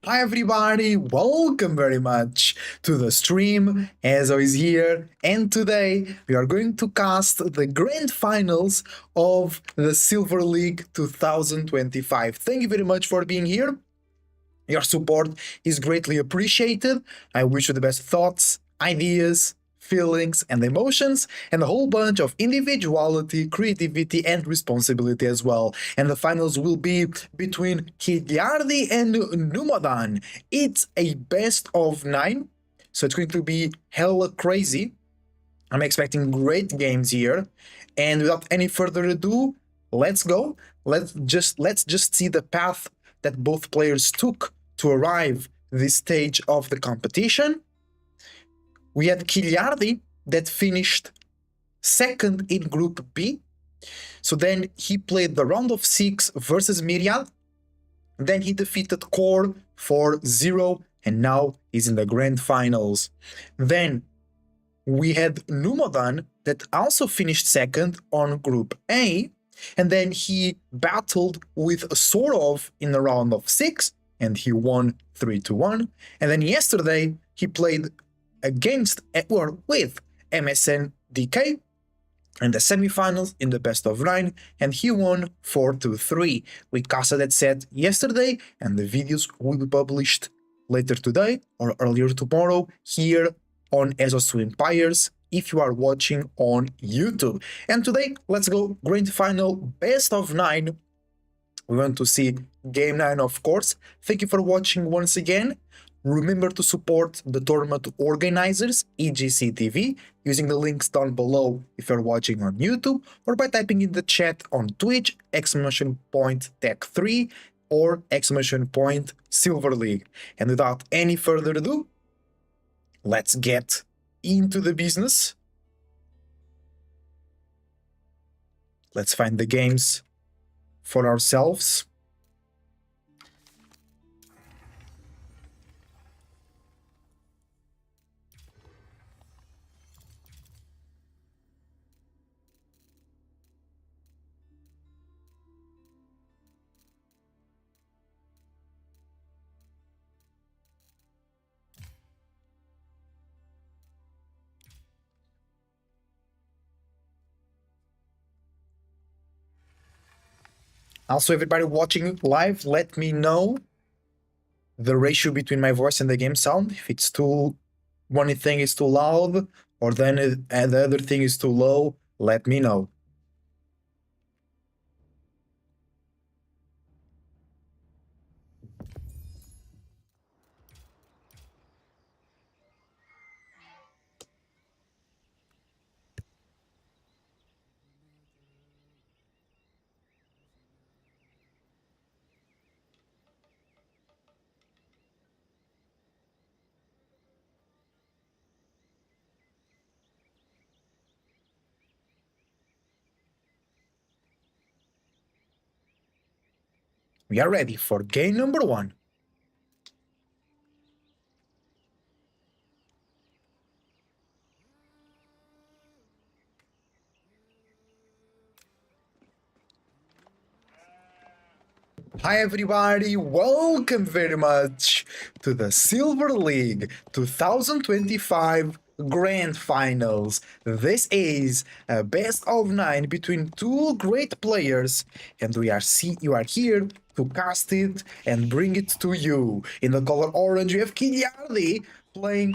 Hi everybody, welcome very much to the stream, as always here, and today we are going to cast the grand finals of the Silver League 2025. Thank you very much for being here. Your support is greatly appreciated. I wish you the best thoughts, ideas, feelings, and emotions, and a whole bunch of individuality, creativity, and responsibility as well. And the finals will be between Hidyardi and Numadan. It's a best of 9, so it's going to be hella crazy. I'm expecting great games here. And without any further ado, let's go. Let's just see the path that both players took to arrive this stage of the competition. We had Kiliardi that finished second in Group B. So then he played the round of 6 versus Myriad. Then he defeated Core 4-0, and now he's in the grand finals. Then we had Numadan that also finished second on Group A, and then he battled with Sorov in the round of 6, and he won 3-1. And then yesterday he played against or with MSN DK in the semifinals in the best of 9, and he won 4-3. We casted that set yesterday, and the videos will be published later today or earlier tomorrow here on Esos Empires if you are watching on YouTube. And today, let's go grand final best of 9. We want to see game 9, of course. Thank you for watching once again. Remember to support the tournament organizers, EGC TV, using the links down below if you're watching on YouTube, or by typing in the chat on Twitch, !tec3 or !SilverLeague. And without any further ado, let's get into the business. Let's find the games for ourselves. Also, everybody watching live, let me know the ratio between my voice and the game sound. If it's one thing is too loud, or then the other thing is too low, let me know. We are ready for game number 1. Hi everybody, welcome very much to the Silver League 2025 Grand Finals. This is a best of 9 between two great players, and you are here to cast it and bring it to you. In the color orange, we have Kiliardi playing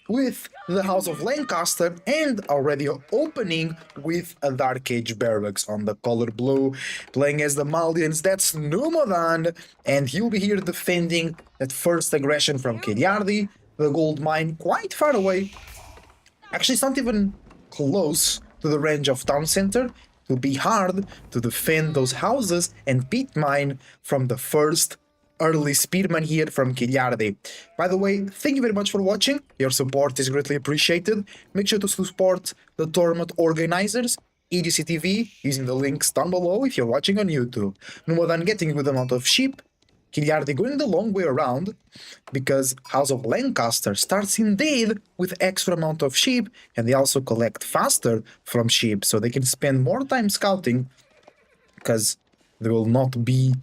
with the House of Lancaster and already opening with a Dark Age Barracks. On the color blue, playing as the Maldians, that's Numadan, and he'll be here defending that first aggression from Kiliardi. The gold mine quite far away. Actually, it's not even close to the range of town center. It will be hard to defend those houses and pit mine from the first early spearman here from Kiliardi. By the way, thank you very much for watching. Your support is greatly appreciated. Make sure to support the tournament organizers, EGC TV, using the links down below if you're watching on YouTube. Numadan getting a good amount of sheep. Kiliardi going the long way around, because House of Lancaster starts indeed with extra amount of sheep, and they also collect faster from sheep, so they can spend more time scouting, because they will not be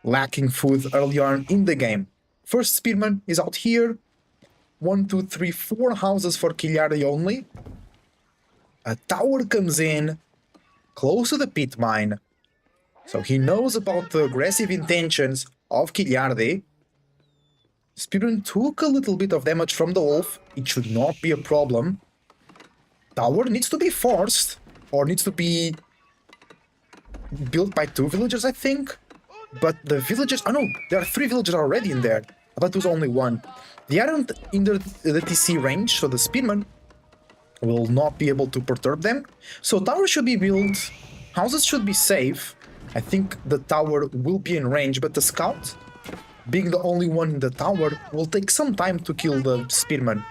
lacking food early on in the game. First spearman is out here. 1, 2, 3, 4 houses for Kiliardi only. A tower comes in, close to the pit mine. So he knows about the aggressive intentions of Kiliardi. Spearman took a little bit of damage from the wolf. It should not be a problem. Tower needs to be forced, or needs to be built by 2 villagers, I think. But the villagers... Oh no, there are 3 villagers already in there. I thought it was only 1. They aren't in the TC range, so the spearman will not be able to perturb them. So tower should be built, houses should be safe. I think the tower will be in range, but the scout, being the only one in the tower, will take some time to kill the spearman.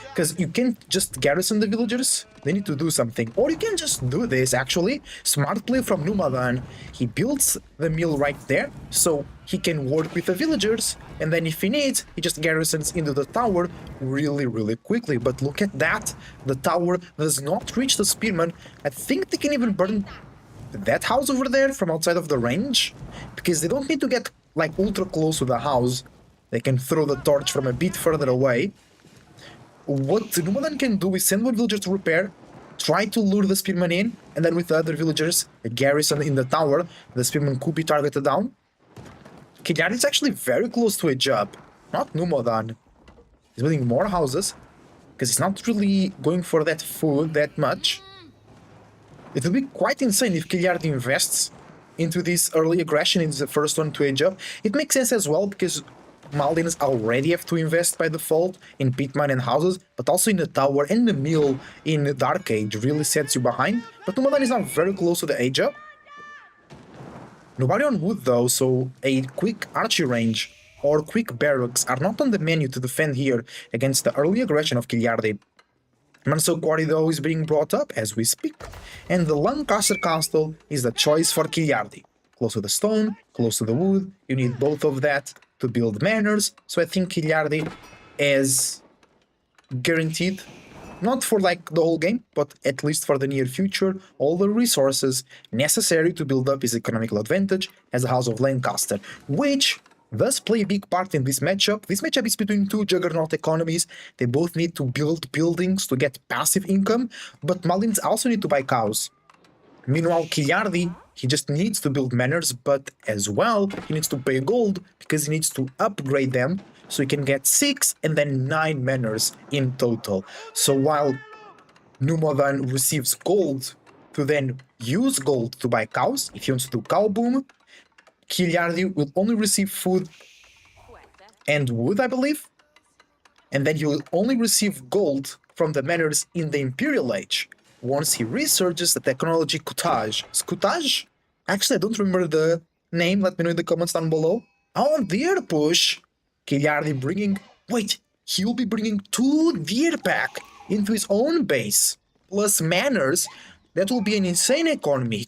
Because you can't just garrison the villagers, they need to do something. Or you can just do this, actually. Smart play from Numadan. He builds the mill right there, so he can work with the villagers, and then if he needs, he just garrisons into the tower really quickly. But look at that, the tower does not reach the spearman. I think they can even burn that house over there from outside of the range, because they don't need to get like ultra close to the house. They can throw the torch from a bit further away. What Numadan can do is send 1 villager to repair, try to lure the spearman in, and then with the other villagers, a garrison in the tower, the spearman could be targeted down. Kiliardi is actually very close to a job, not Numadan. He's building more houses, because he's not really going for that food that much. It will be quite insane if Kiliardi invests into this early aggression in the first one to age up. It makes sense as well, because Maldins already have to invest by default in pitmine and houses, but also in the tower and the mill in Dark Age really sets you behind. But Numadan is now very close to the age up. Nobody on wood though, so a quick archery range or quick barracks are not on the menu to defend here against the early aggression of Kiliardi. Manso Quarry though is being brought up as we speak, and the Lancaster Castle is the choice for Kiliardi. Close to the stone, close to the wood, you need both of that to build manors, so I think Kiliardi is guaranteed, not for like the whole game, but at least for the near future, all the resources necessary to build up his economical advantage as a House of Lancaster, which does play a big part in this matchup. This matchup is between 2 juggernaut economies. They both need to build buildings to get passive income, but Malins also need to buy cows. Meanwhile, Kiliardi, he just needs to build manors, but as well, he needs to pay gold because he needs to upgrade them so he can get 6 and then 9 manors in total. So while Numadan receives gold to then use gold to buy cows, if he wants to do cow boom, Kiliardi will only receive food and wood, I believe, and then he will only receive gold from the manors in the Imperial Age once he researches the technology Cottage. Cottage? Actually, I don't remember the name. Let me know in the comments down below. Oh, deer push! Kiliardi bringing... Wait, he will be bringing 2 deer pack into his own base, plus manors. That will be an insane economy.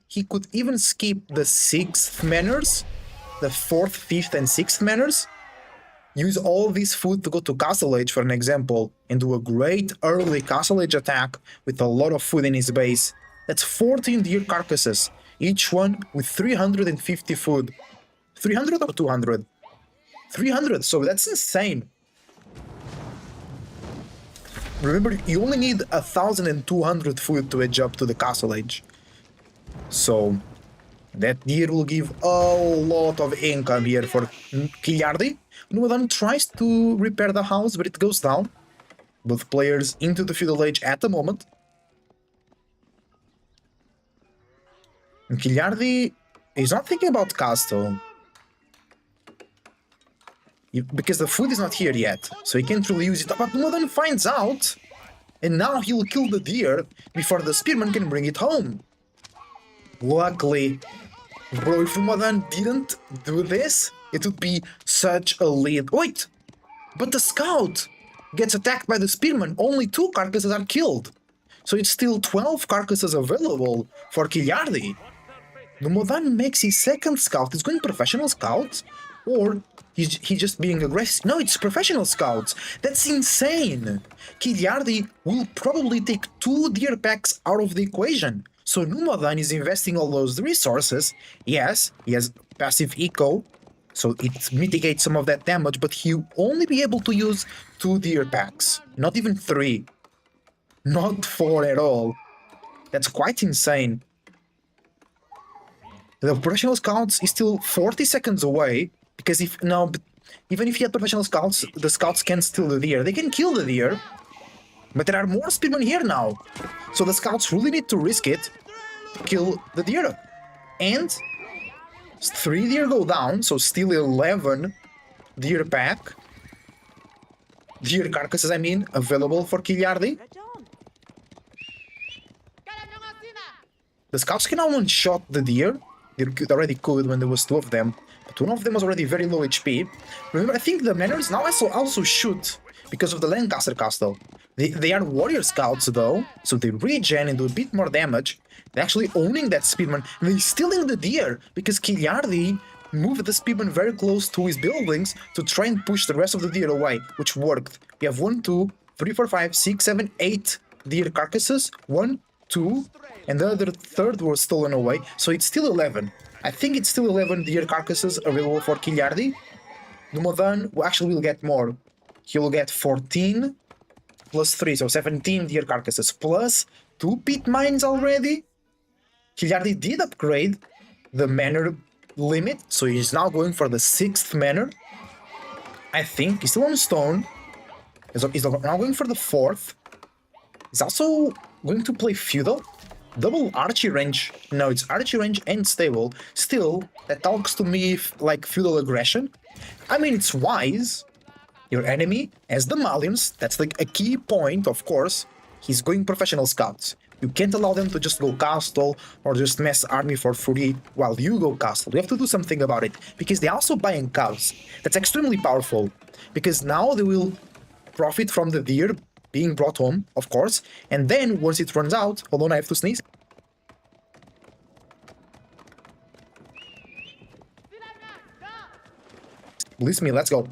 He could even skip the 6th manors, the 4th, 5th, and 6th manors. Use all this food to go to Castle Age, for an example, and do a great early Castle Age attack with a lot of food in his base. That's 14 deer carcasses, each one with 350 food. 300 or 200? 300, so that's insane. Remember, you only need 1,200 food to edge up to the Castle Age. So, that deer will give a lot of income here for Kiliardi. Numadan tries to repair the house, but it goes down. Both players into the Feudal Age at the moment. And Kiliardi is not thinking about Castle, because the food is not here yet, so he can't really use it. But Numadan finds out, and now he'll kill the deer before the spearman can bring it home. Luckily, bro, if Numadan didn't do this, it would be such a lead. Wait, but the scout gets attacked by the spearman. Only 2 carcasses are killed, so it's still 12 carcasses available for Kiliardi. Numadan makes his 2nd scout. He's going professional scouts, or he's just being aggressive. No, it's professional scouts. That's insane. Kiliardi will probably take 2 deer packs out of the equation. So Numadan is investing all those resources. Yes, he has passive eco, So it mitigates some of that damage, but he'll only be able to use 2 deer packs. Not even 3. Not 4 at all. That's quite insane. The professional scouts is still 40 seconds away, because if now, even if you had professional scouts, the scouts can steal the deer. They can kill the deer, but there are more speedmen here now. So the scouts really need to risk it to kill the deer. And 3 deer go down, so still 11 deer pack. Deer carcasses, I mean, available for Kiliardi. The scouts can now one-shot the deer. They already could when there was 2 of them, but one of them was already very low HP. Remember, I think the Manors now also shoot because of the Lancaster Castle. They are warrior scouts though, so they regen and do a bit more damage. They're actually owning that speedman. They're stealing the deer because Kiliardi moved the speedman very close to his buildings to try and push the rest of the deer away, which worked. We have 1, 2, 3, 4, 5, 6, 7, 8 deer carcasses. 1, 2, and the other third was stolen away, so it's still 11. I think it's still 11 deer carcasses available for Kiliardi. Numodan actually will get more. He will get 14 plus 3, so 17 deer carcasses, plus 2 pit mines already. Kiliardi did upgrade the manor limit, so he's now going for the 6th manor. I think he's still on stone. He's now going for the 4th. He's also going to play feudal. Double archery range. No, it's archery range and stable. Still, that talks to me like feudal aggression. I mean, it's wise. Your enemy has the Malians. That's like a key point, of course. He's going professional scouts. You can't allow them to just go castle or just mass army for free while you go castle. You have to do something about it, because they're also buying cows. That's extremely powerful, because now they will profit from the deer being brought home, of course, and then once it runs out, hold on, I have to sneeze. Release me, let's go.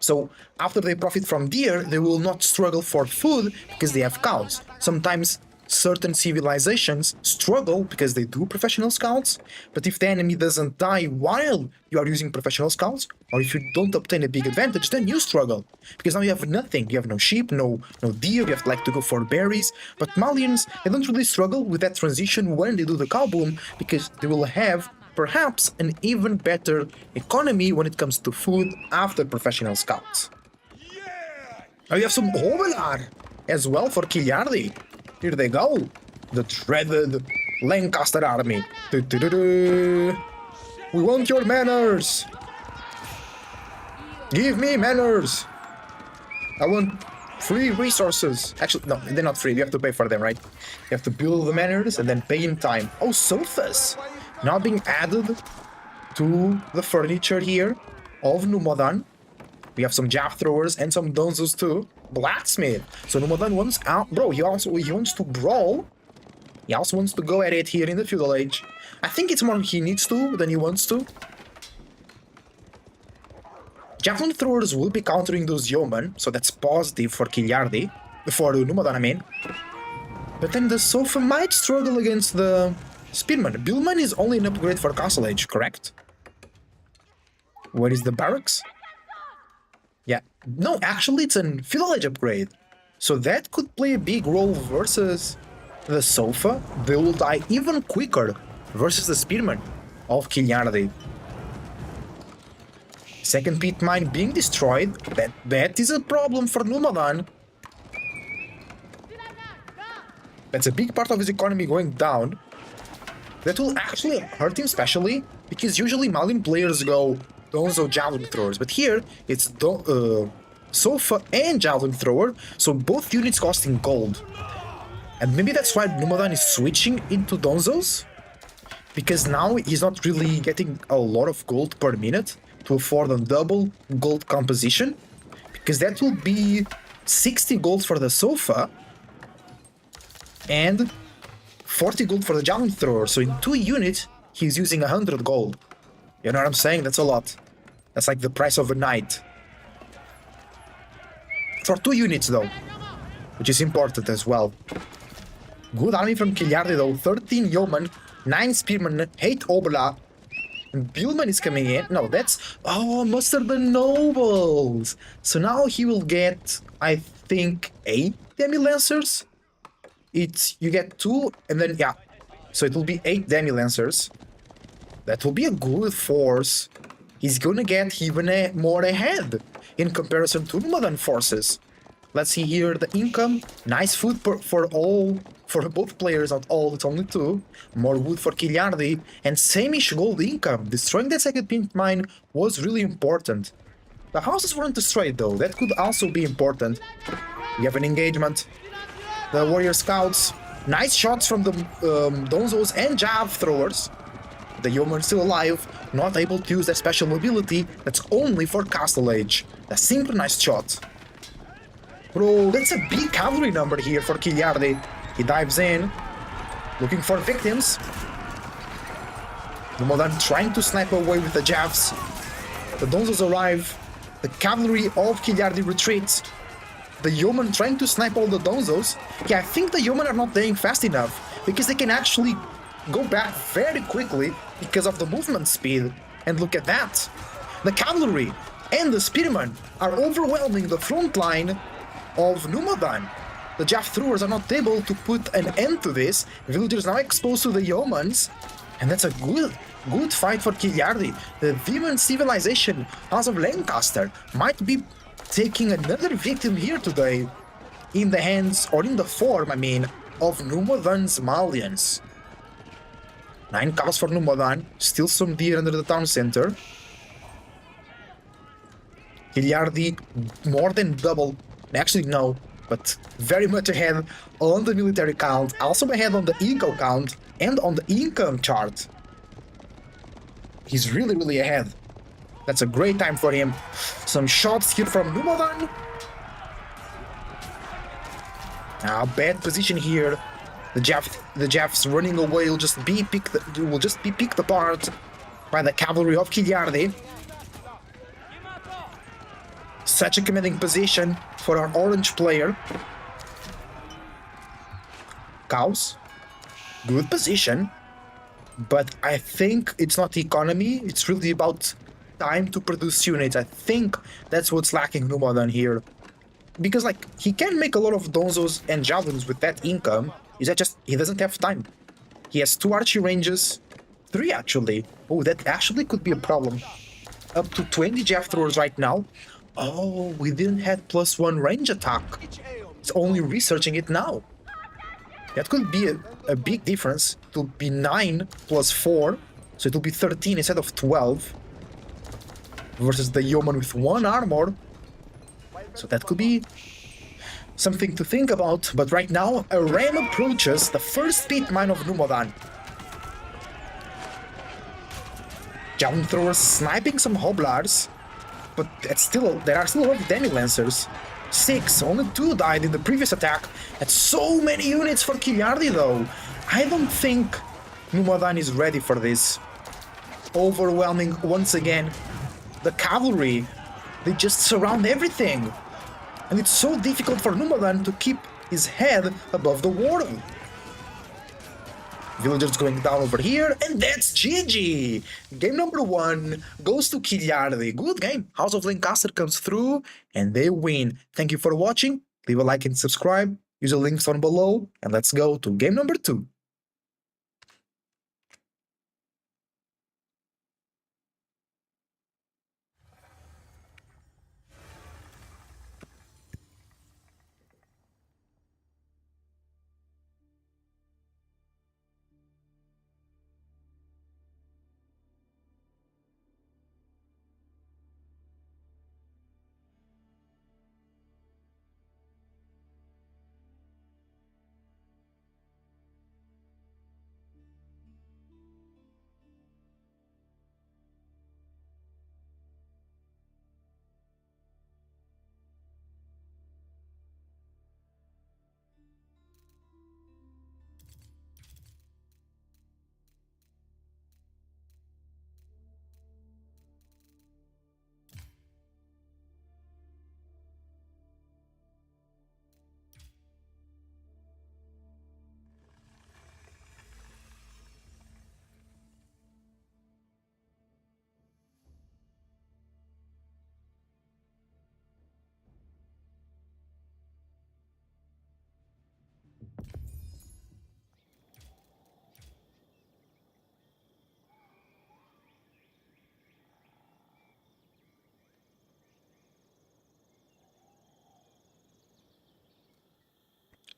So after they profit from deer, they will not struggle for food because they have cows. Sometimes certain civilizations struggle because they do professional scouts, but if the enemy doesn't die while you are using professional scouts, or if you don't obtain a big advantage, then you struggle, because now you have nothing. You have no sheep, no deer, you have to like to go for berries. But Malians, they don't really struggle with that transition when they do the cow boom, because they will have perhaps an even better economy when it comes to food after professional scouts. Now you have some Hovelar as well for Kiliardi. Here they go, the dreaded Lancaster army. We want your manors. Give me manors. I want free resources. Actually, no, they're not free. You have to pay for them, right? You have to build the manors and then pay in time. Oh, sofas now being added to the furniture here of Numodan. We have some jab throwers and some donzos too. Blacksmith. So Numodan wants out. Bro, he wants to brawl. He also wants to go at it here in the feudal age. I think it's more he needs to than he wants to. Javelin throwers will be countering those yeomen, so that's positive for Kiliardi. For Numodan, I mean. But then the Sofa might struggle against the Spearman. Billman is only an upgrade for Castle Age, correct? Where is the barracks? Yeah, no, actually it's a feudal age upgrade. So that could play a big role versus the Sofa. They will die even quicker versus the Spearman of Kiliardi. Second pit mine being destroyed. That is a problem for Numodan. That's a big part of his economy going down. That will actually hurt him specially, because usually Malian players go Donzo Javelin Throwers, but here it's Sofa and Javelin Thrower, so both units costing gold. And maybe that's why Numodan is switching into Donzos, because now he's not really getting a lot of gold per minute to afford a double gold composition, because that will be 60 gold for the Sofa and 40 gold for the Javelin Thrower. So in 2 units, he's using 100 gold. You know what I'm saying? That's a lot. That's like the price of a night. For 2 units though, which is important as well. Good army from Kiliardi though. 13 yeomen, 9 spearmen, 8 obla. Billman is coming in. No, that's... Oh, Mustard the Nobles. So now he will get, I think, 8 Demi-Lancers? You get 2, and then, yeah. So it will be 8 Demi-Lancers. That will be a good force. He's gonna get even more ahead in comparison to Nomadan forces. Let's see here the income. Nice food for both players, not all, it's only 2. More wood for Kiliardi, and same-ish gold income. Destroying that second pink mine was really important. The houses weren't destroyed though, that could also be important. We have an engagement. The warrior scouts. Nice shots from the Donzos and Jav throwers. The yeoman still alive, not able to use that special mobility that's only for Castle Age. A synchronized shot. Bro, that's a big cavalry number here for Kiliardi. He dives in, looking for victims. Nomadan trying to snipe away with the Javs. The Donzos arrive. The cavalry of Kiliardi retreats. The yeoman trying to snipe all the Donzos. Yeah, I think the yeomen are not dying fast enough, because they can actually go back very quickly because of the movement speed. And look at that. The cavalry and the spearmen are overwhelming the front line of Nomadan. The Jaff throwers are not able to put an end to this. Villagers now exposed to the yeomans. And that's a good fight for Kiliardi. The demon civilization, House of Lancaster, might be taking another victim here today. In the hands, or in the form, I mean, of Nomadan's Malians. 9 cows for Nomadan. Still some deer under the town center. Kiliardi more than double. Actually, no. But very much ahead on the military count. Also ahead on the eco count. And on the income chart. He's really ahead. That's a great time for him. Some shots here from Nomadan. Now, bad position here. The Jaffs running away will just be picked apart by the cavalry of Kiliardi. Such a commanding position for our orange player. Cows. Good position. But I think it's not economy. It's really about time to produce units. I think that's what's lacking Nomadan here. Because, like, he can make a lot of Donzos and Javelins with that income. Is that just he doesn't have time? He has 2 archery ranges. 3 actually. Oh, that actually could be a problem. Up to 20 Jaff throwers right now. Oh, we didn't have +1 range attack. It's only researching it now. That could be a big difference. It will be 9 + 4. So it will be 13 instead of 12. Versus the yeoman with 1 armor. So that could be something to think about. But right now, a ram approaches the first pit mine of Nomadan. Javelin throwers sniping some hoblars. But there are still a lot of Demi-Lancers. 6, only 2 died in the previous attack. That's so many units for Kiliardi though. I don't think Nomadan is ready for this. Overwhelming once again. The cavalry, they just surround everything. And it's so difficult for Nomadan to keep his head above the water. Villagers going down over here, and that's GG! Game number 1 goes to Kiliardi. Good game. House of Lancaster comes through, and they win. Thank you for watching. Leave a like and subscribe. Use the links down below, and let's go to game number 2.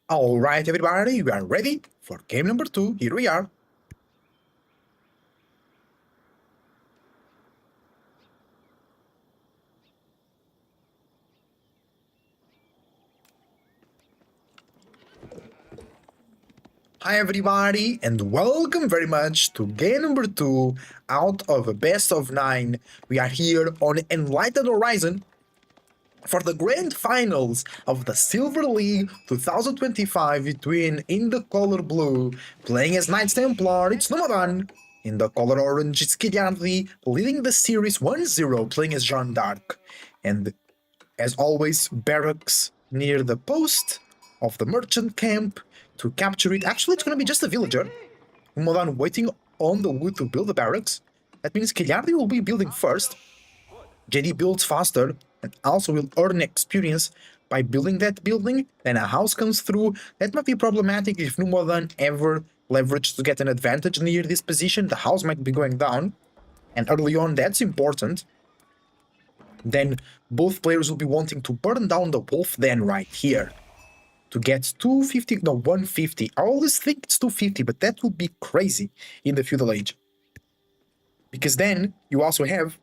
Alright everybody, we are ready for game number 2. Here we are. Hi everybody and welcome very much to game number 2 out of a best of 9. We are here on Enlightened Horizon for the grand finals of the Silver League 2025 between, in the color blue, playing as Knights Templar, it's Nomadan. In the color orange, it's Kilianvi, leading the series 1-0, playing as Jeanne d'Arc. And as always, barracks near the post of the merchant camp to capture it. Actually, it's going to be just a villager. Nomadan waiting on the wood to build the barracks. That means Kiliardi will be building first. JD builds faster and also will earn experience by building that building. Then a house comes through. That might be problematic if Nomadan ever leveraged to get an advantage near this position. The house might be going down. And early on, that's important. Then both players will be wanting to burn down the wolf then right here. To get 250, no, 150. I always think it's 250, but that would be crazy in the feudal age. Because then you also have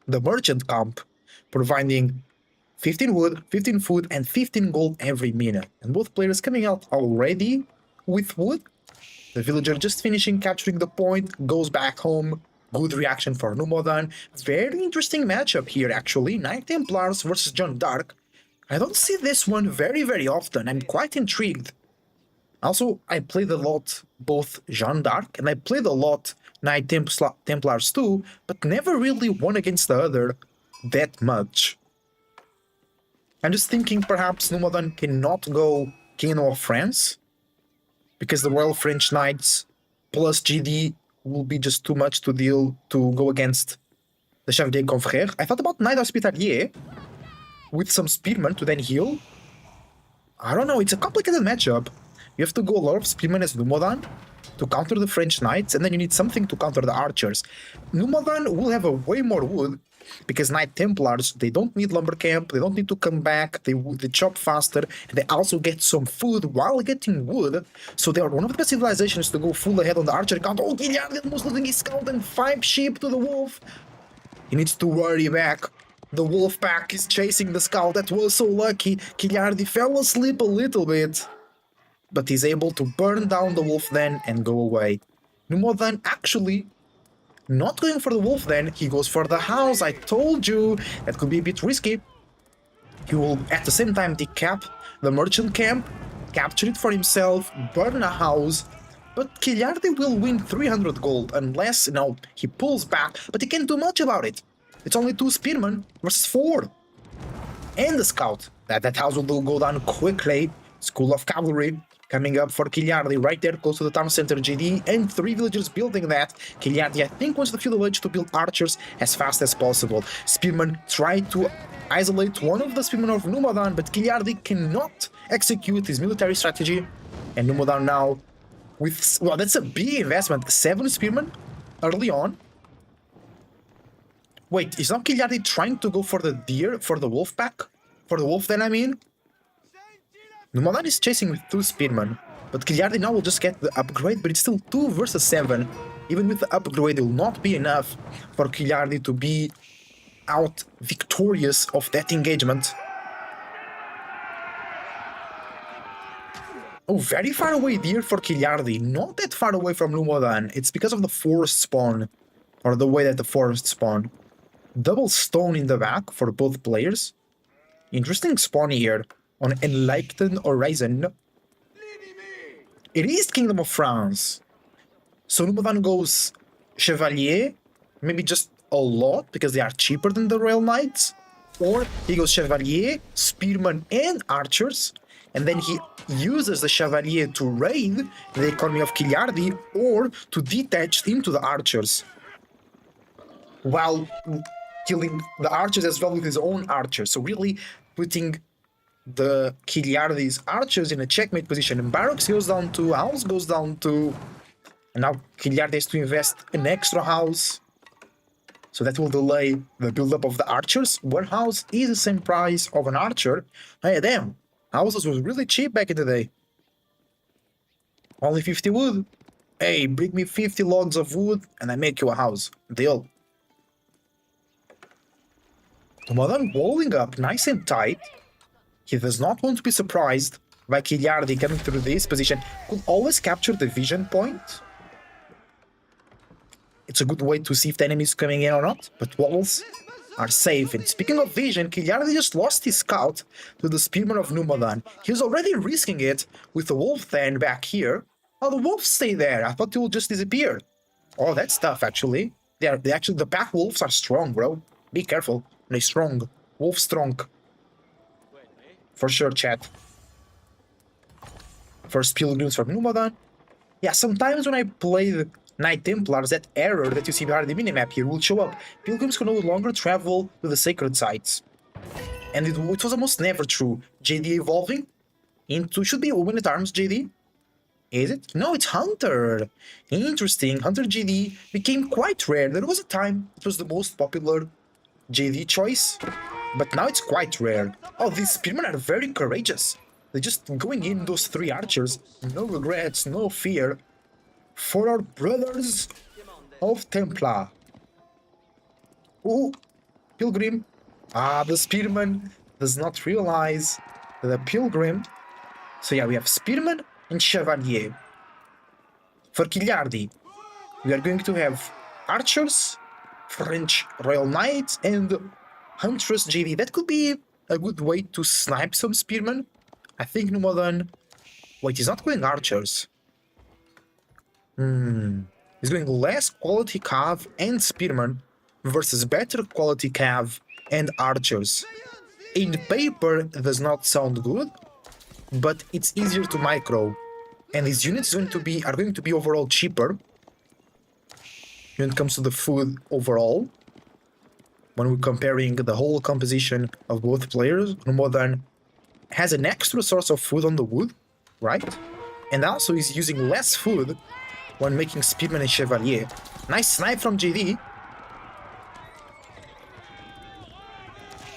the merchant camp providing 15 wood, 15 food, and 15 gold every minute. And both players coming out already with wood. The villager just finishing capturing the point, goes back home. Good reaction for Nomadan. Very interesting matchup here, actually. Knight Templars versus Jeanne d'Arc. I don't see this one very often. I'm quite intrigued. Also, I played a lot both Jeanne d'Arc and I played a lot Knight Templars too, but never really one against the other that much. I'm just thinking perhaps Nomadan cannot go King of France, because the Royal French Knights plus GD will be just too much to deal to go against the Chevalier Confrère. I thought about Knight Hospitalier with some Spearmen to then heal. I don't know, it's a complicated matchup. You have to go a lot of Spearmen as Nomadan to counter the French Knights, and then you need something to counter the archers. Nomadan will have a way more wood, because Knight Templars, they don't need lumber camp, they don't need to come back, they chop faster, and they also get some food while getting wood, so they are one of the best civilizations to go full ahead on the archer count. Oh, Kiliardi almost losing his scout and 5 sheep to the wolf. He needs to worry back. The wolf pack is chasing the scout. That was so lucky. Kiliardi fell asleep a little bit, but he's able to burn down the wolf then and go away. Nomadan actually not going for the wolf then, he goes for the house. I told you that could be a bit risky. He will at the same time decap the merchant camp, capture it for himself, burn a house, but Kiliardi will win 300 gold unless, you know, he pulls back, but he can't do much about it. It's only 2 spearmen versus 4. And the scout. That house will go down quickly. School of Cavalry coming up for Kiliardi right there close to the town center. GD and 3 villagers building that. Kiliardi, I think, wants the feudal age to build archers as fast as possible. Spearmen try to isolate one of the spearmen of Nomadan, but Kiliardi cannot execute his military strategy. And Nomadan now with, well, that's a big investment. 7 spearmen early on. Wait, is not Kiliardi trying to go for the deer, for the wolf pack? For the wolf then, I mean? Nomadan is chasing with 2 spearmen, but Kiliardi now will just get the upgrade, but it's still 2 versus 7. Even with the upgrade, it will not be enough for Kiliardi to be out victorious of that engagement. Oh, very far away deer for Kiliardi, not that far away from Nomadan. It's because of the forest spawn, or the way that the forest spawn. Double stone in the back for both players. Interesting spawn here on Enlightened Horizon. It is Kingdom of France. So Nomadan goes Chevalier, maybe just a lot because they are cheaper than the Royal Knights. Or he goes Chevalier, Spearman, and Archers. And then he uses the Chevalier to raid the economy of Kiliardi or to detach into the Archers, while killing the archers as well with his own archers. So really putting the Kiliardi's archers in a checkmate position. And barracks goes down to, house goes down to, and now Kiliardi has to invest an extra house. So that will delay the build-up of the archers. Warehouse is the same price of an archer. Hey, damn. Houses was really cheap back in the day. Only 50 wood. Hey, bring me 50 logs of wood and I make you a house. Deal. Tomadan walling up nice and tight. He does not want to be surprised by Kiliardi coming through this position. Could always capture the vision point. It's a good way to see if the enemy is coming in or not, but walls are safe. And speaking of vision, Kiliardi just lost his scout to the Spearman of Numadan. He was already risking it with the Wolf then back here. Oh, the wolves stay there. I thought they would just disappear. Oh, that's tough, actually. The pack wolves are strong, bro. Be careful. They're strong. Wolf strong. For sure, chat. First pilgrims from Numadan. Yeah, sometimes when I play the Knight Templars, that error that you see behind the minimap here will show up. Pilgrims can no longer travel to the sacred sites. And it was almost never true. JD evolving into... Should be a woman at arms, JD. Is it? No, it's Hunter. Interesting. Hunter JD became quite rare. There was a time it was the most popular JD choice, but now it's quite rare. Oh, these spearmen are very courageous. They're just going in those 3 archers. No regrets, no fear. For our brothers of Templar. Ooh, Pilgrim. Ah, the spearman does not realize the Pilgrim. So yeah, we have spearman and Chevalier. For Kiliardi, we are going to have archers, French Royal Knights, and Huntress JD. That could be a good way to snipe some spearmen. I think Numadan... Wait, he's not going archers. He's going less quality cav and spearmen versus better quality cav and archers. In paper, it does not sound good, but it's easier to micro. And these units are going to be overall cheaper when it comes to the food overall. When we're comparing the whole composition of both players, Numadan has an extra source of food on the wood, right? And also is using less food when making Spearman and Chevalier. Nice snipe from JD.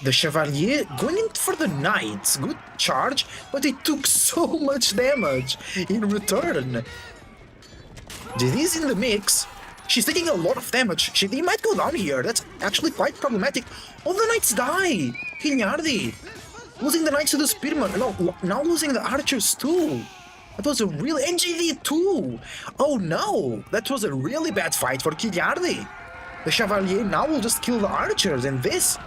The Chevalier going in for the Knights. Good charge, but it took so much damage in return. JD is in the mix. She's taking a lot of damage. JD might go down here. That's actually quite problematic. All the Knights die. Kiliardi. Losing the Knights to the Spearman. No, now losing the Archers too. That was a real... And JD too. Oh no. That was a really bad fight for Kiliardi. The Chevalier now will just kill the Archers, and this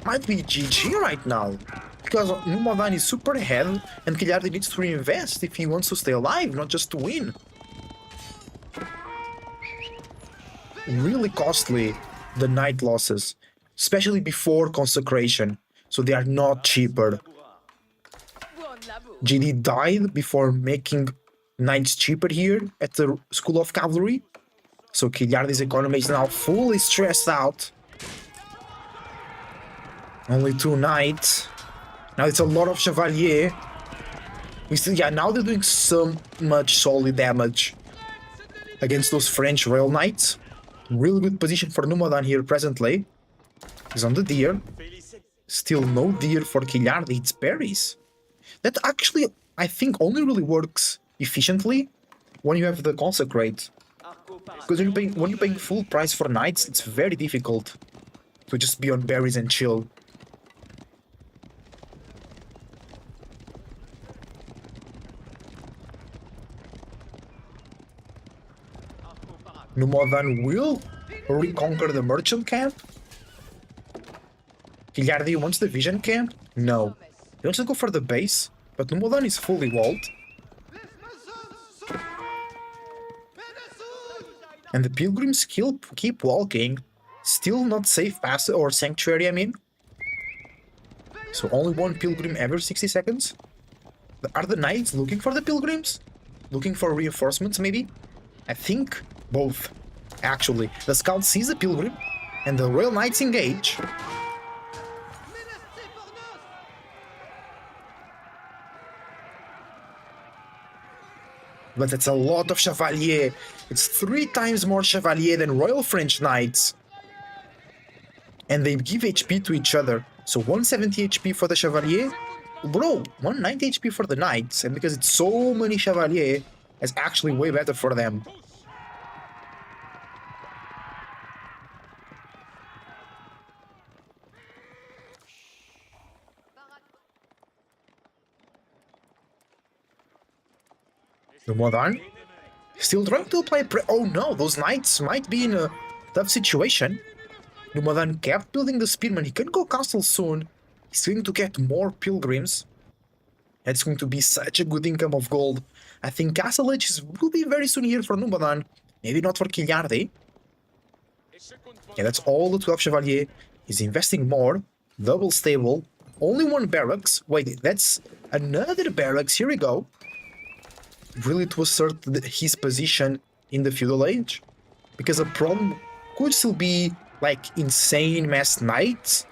might be GG right now, because Numadan is super ahead and Kiliardi needs to reinvest if he wants to stay alive, not just to win. Really costly, the Knight losses, especially before consecration, so they are not cheaper. GD died before making Knights cheaper here at the School of Cavalry, so Kiliardi's economy is now fully stressed out. Only 2 Knights. Now it's a lot of Chevalier. Yeah, now they're doing so much solid damage against those French Royal Knights. Really good position for Numadan here presently. He's on the deer. Still no deer for Kiliardi, it's berries. That actually, I think, only really works efficiently when you have the Consecrate. Because when you're paying full price for Knights, it's very difficult to just be on berries and chill. Numadan will reconquer the merchant camp. Kiliardi wants the vision camp? No. He wants to go for the base, but Numadan is fully walled. And the pilgrims keep walking. Still not safe pass or sanctuary, I mean. So only 1 pilgrim every 60 seconds. Are the knights looking for the pilgrims? Looking for reinforcements, maybe? I think both, actually. The scout sees the pilgrim, and the Royal Knights engage. But it's a lot of Chevalier. It's 3 times more Chevalier than Royal French Knights. And they give HP to each other. So 170 HP for the Chevalier, Bro, 190 HP for the Knights, and because it's so many Chevalier, it's actually way better for them. Numodan still trying to apply oh no, those Knights might be in a tough situation. Numodan kept building the Spearman. He can go castle soon. He's going to get more Pilgrims. It's going to be such a good income of gold. I think Castle Edge will be very soon here for Numodan. Maybe not for Kiliardi. Yeah, that's all the 12 Chevalier. He's investing more. Double stable. Only one barracks. Wait, that's another barracks. Here we go. Really to assert his position in the feudal age. Because the problem could still be like insane mass knights.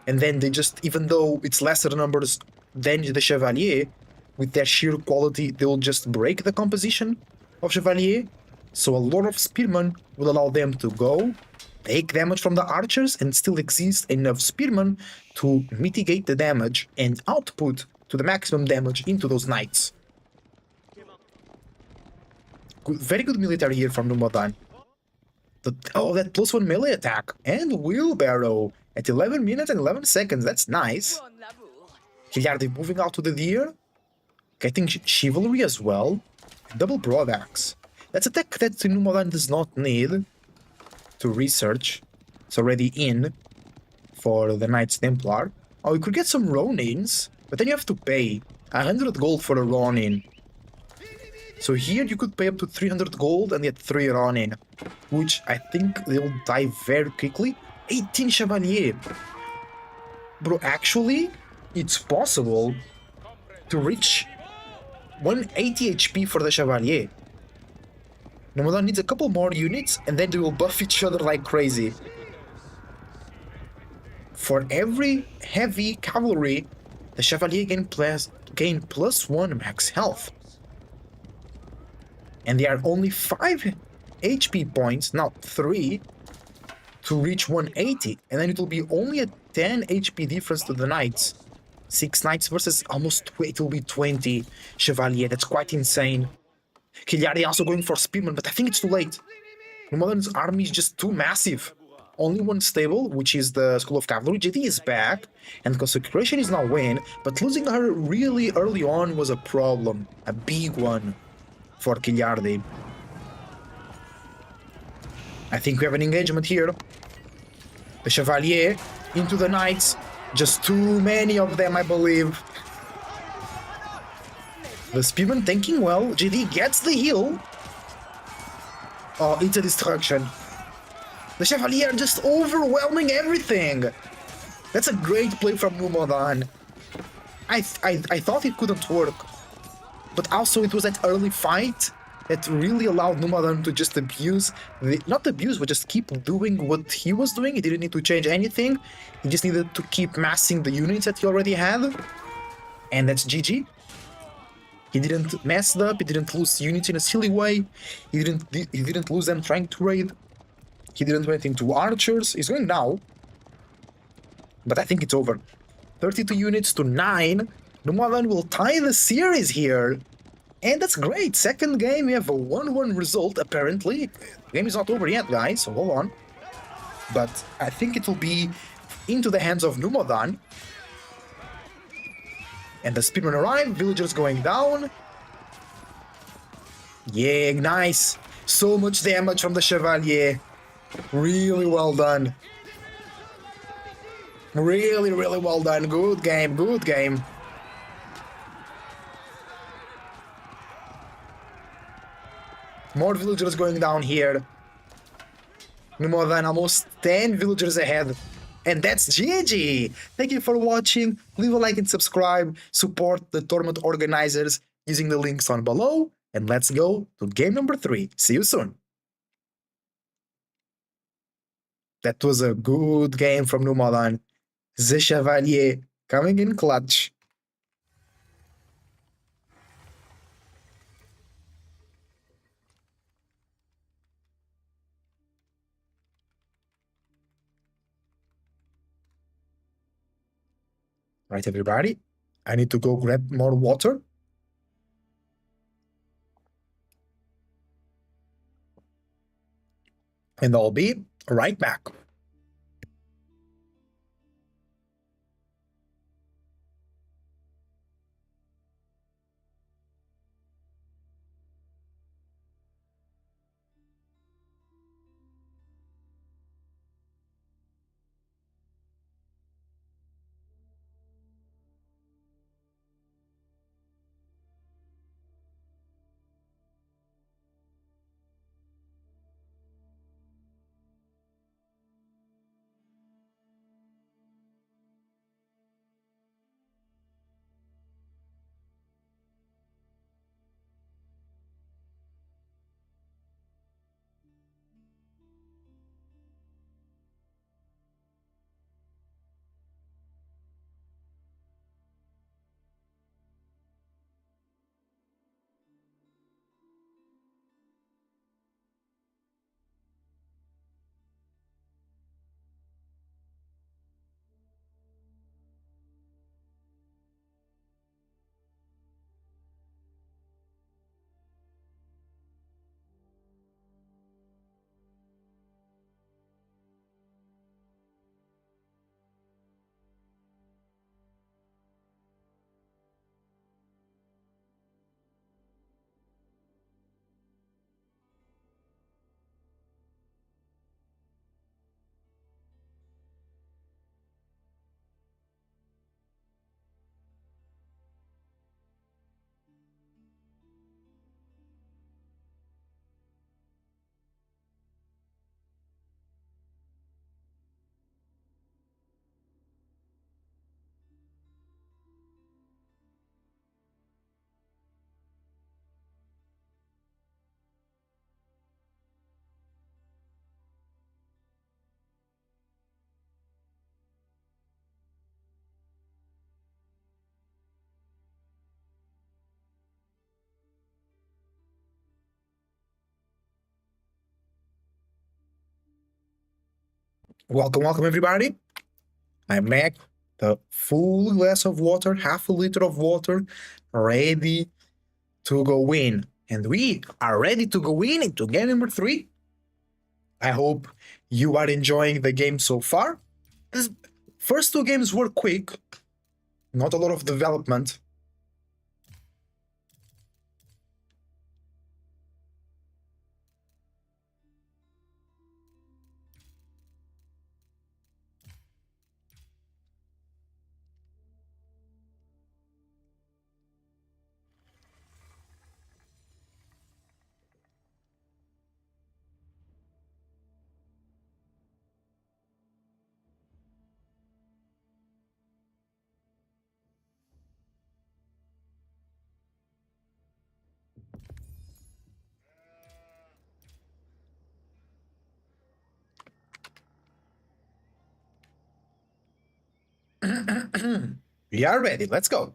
And then they just, even though it's lesser numbers than the Chevalier, with their sheer quality, they will just break the composition of Chevalier. So a lot of Spearmen will allow them to go, take damage from the archers, and still exist enough Spearmen to mitigate the damage and output to the maximum damage into those knights. Good, very good military here from Numodan. Oh, that +1 melee attack and wheelbarrow at 11 minutes and 11 seconds. That's nice. Kiliardi moving out to the deer, getting chivalry as well. Double broadaxe. That's a tech that Numodan does not need to research. It's already in for the Knights Templar. Oh, you could get some Ronins, but then you have to pay 100 gold for a Ronin. So here you could pay up to 300 gold and get 3 Ronin, which I think they'll die very quickly. 18 Chevalier. Bro, actually, it's possible to reach 180 HP for the Chevalier. Numodan needs a couple more units and then they will buff each other like crazy. For every heavy cavalry, the Chevalier gain +1 max health. And there are only 5 HP points, not 3, to reach 180. And then it will be only a 10 HP difference to the Knights. 6 Knights versus almost, it will be 20 Chevalier. That's quite insane. Kiliardi also going for Spearman, but I think it's too late. Numodan's army is just too massive. Only one stable, which is the School of Cavalry. JD is back, and Consecration is now win, but losing her really early on was a problem. A big one for Kiliardi. I think we have an engagement here. The Chevalier into the Knights. Just too many of them, I believe. The Spearman tanking well. JD gets the heal. Oh, it's a destruction. The Chevalier just overwhelming everything. That's a great play from Numodan. I thought it couldn't work. But also it was that early fight that really allowed Numodan to just abuse, not abuse, but just keep doing what he was doing. He didn't need to change anything. He just needed to keep massing the units that he already had. And that's GG. He didn't mess up, he didn't lose units in a silly way. He didn't lose them trying to raid. He didn't do anything to archers. He's going now. But I think it's over. 32 units to 9. Numodan will tie the series here. And that's great. Second game, we have a 1-1 result, apparently. The game is not over yet, guys, so hold on. But I think it will be into the hands of Numodan. And the Spearmen arrive, villagers going down. Yeah, nice. So much damage from the Chevalier. Really well done. Really, really well done. Good game, good game. More villagers going down here. No more than almost 10 villagers ahead. And that's GG! Thank you for watching. Leave a like and subscribe. Support the tournament organizers using the links on below. And let's go to game number 3. See you soon. That was a good game from Numodan. The Chevalier coming in clutch. Right, everybody? I need to go grab more water. And I'll be right back. Welcome everybody. I'm back. The full glass of water, half a liter of water, ready to go in. And we are ready to go in into game number 3. I hope you are enjoying the game so far. These first 2 games were quick, not a lot of development. We are ready. Let's go.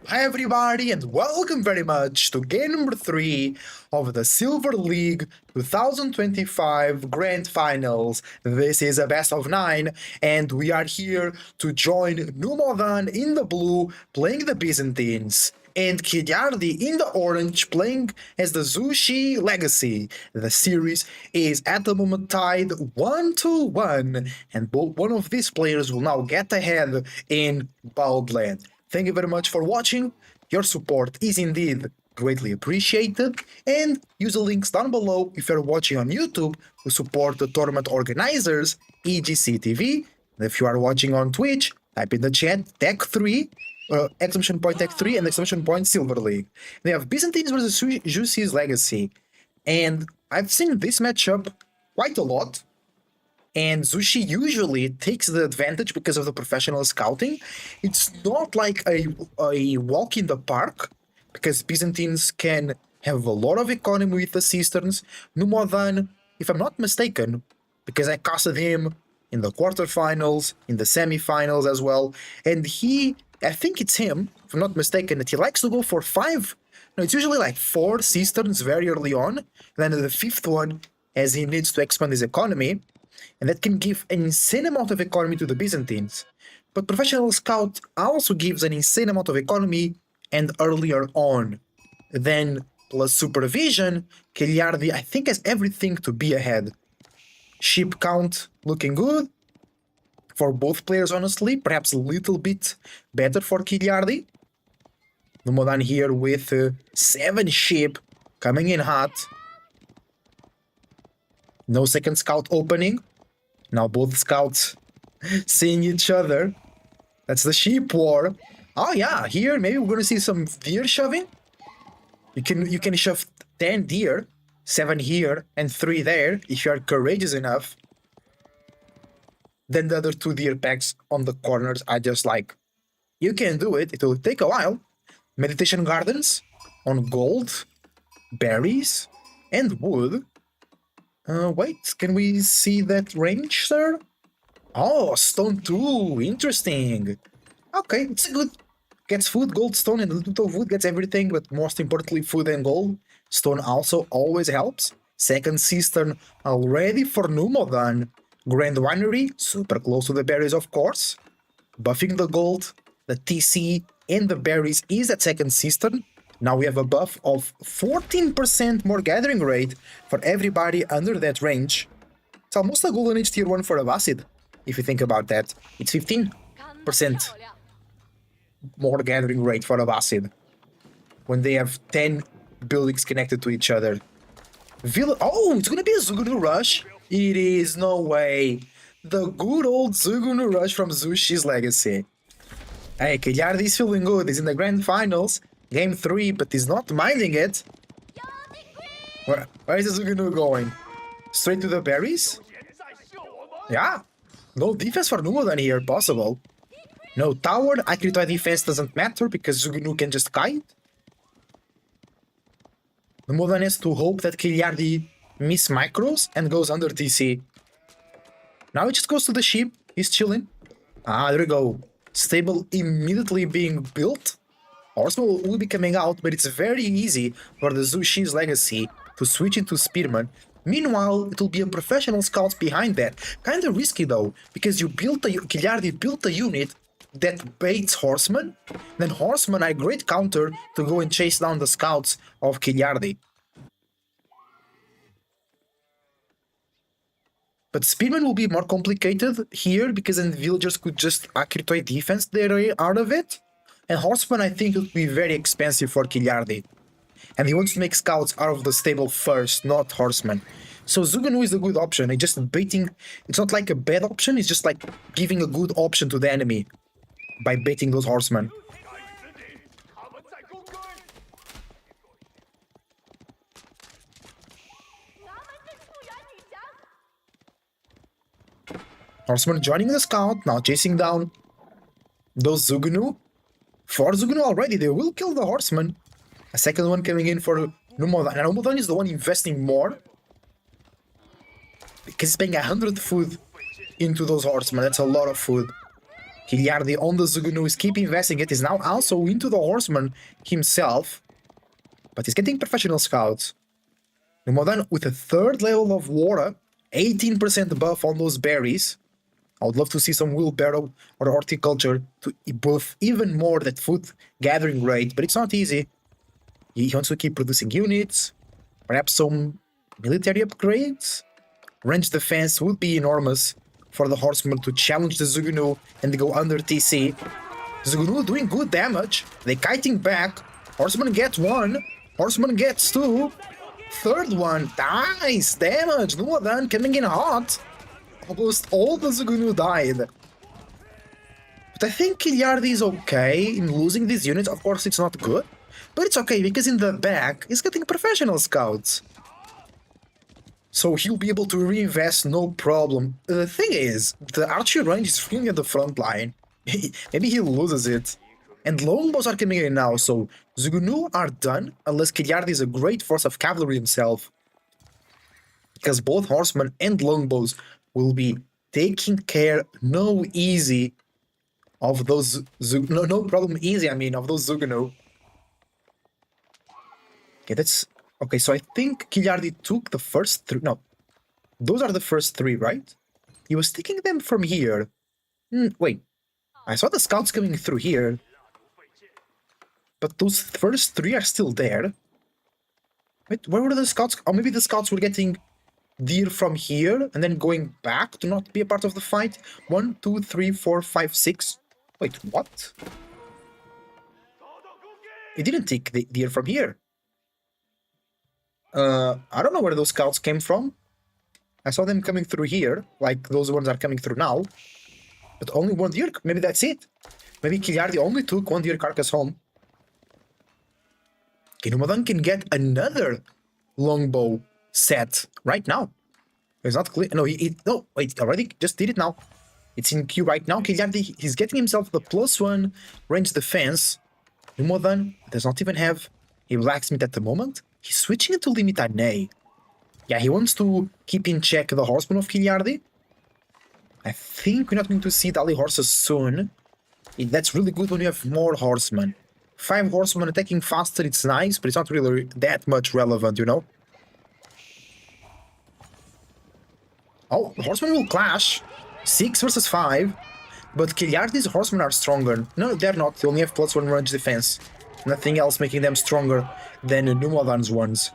Hi everybody and welcome very much to game number 3 of the Silver League 2025 Grand Finals. This is a best of 9 and we are here to join Numodan in the blue playing the Byzantines and Kiryardi in the orange playing as the Zushi Legacy. The series is at the moment tied 1-1 and one of these players will now get ahead in Boldland. Thank you very much for watching. Your support is indeed greatly appreciated. And use the links down below if you're watching on YouTube to support the tournament organizers, EGC TV. And if you are watching on Twitch, type in the chat tec3, exclamation point tec3 and exclamation point SilverLeague. They have Byzantines versus Jushi's Legacy. And I've seen this matchup quite a lot. And Zushi usually takes the advantage because of the professional scouting. It's not like a walk in the park, because Byzantines can have a lot of economy with the cisterns. Numodan, if I'm not mistaken, because I casted him in the quarterfinals, in the semifinals as well, and I think it's him, if I'm not mistaken, that he likes to go for 5. No, it's usually like 4 cisterns very early on, then the 5th one, as he needs to expand his economy. and that can give an insane amount of economy to the Byzantines. But Professional Scout also gives an insane amount of economy and earlier on. Then, plus Supervision, Cagliardi I think has everything to be ahead. Ship count looking good for both players, honestly. Perhaps a little bit better for Cagliardi. Numodan here with 7 ship coming in hot. No second scout opening. Now both scouts seeing each other. That's the sheep war. Oh yeah, here maybe we're gonna see some deer shoving. You can shove 10 deer, 7 here and 3 there if you are courageous enough. Then the other 2 deer packs on the corners are just like, you can do it. It will take a while. Meditation gardens on gold, berries, and wood. Wait, can we see that range, sir? Oh, stone 2, interesting. Okay, it's a good. Gets food, gold, stone, and a little bit of wood gets everything, but most importantly, food and gold. Stone also always helps. Second cistern already for Numodan. Grand Winery, super close to the berries, of course. Buffing the gold, the TC, and the berries is at second cistern. Now we have a buff of 14% more gathering rate for everybody under that range. It's almost a golden age tier 1 for Abbasid, if you think about that. It's 15% more gathering rate for Abbasid when they have 10 buildings connected to each other. Oh, it's gonna be a Zugunu rush. It is, no way. The good old Zugunu rush from Zushi's Legacy. Hey, Cagliardi is feeling good. He's in the grand finals. Game 3, but he's not minding it. Where is the Zugunu going? Straight to the berries? Yeah. No defense for Numodan here, possible. No tower, accurate defense doesn't matter because Zugunu can just kite. Numodan has to hope that Cagliardi miss micros and goes under TC. Now he just goes to the ship. He's chilling. Ah, there we go. Stable immediately being built. Horseman will be coming out, but it's very easy for the Zushi's Legacy to switch into Spearman. Meanwhile, it will be a professional scout behind that. Kinda risky though, because Cagliardi built a unit that baits Horseman, then Horseman had a great counter to go and chase down the scouts of Cagliardi. But Spearman will be more complicated here because then villagers could just accurate defense their way out of it. And Horseman I think would be very expensive for Cagliardi. And he wants to make scouts out of the stable first, not Horseman. So Zugunu is a good option. It's just baiting. It's not like a bad option, it's just like giving a good option to the enemy by baiting those horsemen. Horsemen joining the scout, now chasing down those Zugunu. 4 Zugunu already, they will kill the horseman. A second one coming in for Numodan. And Numodan is the one investing more because he's paying 100 food into those horsemen. That's a lot of food. Cagliardi on the Zugunu is keep investing it. He's now also into the horseman himself. But he's getting professional scouts. Numodan with a 3rd level of water. 18% buff on those berries. I would love to see some wheelbarrow or horticulture to buff even more that food gathering rate, but it's not easy. He wants to keep producing units, perhaps some military upgrades. Range defense would be enormous for the horsemen to challenge the Zugunu and go under TC. Zugunu doing good damage. They kiting back. Horseman gets 1. Horseman gets 2. 3rd one. Nice damage. Numodan coming in hot. Almost all the Zugunu died. But I think Cagliardi is okay in losing these units. Of course, it's not good. But it's okay because in the back, he's getting professional scouts. So he'll be able to reinvest no problem. The thing is, the archer range is really at the front line. Maybe he loses it. And longbows are coming in now, so Zugunu are done unless Cagliardi is a great force of cavalry himself. Because both horsemen and longbows will be taking care no easy of those no problem easy, I mean, of those Zugunu. Okay, that's okay, so I think Cagliardi took the first 3. No. Those are the first 3, right? He was taking them from here. Wait, I saw the scouts coming through here. But those first three are still there. Wait, where were the scouts? Oh, maybe the scouts were getting deer from here and then going back to not be a part of the fight. 1, 2, 3, 4, 5, 6. Wait, what? It didn't take the deer from here. I don't know where those scouts came from. I saw them coming through here, like those ones are coming through now. But only one deer, maybe that's it. Maybe Kiliardi only took one deer carcass home. Kinumadan can get another longbow set right now. It's not clear. No, no, wait, already just did it now. It's in queue right now. Kiliardi, he's getting himself the +1 range defense. Kinumadan does not even have a blacksmith at the moment. He's switching it to Limitane. Yeah, he wants to keep in check the horsemen of Kiliardi. I think we're not going to see Dali horses soon. That's really good when you have more horsemen. 5 horsemen attacking faster, it's nice, but it's not really that much relevant, you know? Oh, horsemen will clash. 6 versus 5. But Kiliardi's horsemen are stronger. No, they're not. They only have +1 range defense. Nothing else making them stronger than Numadan's ones.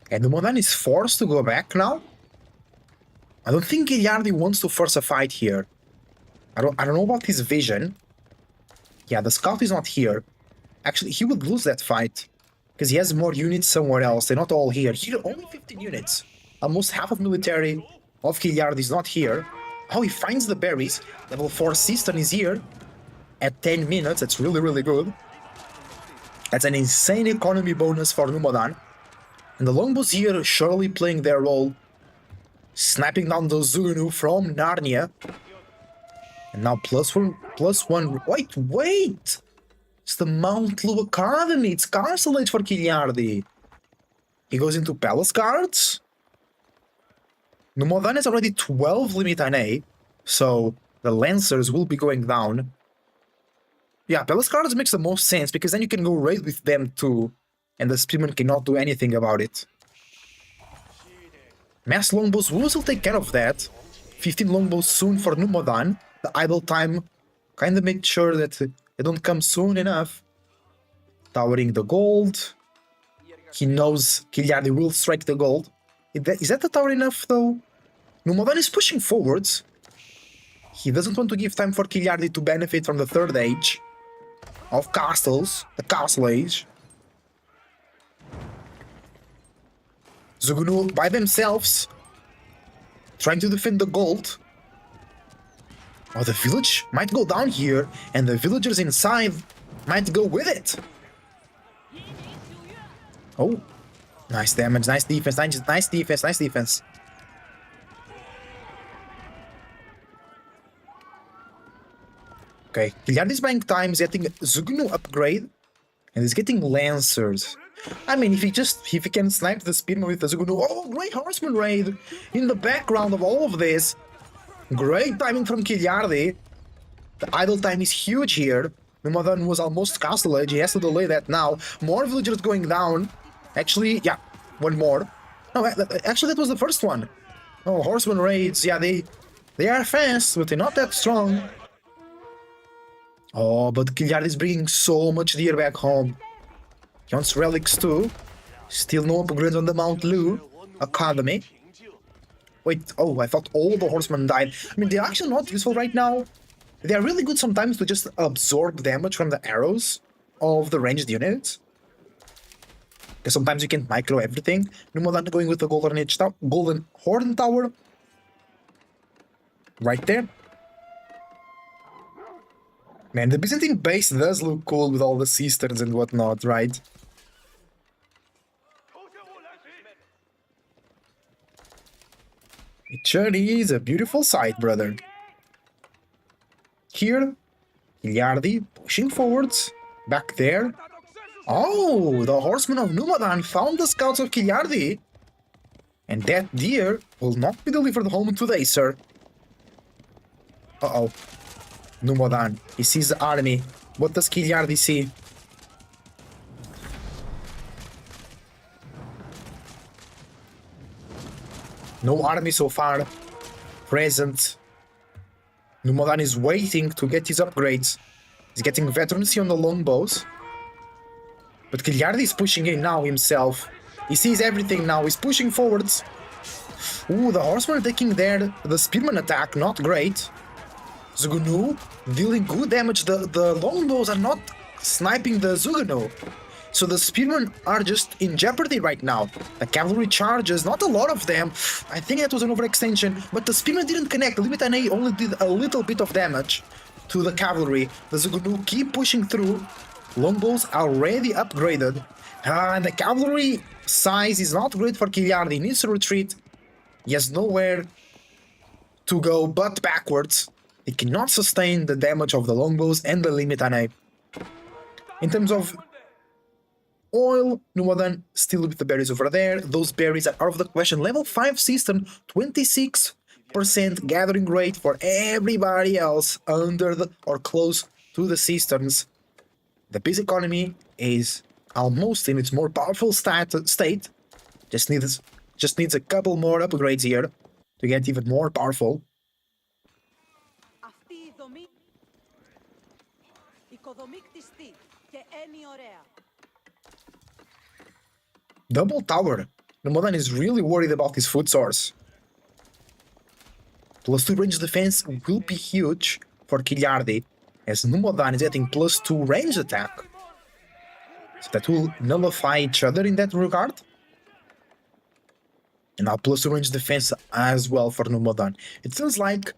And Numadan is forced to go back now. I don't think Kiliardi wants to force a fight here. I don't know about his vision. Yeah, the scout is not here. Actually, he would lose that fight. Because he has more units somewhere else. They're not all here. Here, only 15 units. Almost half of military of Kiliardi is not here. Oh, he finds the berries. Level 4 Cistern is here. At 10 minutes. That's really, really good. That's an insane economy bonus for Numadan. And the longbows here surely playing their role. Sniping down those Zugunu from Narnia. And now +1. Wait! It's the Mount Lu Academy. It's Castle Age for Kiliardi. He goes into Palace Guards. Numadan is already 12 Limitane. So the Lancers will be going down. Yeah, Palace Guards makes the most sense because then you can go raid with them too. And the Spearman cannot do anything about it. Mass longbows will still take care of that. 15 longbows soon for Numadan. The idle time kinda make sure that they don't come soon enough. Towering the gold. He knows Kiliardi will strike the gold. Is that the tower enough though? Numadan is pushing forwards. He doesn't want to give time for Kiliardi to benefit from the third age of castles, the castle age. Zugunu by themselves, trying to defend the gold. Oh, the village might go down here, and the villagers inside might go with it. Oh, nice damage, nice defense, nice defense, nice defense. Okay, Kiliardi's buying time, is getting Zugunu upgrade, and he's getting Lancers. I mean, if he can snipe the Spearman with the Zugunu, oh, great Horseman raid in the background of all of this. Great timing from Kiliardi. The idle time is huge here. Numadan was almost castle age, he has to delay that now. More villagers going down. Actually, yeah, one more. No, actually that was the first one. Oh, Horseman raids, yeah, they are fast, but they're not that strong. Oh, but Kiliardi is bringing so much deer back home. He wants relics too. Still no upgrades on the Mount Lu Academy. Wait, oh, I thought all the horsemen died. I mean, they're actually not useful right now. They're really good sometimes to just absorb damage from the arrows of the ranged units. Because sometimes you can micro everything. Numadan going with the golden horn tower. Right there. Man, the Byzantine base does look cool with all the cisterns and whatnot, right? Actually, it's a beautiful sight, brother. Here, Iliardi pushing forwards. Back there. Oh, the horsemen of Numadan found the scouts of Kiliardi. And that deer will not be delivered home today, sir. Uh-oh. Numadan, he sees the army. What does Kiliardi see? No army so far present. Numadan is waiting to get his upgrades. He's getting veterancy on the longbows. But Kiliardi is pushing in now himself. He sees everything now. He's pushing forwards. Ooh, the horsemen are taking there. The spearman attack, not great. Zugunu dealing good damage. The longbows are not sniping the Zugunu. So the spearmen are just in jeopardy right now. The cavalry charges, not a lot of them. I think that was an overextension, but the spearmen didn't connect. The Limitane only did a little bit of damage to the cavalry. The Zugunu keep pushing through. Longbows are already upgraded. And the cavalry size is not great for Kiliardi. He needs to retreat. He has nowhere to go but backwards. He cannot sustain the damage of the longbows and the Limitane. In terms of oil, Numadan still with the berries over there. Those berries are out of the question. Level 5 cistern, 26% gathering rate for everybody else under the or close to the cisterns. The peace economy is almost in its more powerful state. Just needs a couple more upgrades here to get even more powerful. Double tower. Numadan is really worried about his food source. +2 range defense will be huge for Kiliardi, as Numadan is getting +2 range attack. So that will nullify each other in that regard. And now +2 range defense as well for Numadan. It feels like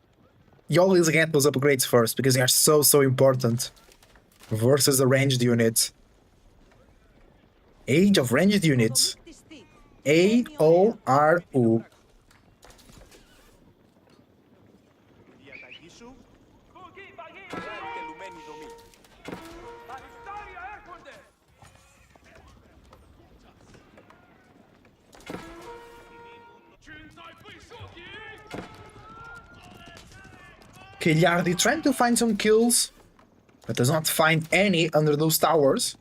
you always get those upgrades first because they are so important versus the ranged units. Age of ranged units. AORU. Kiliardi trying to find some kills, but does not find any under those towers.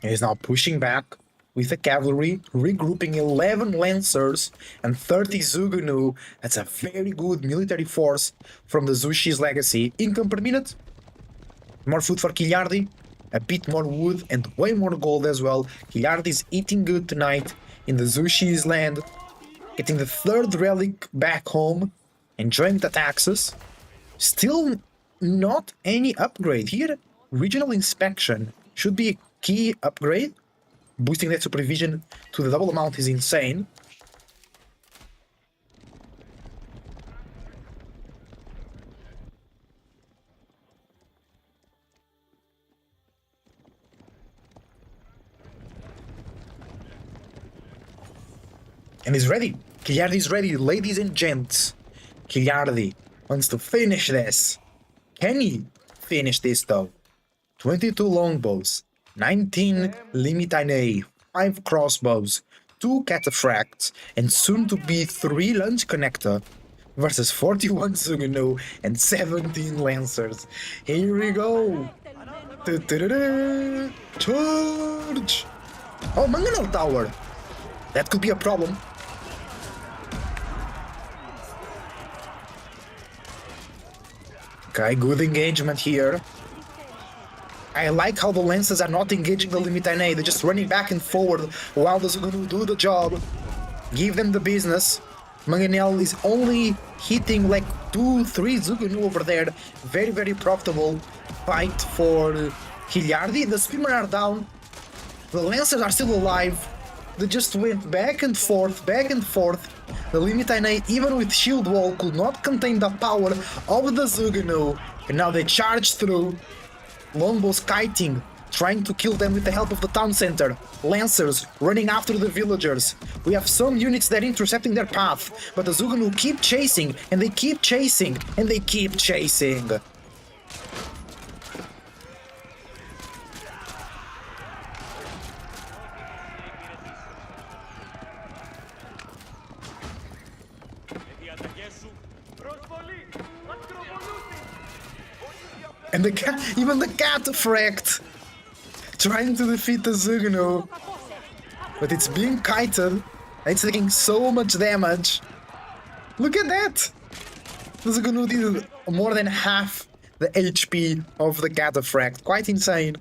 He is now pushing back with the cavalry, regrouping 11 lancers and 30 Zugunu. That's a very good military force from the Zushi's legacy. Income per minute. More food for Kiliardi. A bit more wood and way more gold as well. Kiliardi is eating good tonight in the Zushi's land. Getting the 3rd relic back home. Enjoying the taxes. Still not any upgrade here. Regional inspection should be a key upgrade. Boosting that supervision to the double amount is insane. And he's ready. Kiliardi is ready, ladies and gents. Kiliardi wants to finish this. Can he finish this though? 22 longbows, 19 Limitane, 5 crossbows, 2 cataphracts, and soon to be 3 lunge connector versus 41 Sugunu and 17 lancers. Here we go. Charge! Oh, Mangonel Tower. That could be a problem. Okay, good engagement here. I like how the Lancers are not engaging the Limitane, they're just running back and forward while the Zugunu do the job. Give them the business. Mangonel is only hitting like 2-3 Zugunu over there. Very profitable fight for Kiliardi. The Spearmen are down. The Lancers are still alive. They just went back and forth. The Limitane, even with shield wall, could not contain the power of the Zugunu. And now they charge through. Longbows kiting trying to kill them with the help of the town center. Lancers running after the villagers. We have some units that are intercepting their path, but the Zugunu keep chasing, and they keep chasing, and they keep chasing. And the cat, even the cat fracked, trying to defeat the Zugunu. But it's being kited. It's taking so much damage. Look at that! The Zugunu did more than half the HP of the Cataphract. Quite insane.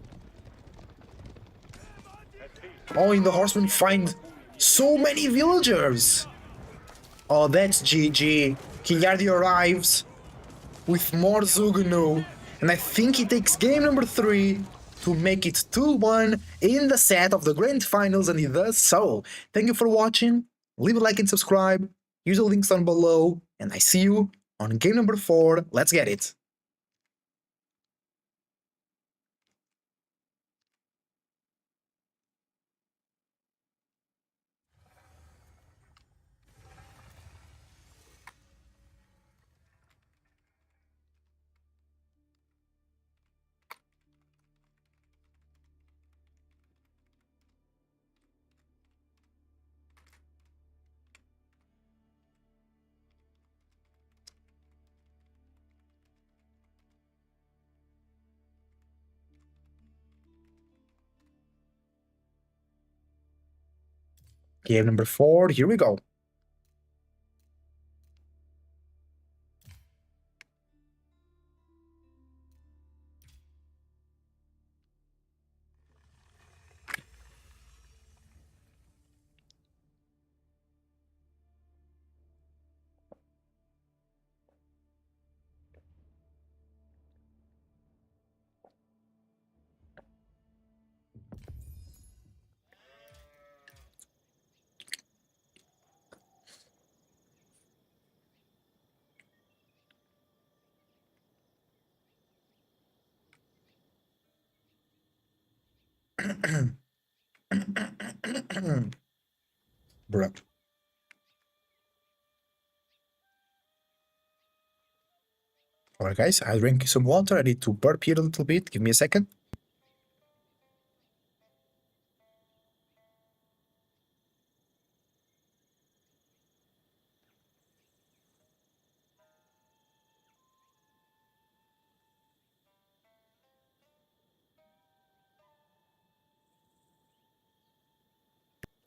Oh, and the horsemen find so many villagers! Oh, that's GG. Kinyardi arrives with more Zugunu. And I think he takes game number 3 to make it 2-1 in the set of the Grand Finals, and he does so. Thank you for watching. Leave a like and subscribe. Use the links down below. And I see you on game number 4. Let's get it. Game number 4, here we go. Bruh. Alright guys, I drink some water. I need to burp here a little bit. Give me a second.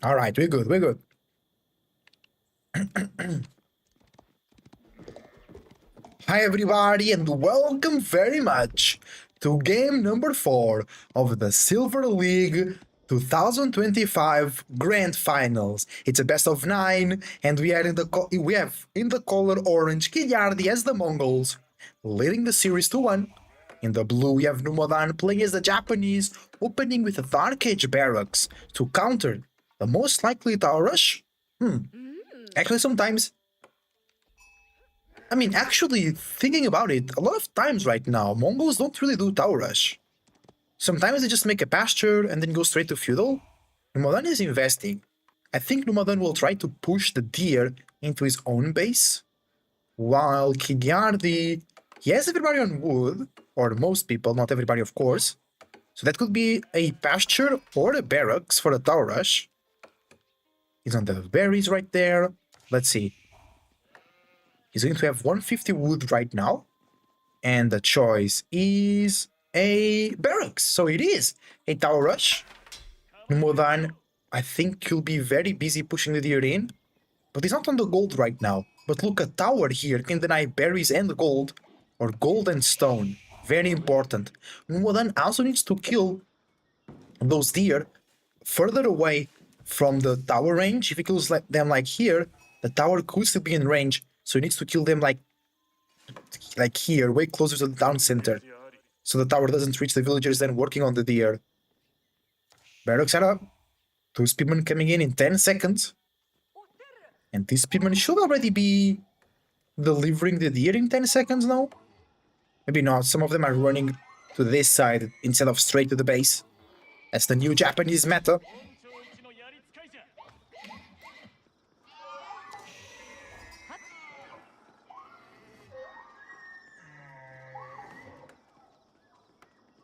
Alright, we're good, we're good. Hi everybody and welcome very much to game number 4 of the Silver League 2025 Grand Finals. It's a best of 9 and we have in the color orange Kinyardi as the Mongols, leading the series to 1. In the blue we have Numodan playing as the Japanese, opening with a Dark Age barracks to counter the most likely tower rush. Actually sometimes, I mean, actually, thinking about it, a lot of times right now, Mongols don't really do tower rush. Sometimes they just make a pasture and then go straight to feudal. Numodan is investing. I think Numodan will try to push the deer into his own base, while Kinyardi, he has everybody on wood, or most people, not everybody of course. So that could be a pasture or a barracks for a tower rush. He's on the berries right there. Let's see. He's going to have 150 wood right now. And the choice is a barracks. So it is a tower rush. Numodan, I think he'll be very busy pushing the deer in. But he's not on the gold right now. But look, a tower here can deny berries and gold. Or gold and stone. Very important. Numodan also needs to kill those deer further away from the tower range. If he kills them like here, the tower could still be in range. So he needs to kill them like here, way closer to the town center. So the tower doesn't reach the villagers then working on the deer. Barracks set up. 2 speedmen coming in 10 seconds. And these speedmen should already be delivering the deer in 10 seconds now. Maybe not. Some of them are running to this side instead of straight to the base. That's the new Japanese meta.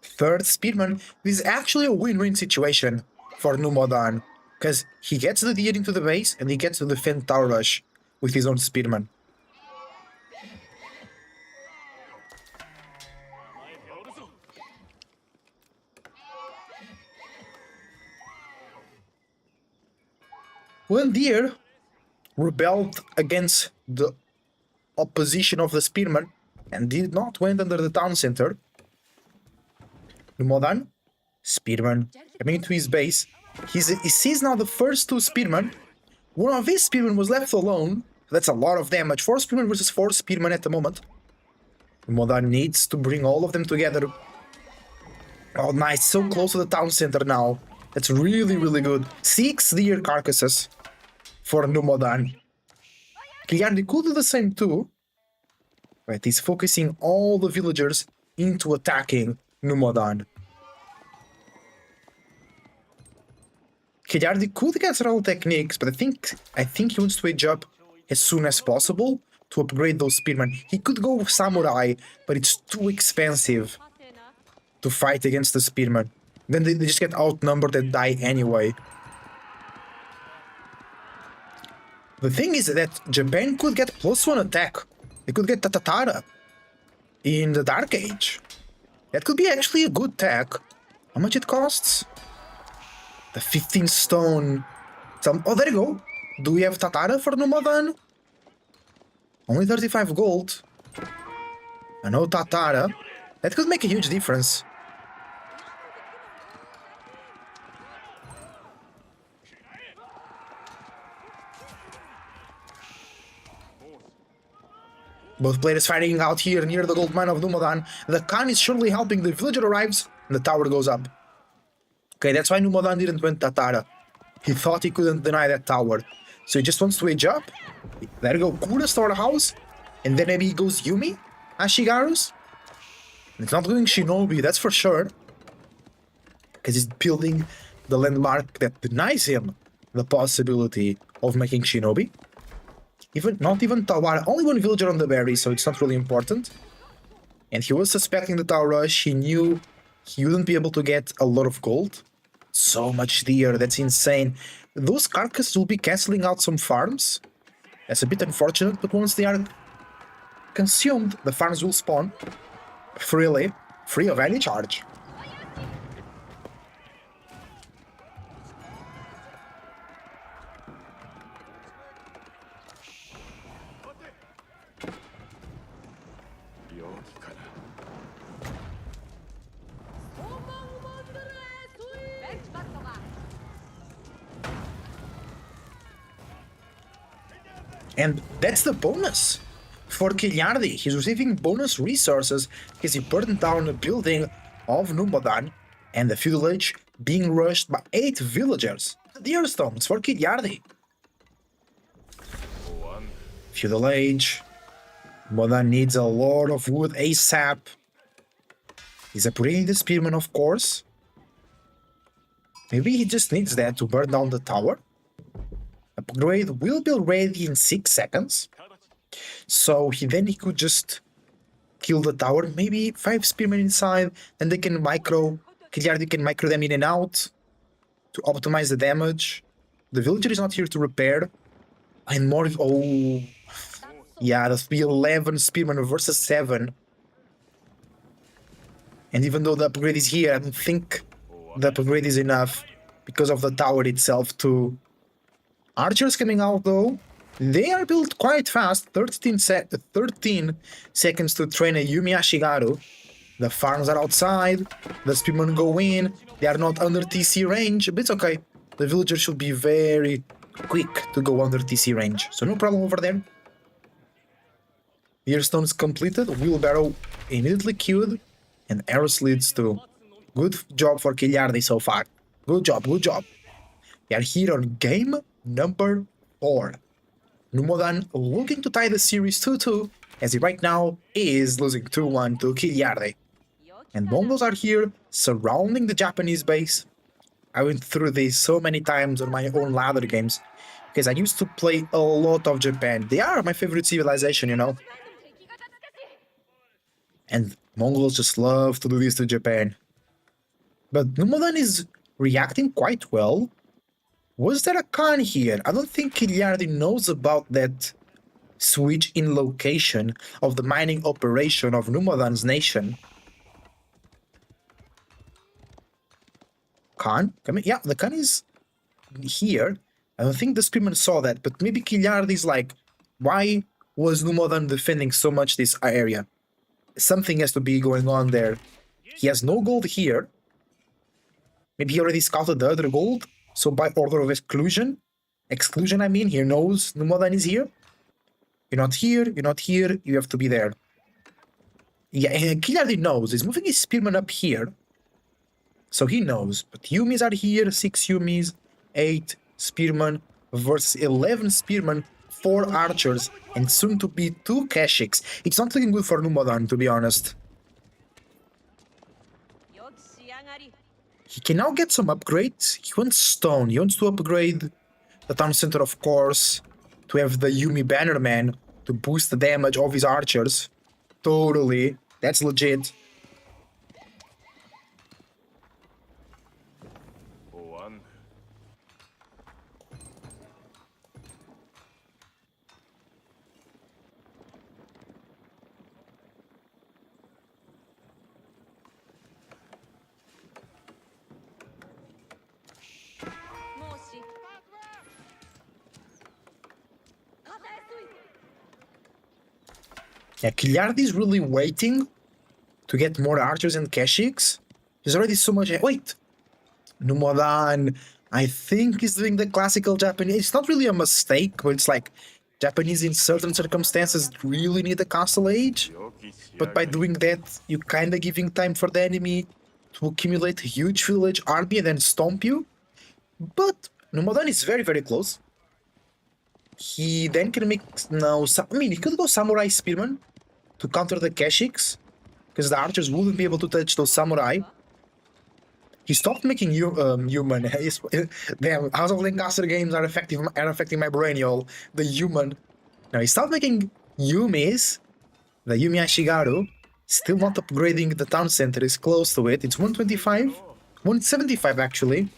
Third Spearman is actually a win-win situation for Numodan, because he gets the deer into the base and he gets to defend Tower Rush with his own Spearman. When deer rebelled against the opposition of the Spearman and did not went under the town center, Numodan, Spearman, coming into his base, he sees now the first two Spearmen. One of his Spearmen was left alone. That's a lot of damage. 4 Spearmen versus 4 Spearmen at the moment. Numodan needs to bring all of them together. Oh, nice. So close to the town center now. That's really, really good. 6 deer carcasses for Numodan. Kiliardi could do the same too. But he's focusing all the villagers into attacking Numodan. Kiliardi could get several techniques, but I think he wants to age up as soon as possible to upgrade those spearmen. He could go samurai, but it's too expensive to fight against the spearmen. Then they just get outnumbered and die anyway. The thing is that Japan could get +1 attack. They could get Tatara in the Dark Age. That could be actually a good tech. How much it costs? The 15 stone. Oh, there you go. Do we have Tatara for Numodan? Only 35 gold. I know Tatara. That could make a huge difference. Both players fighting out here near the gold mine of Numodan. The Khan is surely helping. The villager arrives and the tower goes up. Okay, that's why Numodan didn't win Tatara. He thought he couldn't deny that tower. So he just wants to age up. There you go, Kura storehouse. And then maybe he goes Yumi? Ashigaru's? It's not going Shinobi, that's for sure. Because he's building the landmark that denies him the possibility of making Shinobi. Not even Tawara, only one villager on the berry, so it's not really important. And he was suspecting the Tower Rush. He knew he wouldn't be able to get a lot of gold. So much deer, that's insane. Those carcasses will be cancelling out some farms. That's a bit unfortunate, but once they are consumed, the farms will spawn freely, free of any charge. And that's the bonus for Kiliardi. He's receiving bonus resources because he burned down a building of Numodan and the village being rushed by 8 villagers. Deer stones for Kiliardi. Feudal Age. Numodan needs a lot of wood ASAP. He's upgrading the spearman, of course. Maybe he just needs that to burn down the tower. Upgrade will be ready in 6 seconds. So then he could just kill the tower. Maybe 5 spearmen inside, and they can Kiliardi can micro them in and out to optimize the damage. The villager is not here to repair. And more. Oh. Yeah, that'll be 11 spearmen versus 7. And even though the upgrade is here, I don't think the upgrade is enough because of the tower itself too. Archers coming out though. They are built quite fast. 13 seconds to train a Yumi Ashigaru. The farms are outside. The spearmen go in. They are not under TC range, but it's okay. The villagers should be very quick to go under TC range. So no problem over there. Earstone is completed. Wheelbarrow immediately queued. And arrows leads to. Good job for Kiliardi so far. Good job, good job. We are here on game number 4. Numodan looking to tie the series 2-2, as he right now is losing 2-1 to Kiliardi. And Mongols are here, surrounding the Japanese base. I went through this so many times on my own ladder games because I used to play a lot of Japan. They are my favorite civilization, you know. And Mongols just love to do this to Japan. But Numodan is reacting quite well. Was there a Khan here? I don't think Kiliardi knows about that switch in location of the mining operation of Numodan's nation. Khan? Come in. Yeah, the Khan is here. I don't think the Spearman saw that, but maybe Kiliardi is like, why was Numodan defending so much this area? Something has to be going on there. He has no gold here. Maybe he already scouted the other gold. So by order of exclusion, I mean, he knows Numodan is here. You're not here, you're not here, you have to be there. Yeah, and Kiliardi knows. He's moving his spearman up here. So he knows. But Yumis are here, 6 Yumis, 8 spearmen versus 11 spearmen, 4 archers, and soon to be 2 Kashyyyks. It's not looking good for Numodan, to be honest. He can now get some upgrades. He wants stone. He wants to upgrade the town center, of course, to have the Yumi Bannerman to boost the damage of his archers. Totally. That's legit. Yeah, Kiliardi is really waiting to get more archers and Kashyyyks. He's already so much. Wait! Numodan, I think, is doing the classical Japanese. It's not really a mistake, but it's like Japanese in certain circumstances really need a castle age. But by doing that, you kind of giving time for the enemy to accumulate a huge village army and then stomp you. But Numodan is very, very close. He then can make he could go Samurai Spearman to counter the Kashyyyks, because the archers wouldn't be able to touch those Samurai. He stopped making human. Damn, House of Lancaster games are affecting my brain, y'all. The human. Now he stopped making Yumis. The Yumi Ashigaru. Still not upgrading the town center. Is close to it. It's 125, 175 actually.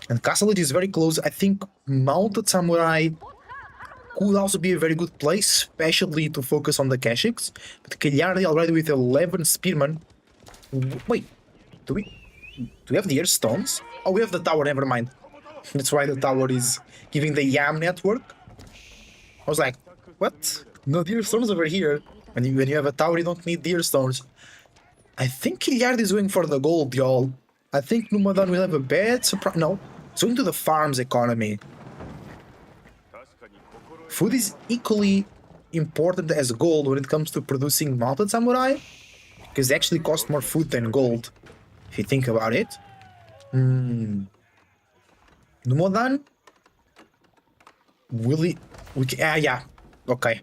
And Castle Age is very close. I think Mounted Samurai could also be a very good place, especially to focus on the Kashyyyks. But Kiliardi already with 11 spearmen. Wait, do we have the air stones? Oh, we have the tower, never mind. That's why the tower is giving the YAM network. I was like, what? No deer stones over here. When you have a tower, you don't need deer stones. I think Kiliardi is going for the gold, y'all. I think Numodan will have a bad surprise. No, it's going to the farms economy. Food is equally important as gold when it comes to producing mounted samurai, because they actually cost more food than gold, if you think about it. Numodan? Will he... yeah, okay.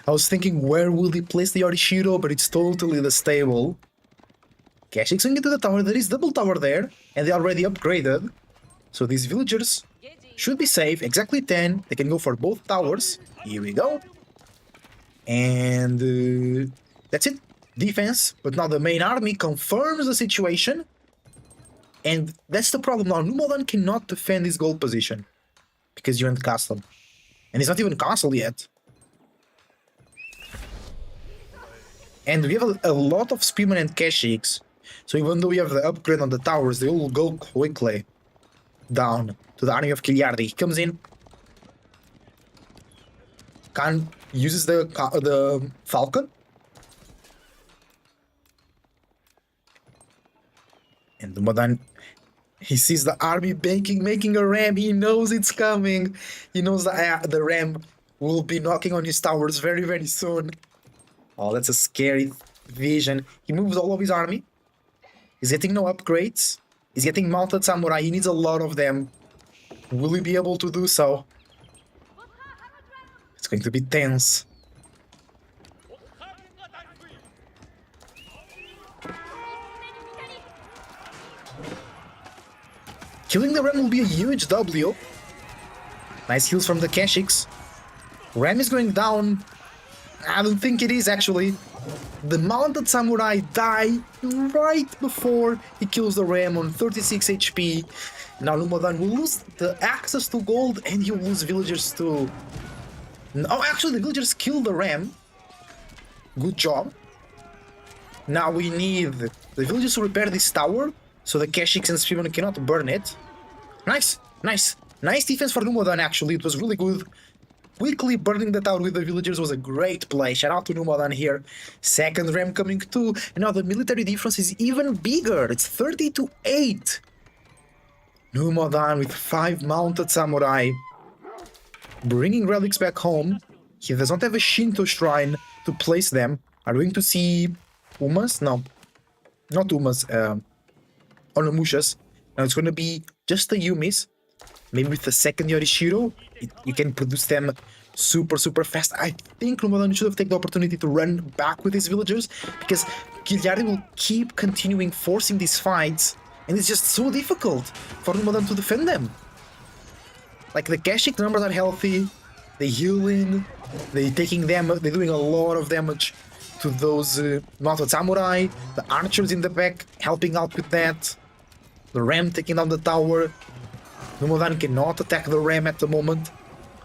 I was thinking, where will he place the Yorishiro, but it's totally the stable. Kashyyyks can get to the tower. There is double tower there, and they already upgraded. So these villagers should be safe. Exactly 10. They can go for both towers. Here we go. And that's it. Defense. But now the main army confirms the situation. And that's the problem now. Numodan cannot defend his gold position, because you're in the castle. And it's not even castle yet. And we have a lot of spearmen and Kashyyyks. So even though we have the upgrade on the towers, they will go quickly down to the army of Kiliardi. He comes in. Khan uses the Falcon. And Numodan, he sees the army making a ram. He knows it's coming. He knows that the ram will be knocking on his towers very, very soon. Oh, that's a scary vision. He moves all of his army. He's getting no upgrades. He's getting mounted samurai. He needs a lot of them. Will he be able to do so? It's going to be tense. Killing the Ram will be a huge W. Nice heals from the Keshiks. Ram is going down. I don't think it is actually. The Mounted Samurai die right before he kills the Ram on 36 HP. Now Numodan will lose the access to gold and he will lose villagers too. Oh, actually the villagers kill the Ram. Good job. Now we need the villagers to repair this tower so the Keshiks and Spearmen cannot burn it. Nice, nice. Nice defense for Numodan actually, it was really good. Quickly burning the tower with the villagers was a great play. Shout out to Numodan here. Second Ram coming too. And now the military difference is even bigger. It's 30-8. Numodan with 5 mounted samurai. Bringing relics back home. He does not have a Shinto shrine to place them. Are we going to see Umas? No. Not Umas. Onomushas. Now it's going to be just the Yumis. Maybe with the second Yorishiro, you can produce them super fast. I think Numodan should have taken the opportunity to run back with his villagers, because Giliardi will keep continuing forcing these fights, and it's just so difficult for Numodan to defend them. Like, the Keshik numbers are healthy, they healing, they're doing a lot of damage to those mounted samurai, the archers in the back helping out with that, the Ram taking down the tower. Numodan cannot attack the Ram at the moment.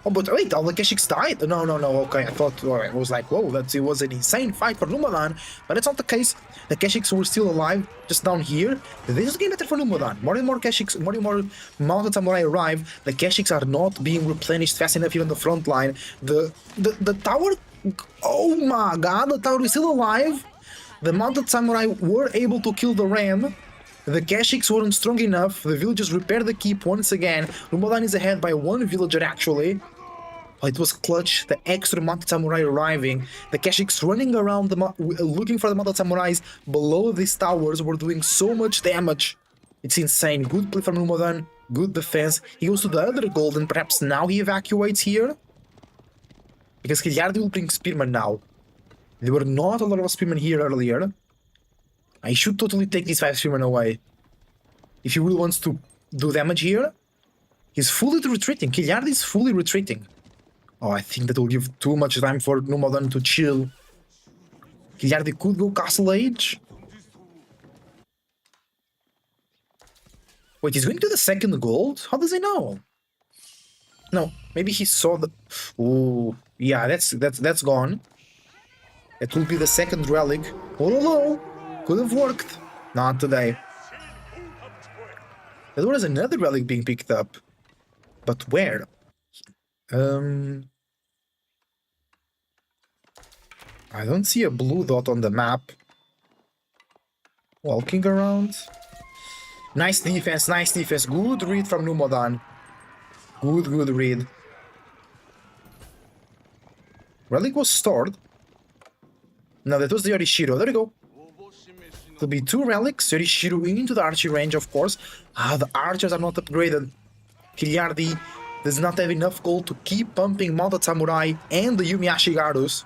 Oh, but wait, all the Keshiks died. No, okay, I thought, I was like, whoa, it was an insane fight for Numodan, but that's not the case. The Keshiks were still alive, just down here. This is getting better for Numodan. More and more Keshiks, more and more mounted samurai arrive. The Keshiks are not being replenished fast enough here on the front line. The tower, oh my god, the tower is still alive. The mounted samurai were able to kill the Ram. The Keshiks weren't strong enough, the villagers repaired the keep once again. Numodan is ahead by 1 villager actually. Oh, it was clutch, the extra mounted samurai arriving. The Keshiks running around looking for the mounted samurais below these towers were doing so much damage. It's insane. Good play from Numodan, good defense. He goes to the other gold and perhaps now he evacuates here. Because Giliardi will bring Spearmen now. There were not a lot of Spearmen here earlier. I should totally take these 5 Spearmen away. If he really wants to do damage here, he's fully retreating. Giliardi is fully retreating. Oh, I think that will give too much time for Numodan to chill. Giliardi could go Castle Age. Wait, he's going to the second gold? How does he know? No, maybe he saw the... Oh, yeah, that's gone. It will be the second relic. Oh, no. Could have worked. Not today. There was another relic being picked up. But where? I don't see a blue dot on the map. Walking around. Nice defense, nice defense. Good read from Numodan. Good read. Relic was stored. No, that was the Yorishiro. There we go. There'll be 2 relics. Yorishiro into the archery range, of course. Ah, the archers are not upgraded. Giliardi does not have enough gold to keep pumping mounted samurai and the Yumi Ashigarus.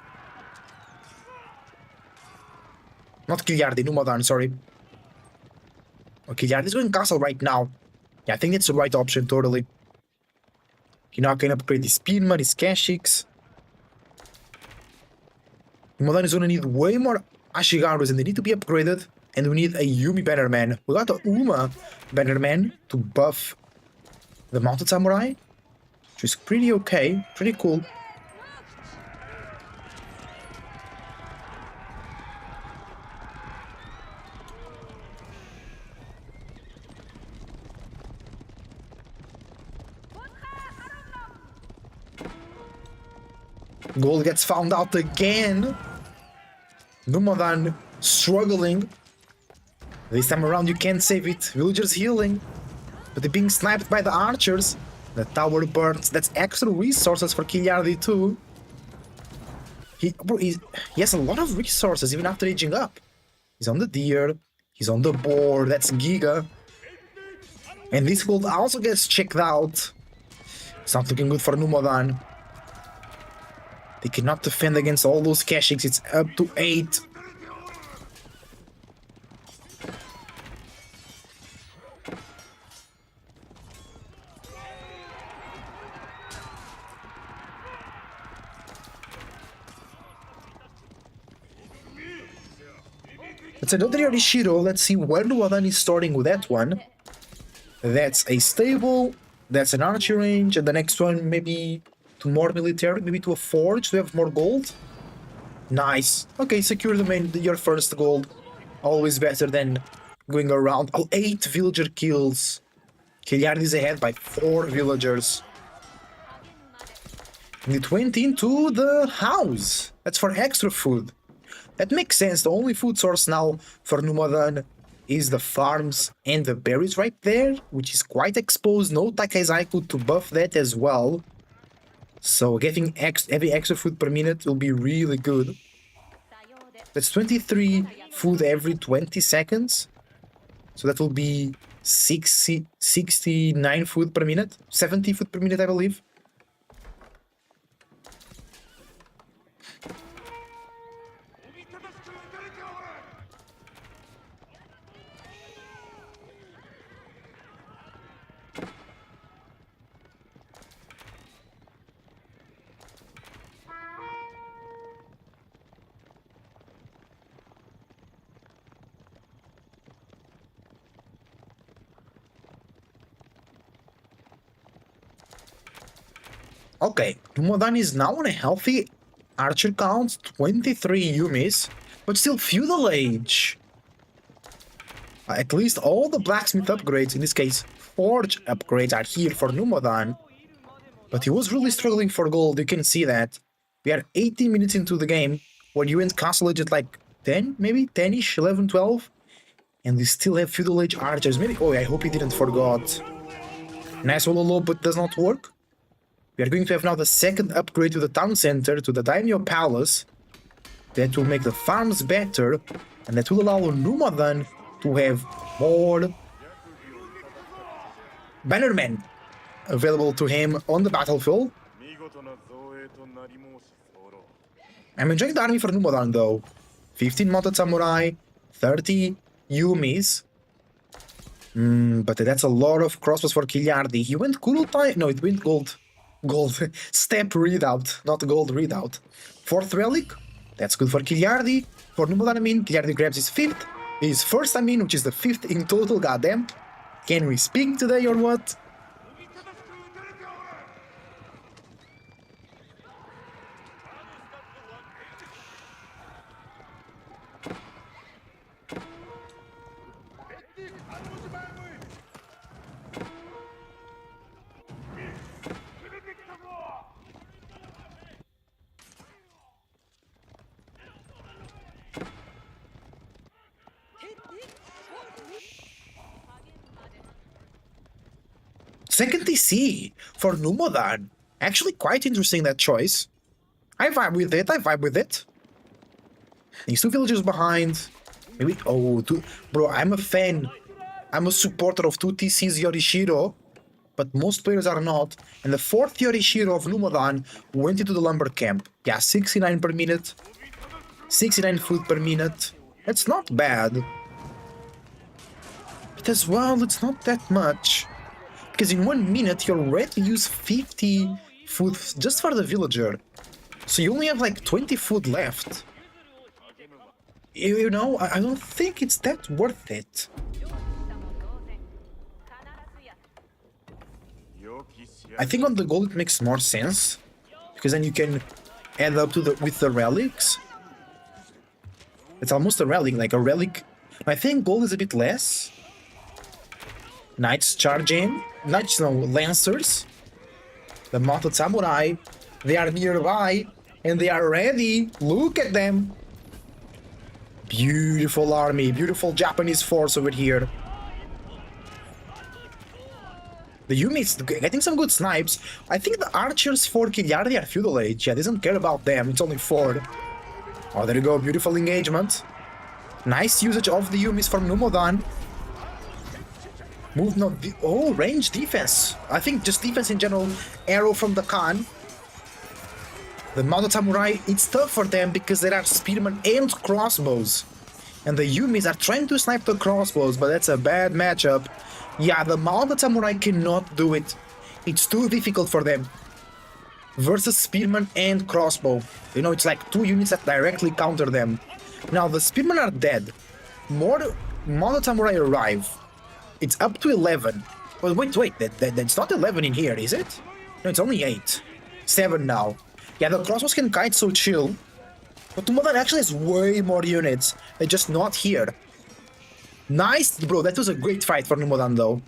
Not Giliardi, Numodan, sorry. Oh, Giliardi is going castle right now. Yeah, I think that's the right option, totally. He now can upgrade his Spearman, his Keshiks. Numodan is gonna need way more Ashigarus and they need to be upgraded. And we need a Yumi Bannerman. We got a Uma Bannerman to buff the mounted samurai, which is pretty okay, pretty cool. Gold gets found out again. Numodan struggling. This time around you can't save it. Villagers healing. But they're being sniped by the archers. The tower burns. That's extra resources for Giliardi too. He has a lot of resources even after aging up. He's on the deer. He's on the boar. That's Giga. And this gold also gets checked out. It's not looking good for Numodan. They cannot defend against all those Keshiks. It's up to 8. That's another Yorishiro. Let's see where Nuadan is starting with that one. That's a stable. That's an archer range. And the next one maybe to more military, maybe to a forge to have more gold. Nice. Okay, secure your first gold. Always better than going around. Oh, 8 villager kills. Killiard is ahead by 4 villagers. And it went into the house. That's for extra food. That makes sense. The only food source now for Numadan is the farms and the berries right there, which is quite exposed. No tec3 to buff that as well. So getting having extra food per minute will be really good. That's 23 food every 20 seconds. So that will be 69 food per minute. 70 food per minute, I believe. Okay, Numadan is now on a healthy archer count, 23 Yumis, but still feudal age. At least all the blacksmith upgrades, in this case forge upgrades, are here for Numadan. But he was really struggling for gold, you can see that. We are 18 minutes into the game, when you went castle age at like 10, maybe? 10-ish, 11, 12? And we still have feudal age archers, maybe? Oh, I hope he didn't forgot. Nice Ololo, but does not work. We are going to have now the second upgrade to the town center, to the Daimyo Palace. That will make the farms better, and that will allow Numadan to have more bannermen available to him on the battlefield. I'm enjoying the army for Numadan though. 15 mounted samurai, 30 Yumis. But that's a lot of crossbows for Killiardi. He went Kurutai. No, it went gold. Step readout, not gold readout. 4th relic, that's good for Killiardi. For Numadan, I mean, Killiardi grabs his first, I mean, which is the 5th in total, goddamn. Can we speak today or what? Second TC for Numadan. Actually quite interesting, that choice. I vibe with it. These 2 villagers behind. Maybe, bro, I'm a fan. I'm a supporter of 2 TC's Yorishiro, but most players are not. And the 4th Yorishiro of Numadan went into the lumber camp. Yeah, 69 per minute. 69 food per minute. That's not bad. But as well, it's not that much. Because in 1 minute, you're ready to use 50 food just for the villager. So you only have like 20 food left. You know, I don't think it's that worth it. I think on the gold it makes more sense. Because then you can add up to with the relics. It's almost a relic, like a relic. I think gold is a bit less. Knights charge in. Knights, no, Lancers. The mounted samurai. They are nearby. And they are ready. Look at them. Beautiful army. Beautiful Japanese force over here. The Yumi's getting some good snipes. I think the archers for Killiardi are feudal age. Yeah, doesn't care about them. It's only 4. Oh, there you go. Beautiful engagement. Nice usage of the Yumis from Numadan. Move not. Range defense. I think just defense in general. Arrow from the Khan. The mounted samurai, it's tough for them because there are spearmen and crossbows. And the Yumis are trying to snipe the crossbows, but that's a bad matchup. Yeah, the mounted samurai cannot do it. It's too difficult for them. Versus spearmen and crossbow. You know, it's like 2 units that directly counter them. Now, the spearmen are dead. more Mono Samurai arrive. It's up to 11. Well, wait, that's not 11 in here, is it? No, it's only 8. 7 now. Yeah, the crossbows can kite so chill. But Numodan actually has way more units. They're just not here. Nice, bro, that was a great fight for Numodan though.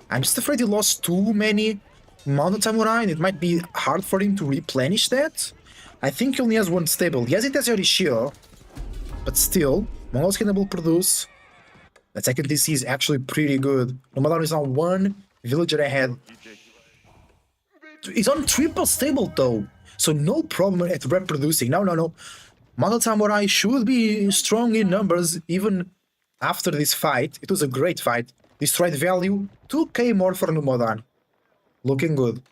I'm just afraid he lost too many Mounted Samurai and it might be hard for him to replenish that. I think he only has one stable. Yes, it has Yorishiro. But still, Mongols can able produce. The second DC is actually pretty good. Numodan is on one villager ahead. He's on triple stable though. So no problem at reproducing. No. Mounted Samurai should be strong in numbers even after this fight. It was a great fight. Destroyed value, 2k more for Numodan. Looking good.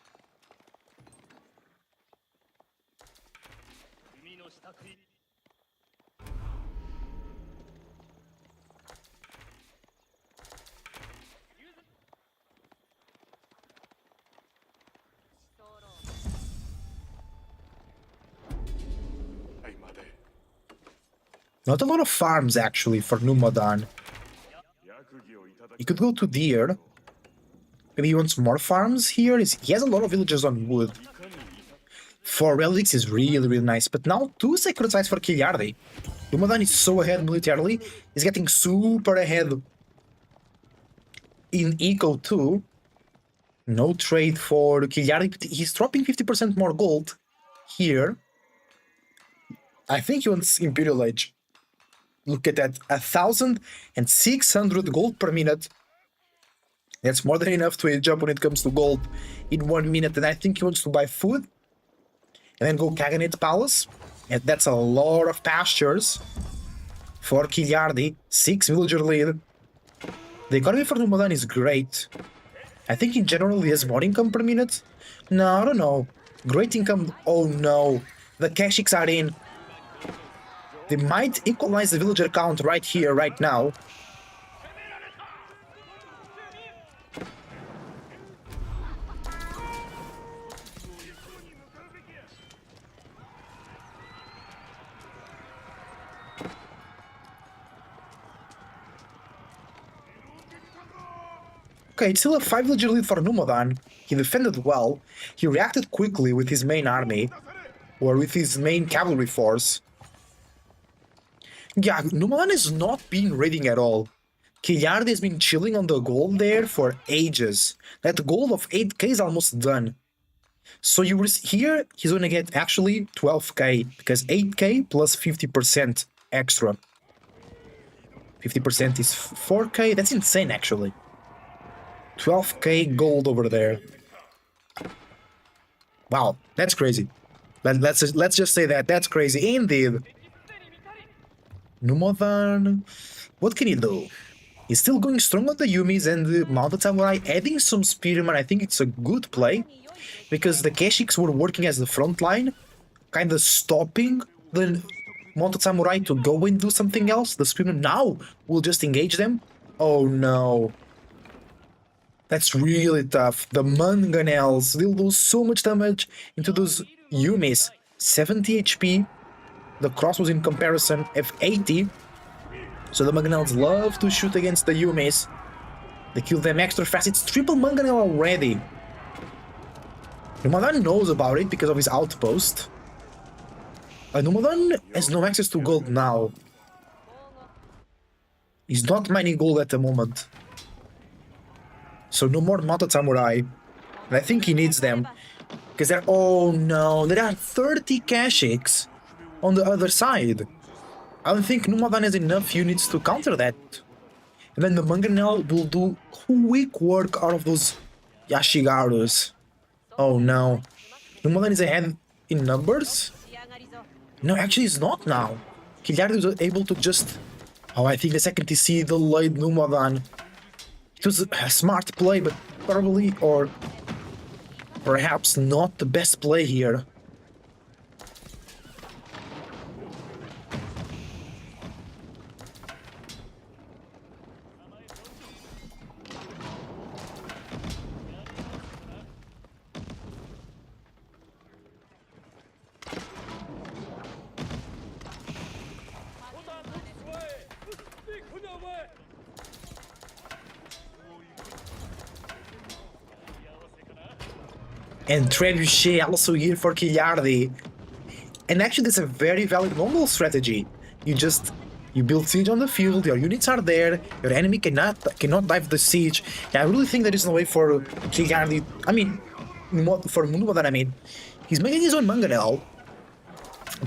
Not a lot of farms actually for Numodan. He could go to Deer. Maybe he wants more farms here. He has a lot of villagers on wood. 4 relics is really nice. But now 2 sacred sites for Kiliardi. Numodan is so ahead militarily. He's getting super ahead in eco too. No trade for Kiliardi. He's dropping 50% more gold here. I think he wants Imperial Age. Look at that, 1,600 gold per minute. That's more than enough to age up when it comes to gold in 1 minute. And I think he wants to buy food and then go Khaganate Palace. And that's a lot of pastures for Kiliardi. 6 villager lead. The economy for Numodan is great. I think in general he has more income per minute. No, I don't know. Great income. Oh no. The Kashyyyks are in. They might equalize the villager count right here, right now. Okay, it's still a 5 villager lead for Numodan. He defended well. He reacted quickly with his main army, or with his main cavalry force. Yeah, Numodan has not been raiding at all. Kiliardi has been chilling on the gold there for ages. That gold of 8k is almost done. So you here, he's gonna get actually 12k, because 8k plus 50% extra. 50% is 4k, that's insane actually. 12k gold over there. Wow, that's crazy. Let's just say that's crazy indeed. Numodan, what can he do? He's still going strong on the Yumis and the Mounted Samurai, adding some Spearmen. I think it's a good play, because the Kashyyyks were working as the front line, kind of stopping the Mounted Samurai to go and do something else. The Spearmen now will just engage them. Oh no. That's really tough. The Mangonels, they'll do so much damage into those Yumis. 70 HP. The crossbows in comparison have 80. So the Mangonels love to shoot against the Yumis. They kill them extra fast. It's triple Mangonel already. Numodan knows about it because of his outpost. Numodan has no access to gold now. He's not mining gold at the moment. So no more Mounted Samurai. And I think he needs them. Because they're... Oh no, there are 30 Kashyyyks on the other side. I don't think Numodan has enough units to counter that. And then the Mangonel will do quick work out of those Yashigarus. Oh no. Numodan is ahead in numbers? No, actually it's not now. Kiliardi was able to just... Oh, I think the second TC delayed Numodan. It was a smart play, but probably, or perhaps not the best play here. And Trebuchet also here for Killardi. And actually, that's a very valid normal strategy. You build siege on the field, your units are there, your enemy cannot dive the siege. Yeah, I really think there is no way for Killardi. I mean, for Munubadan, I mean, he's making his own Mangonel,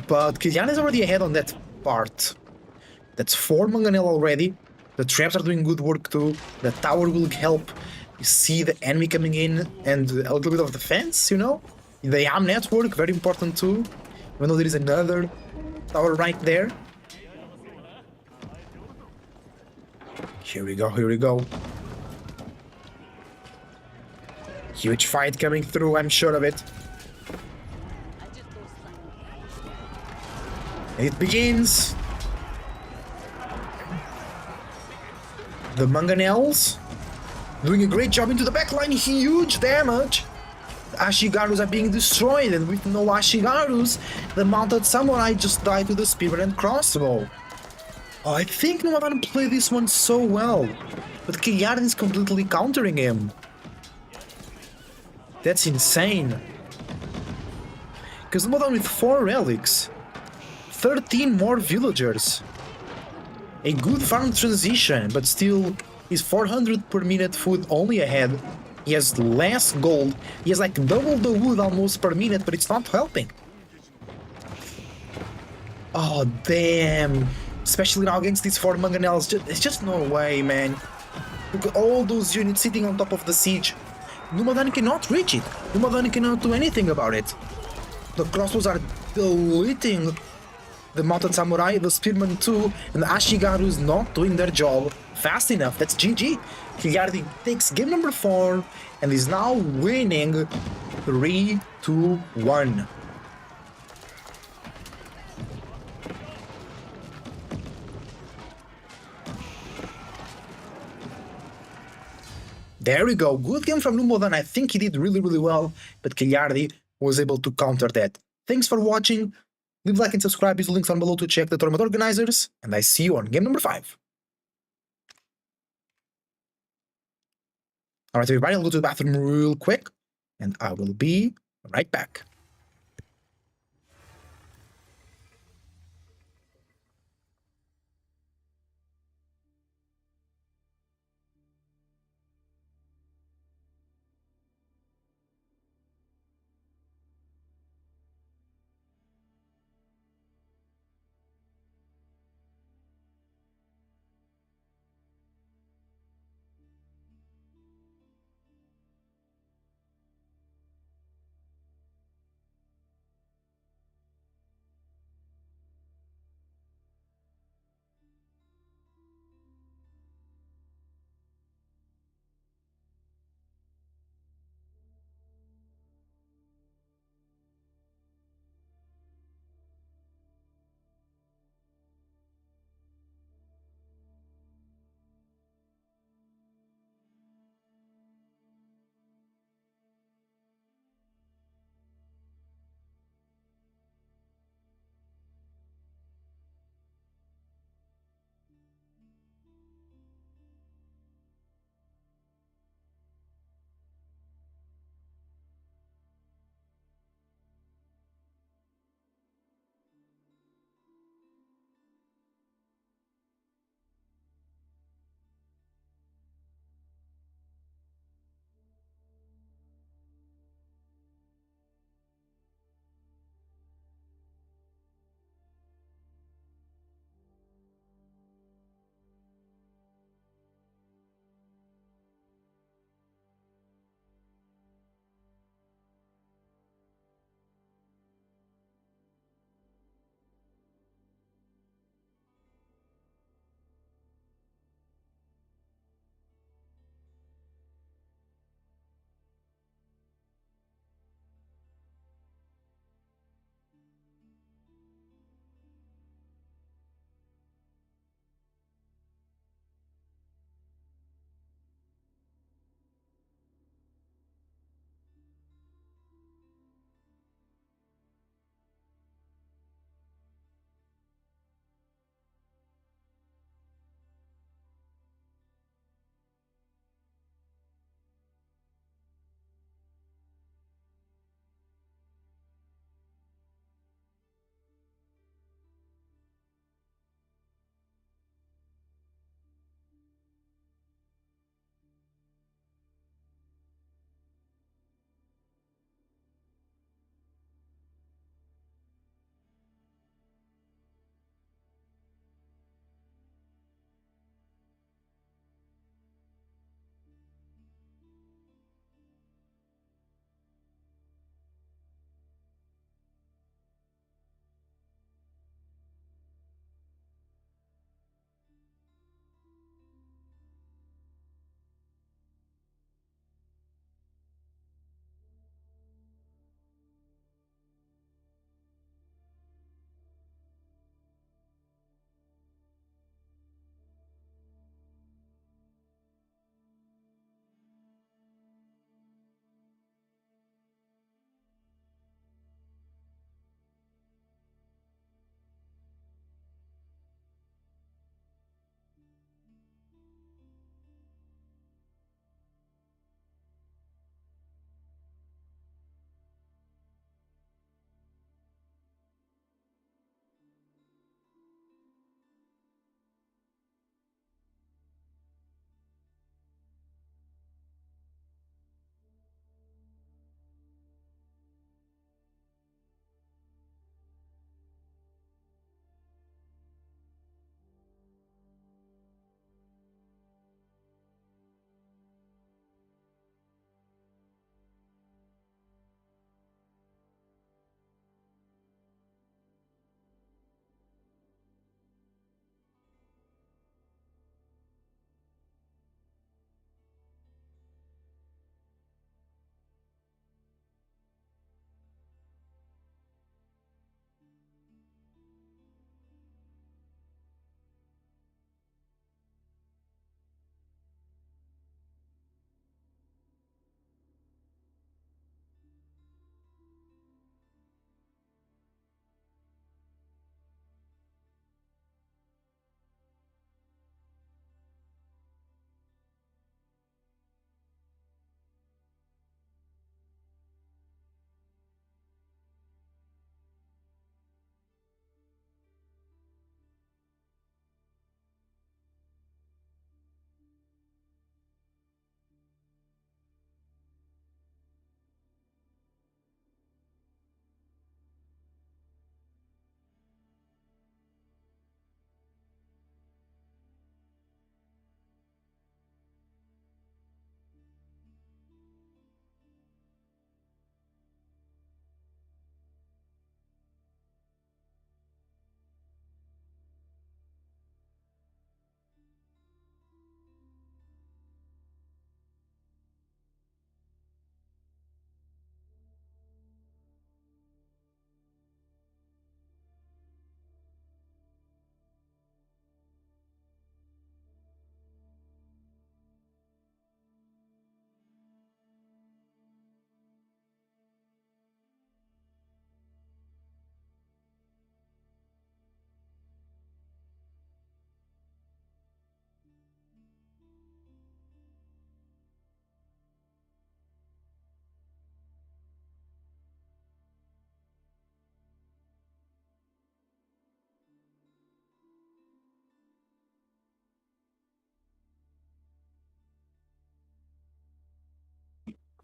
but Killardi is already ahead on that part. That's 4 Mangonel already. The traps are doing good work too. The tower will help. You see the enemy coming in and a little bit of defense, you know? The YAM network, very important too. Even though there is another tower right there. Here we go, here we go. Huge fight coming through, I'm sure of it. It begins. The Mangonels doing a great job into the backline, huge damage. The Ashigarus are being destroyed, and with no Ashigarus, the mounted samurai just died to the spear and crossbow. Oh, I think Nomadan played this one so well, but Killardi is completely countering him. That's insane. Because Nomadan with 4 relics, 13 more villagers, a good farm transition, but still he's 400 per minute food only ahead. He has less gold. He has like double the wood almost per minute, but it's not helping. Oh, damn. Especially now against these 4 Mangonels. It's just no way, man. Look at all those units sitting on top of the siege. Numadan cannot reach it. Numadan cannot do anything about it. The crossbows are deleting the mounted samurai, the spearman too, and the Ashigaru's not doing their job fast enough. That's GG. Killardi takes game number 4 and is now winning 3-1. There we go. Good game from Numodan. I think he did really, really well, but Killardi was able to counter that. Thanks for watching. Leave a like and subscribe. Use the links down below to check the tournament organizers, and I see you on game number 5. Alright, everybody, I'll go to the bathroom real quick, and I will be right back.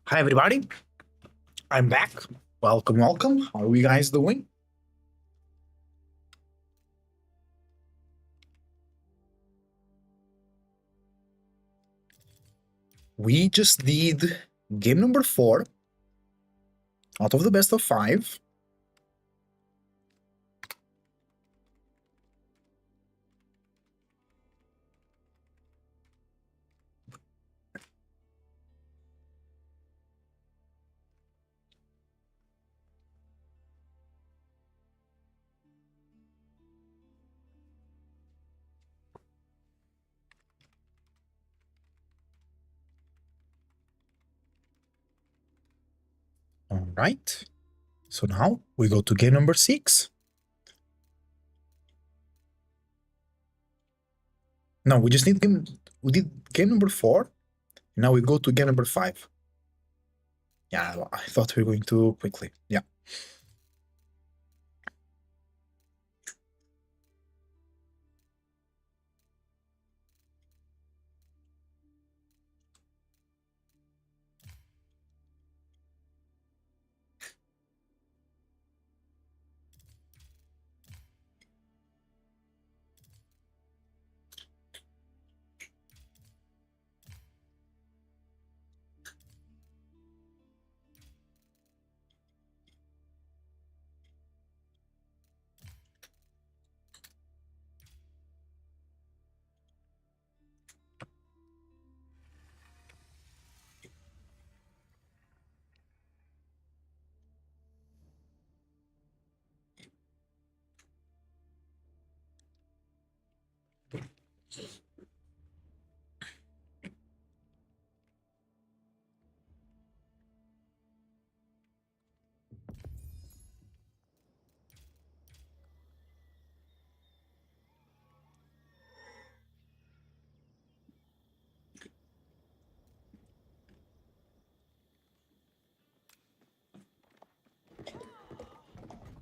Hi everybody, I'm back. Welcome, welcome. How are you guys doing? We just did game number 4 out of the best of 5. All right. So now we go to game number 6. No, we just need game. We did game number 4. Now we go to game number 5. Yeah, I thought we were going too quickly. Yeah.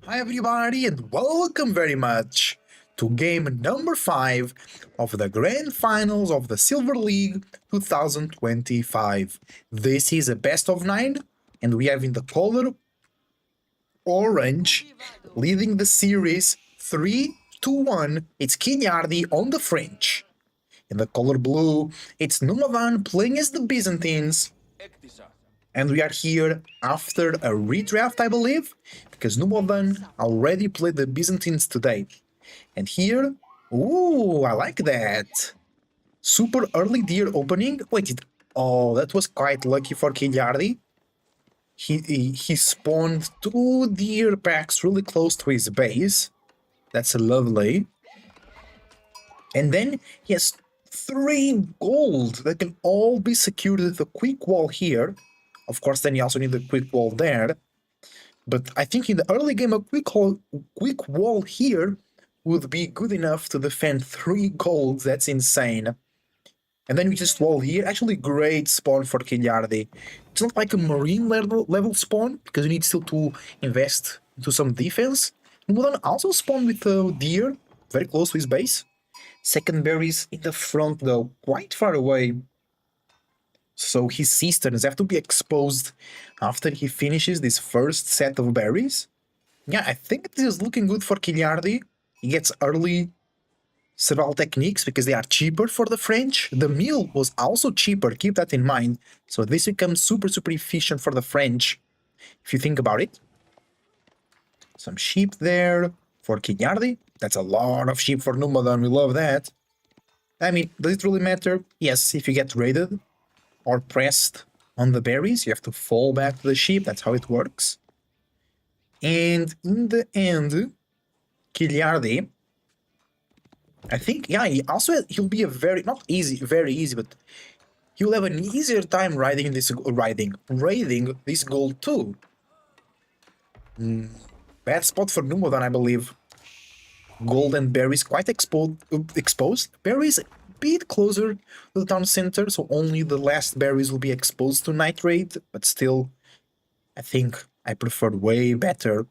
Hi everybody and welcome very much to game number 5 of the Grand Finals of the Silver League 2025. This is a best of 9 and we have in the color orange leading the series 3-1. It's Kinyardi on the French. In the color blue, it's Numavan playing as the Byzantines. And we are here after a redraft, I believe, because Numavan already played the Byzantines today. And here, ooh, I like that. Super early deer opening. Wait, oh, that was quite lucky for Kinyardi. He spawned 2 deer packs really close to his base. That's lovely. And then he has 3 gold that can all be secured with a quick wall here. Of course, then you also need a quick wall there. But I think in the early game, a quick wall here would be good enough to defend 3 golds. That's insane. And then we just wall here. Actually, great spawn for Kinyardi. It's not like a marine level spawn, because you need still to invest into some defense. Mulan also spawned with a deer, very close to his base. Second berries in the front, though, quite far away. So his cisterns have to be exposed after he finishes this first set of berries. Yeah, I think this is looking good for Kinyardi. He gets early several techniques because they are cheaper for the French. The meal was also cheaper, keep that in mind. So this becomes super efficient for the French, if you think about it. Some sheep there for Kinyardi. That's a lot of sheep for Numadan, we love that. I mean, does it really matter? Yes, if you get raided or pressed on the berries, you have to fall back to the sheep, that's how it works. And in the end, Kinyardi, I think, yeah, he'll be a very, not easy, very easy, but he'll have an easier time raiding this gold too. Bad spot for Numodan, I believe. Gold and berries quite exposed. Berries a bit closer to the town center, so only the last berries will be exposed to night raid, but still, I think I preferred way better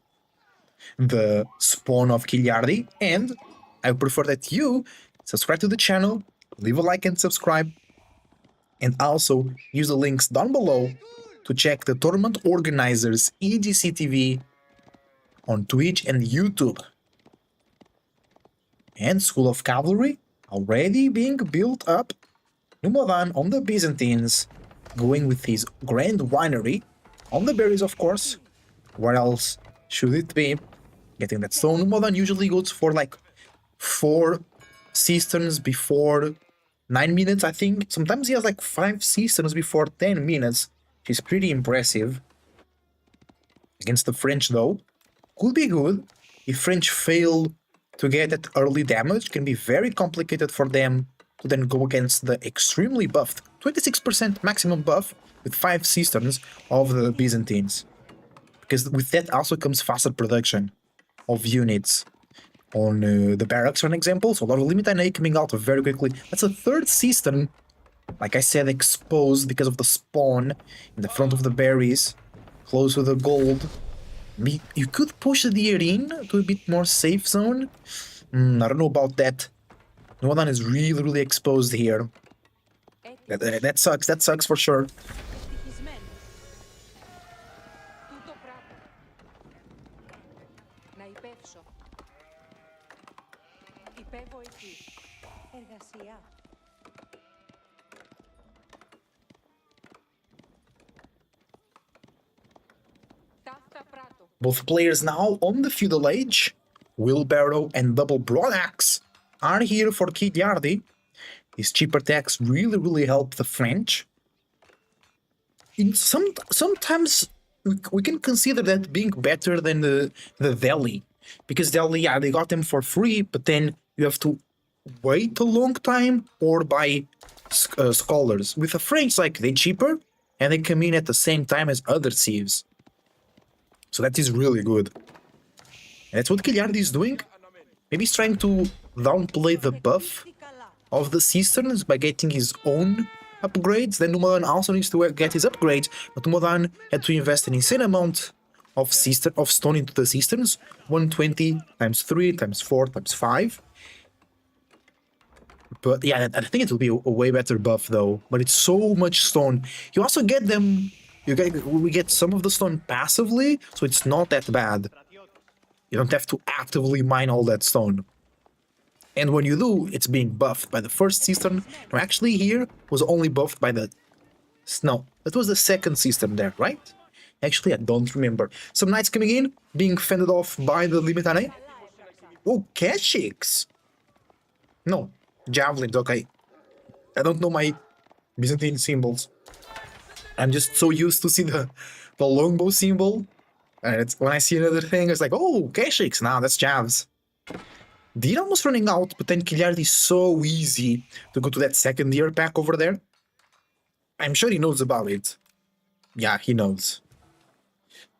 the spawn of Kinyardi, and I prefer that you subscribe to the channel, leave a like and subscribe, and also use the links down below to check the tournament organizers EGC TV on Twitch and YouTube. And School of Cavalry already being built up. Numodan on the Byzantines, going with his Grand Winery on the berries, of course. Where else should it be? Getting that stone. Numodan usually goes for like 4 cisterns before 9 minutes, I think. Sometimes he has like 5 cisterns before 10 minutes, which is pretty impressive. Against the French, though, could be good. If French fail to get that early damage, can be very complicated for them to then go against the extremely buffed 26% maximum buff with 5 cisterns of the Byzantines. Because with that also comes faster production of units. On the barracks, for an example, so a lot of limited A coming out very quickly. That's a 3rd cistern, like I said, exposed because of the spawn in the front of the berries, close to the gold. You could push the deer in to a bit more safe zone. I don't know about that. Numodan is really exposed here. That sucks for sure. Both players now on the feudal age, wheelbarrow and double broadaxe, are here for Kiliardi. His cheaper attacks really help the French. Sometimes we can consider that being better than the Delhi, because Delhi, yeah, they got them for free, but then you have to wait a long time or buy scholars. With the French, like, they cheaper and they come in at the same time as other civs. So that is really good. And that's what Kiliardi is doing. Maybe he's trying to downplay the buff of the cisterns by getting his own upgrades. Then Numodan also needs to get his upgrades, but Numodan had to invest an insane amount of stone into the cisterns. 120 times 3 times 4 times 5. But yeah, I think it will be a way better buff though. But it's so much stone. You also get them. We get some of the stone passively, so it's not that bad. You don't have to actively mine all that stone. And when you do, it's being buffed by the first cistern. No, actually here was only buffed by the... No, that was the second cistern there, right? Actually, I don't remember. Some knights coming in, being fended off by the Limitane. Oh, Keshiks! No, javelins, okay. I don't know my Byzantine symbols. I'm just so used to see the longbow symbol. And it's, when I see another thing, it's like, oh, Keshiks, now that's javs. Deer almost running out, but then Kiliardi is so easy to go to that second deer pack over there. I'm sure he knows about it. Yeah, he knows.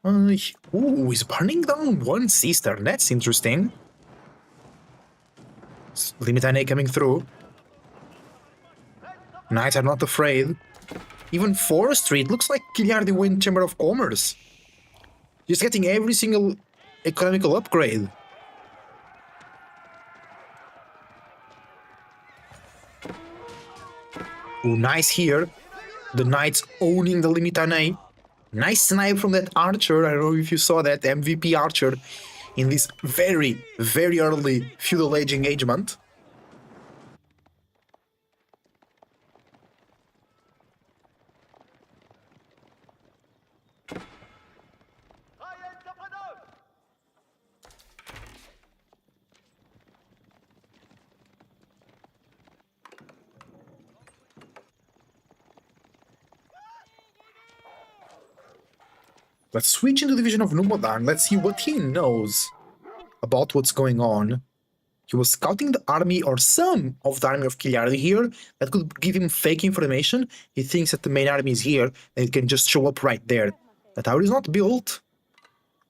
Ooh, he's burning down one cistern. That's interesting. Limitane coming through. Knights are not afraid. Even forestry, it looks like Kiliardi win Chamber of Commerce. Just getting every single economical upgrade. Ooh, nice here. The Knights owning the Limitane. Nice snipe from that archer. I don't know if you saw that MVP archer in this very early feudal age engagement. Let's switch into the division of Numodan. Let's see what he knows about what's going on. He was scouting the army or some of the army of Kiliardi here. That could give him fake information. He thinks that the main army is here and it can just show up right there. The tower is not built.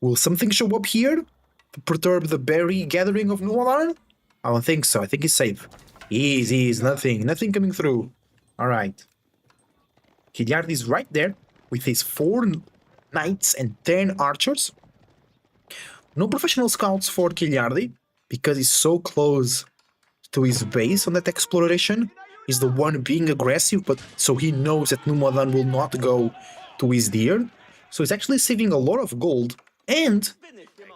Will something show up here to perturb the berry gathering of Numodan? I don't think so. I think he's safe. He's nothing coming through. Alright. Kiliardi is right there with his 4 knights and 10 archers. No professional scouts for Kiliardi because he's so close to his base on that exploration. He's the one being aggressive, but so he knows that Numodan will not go to his deer, so he's actually saving a lot of gold, and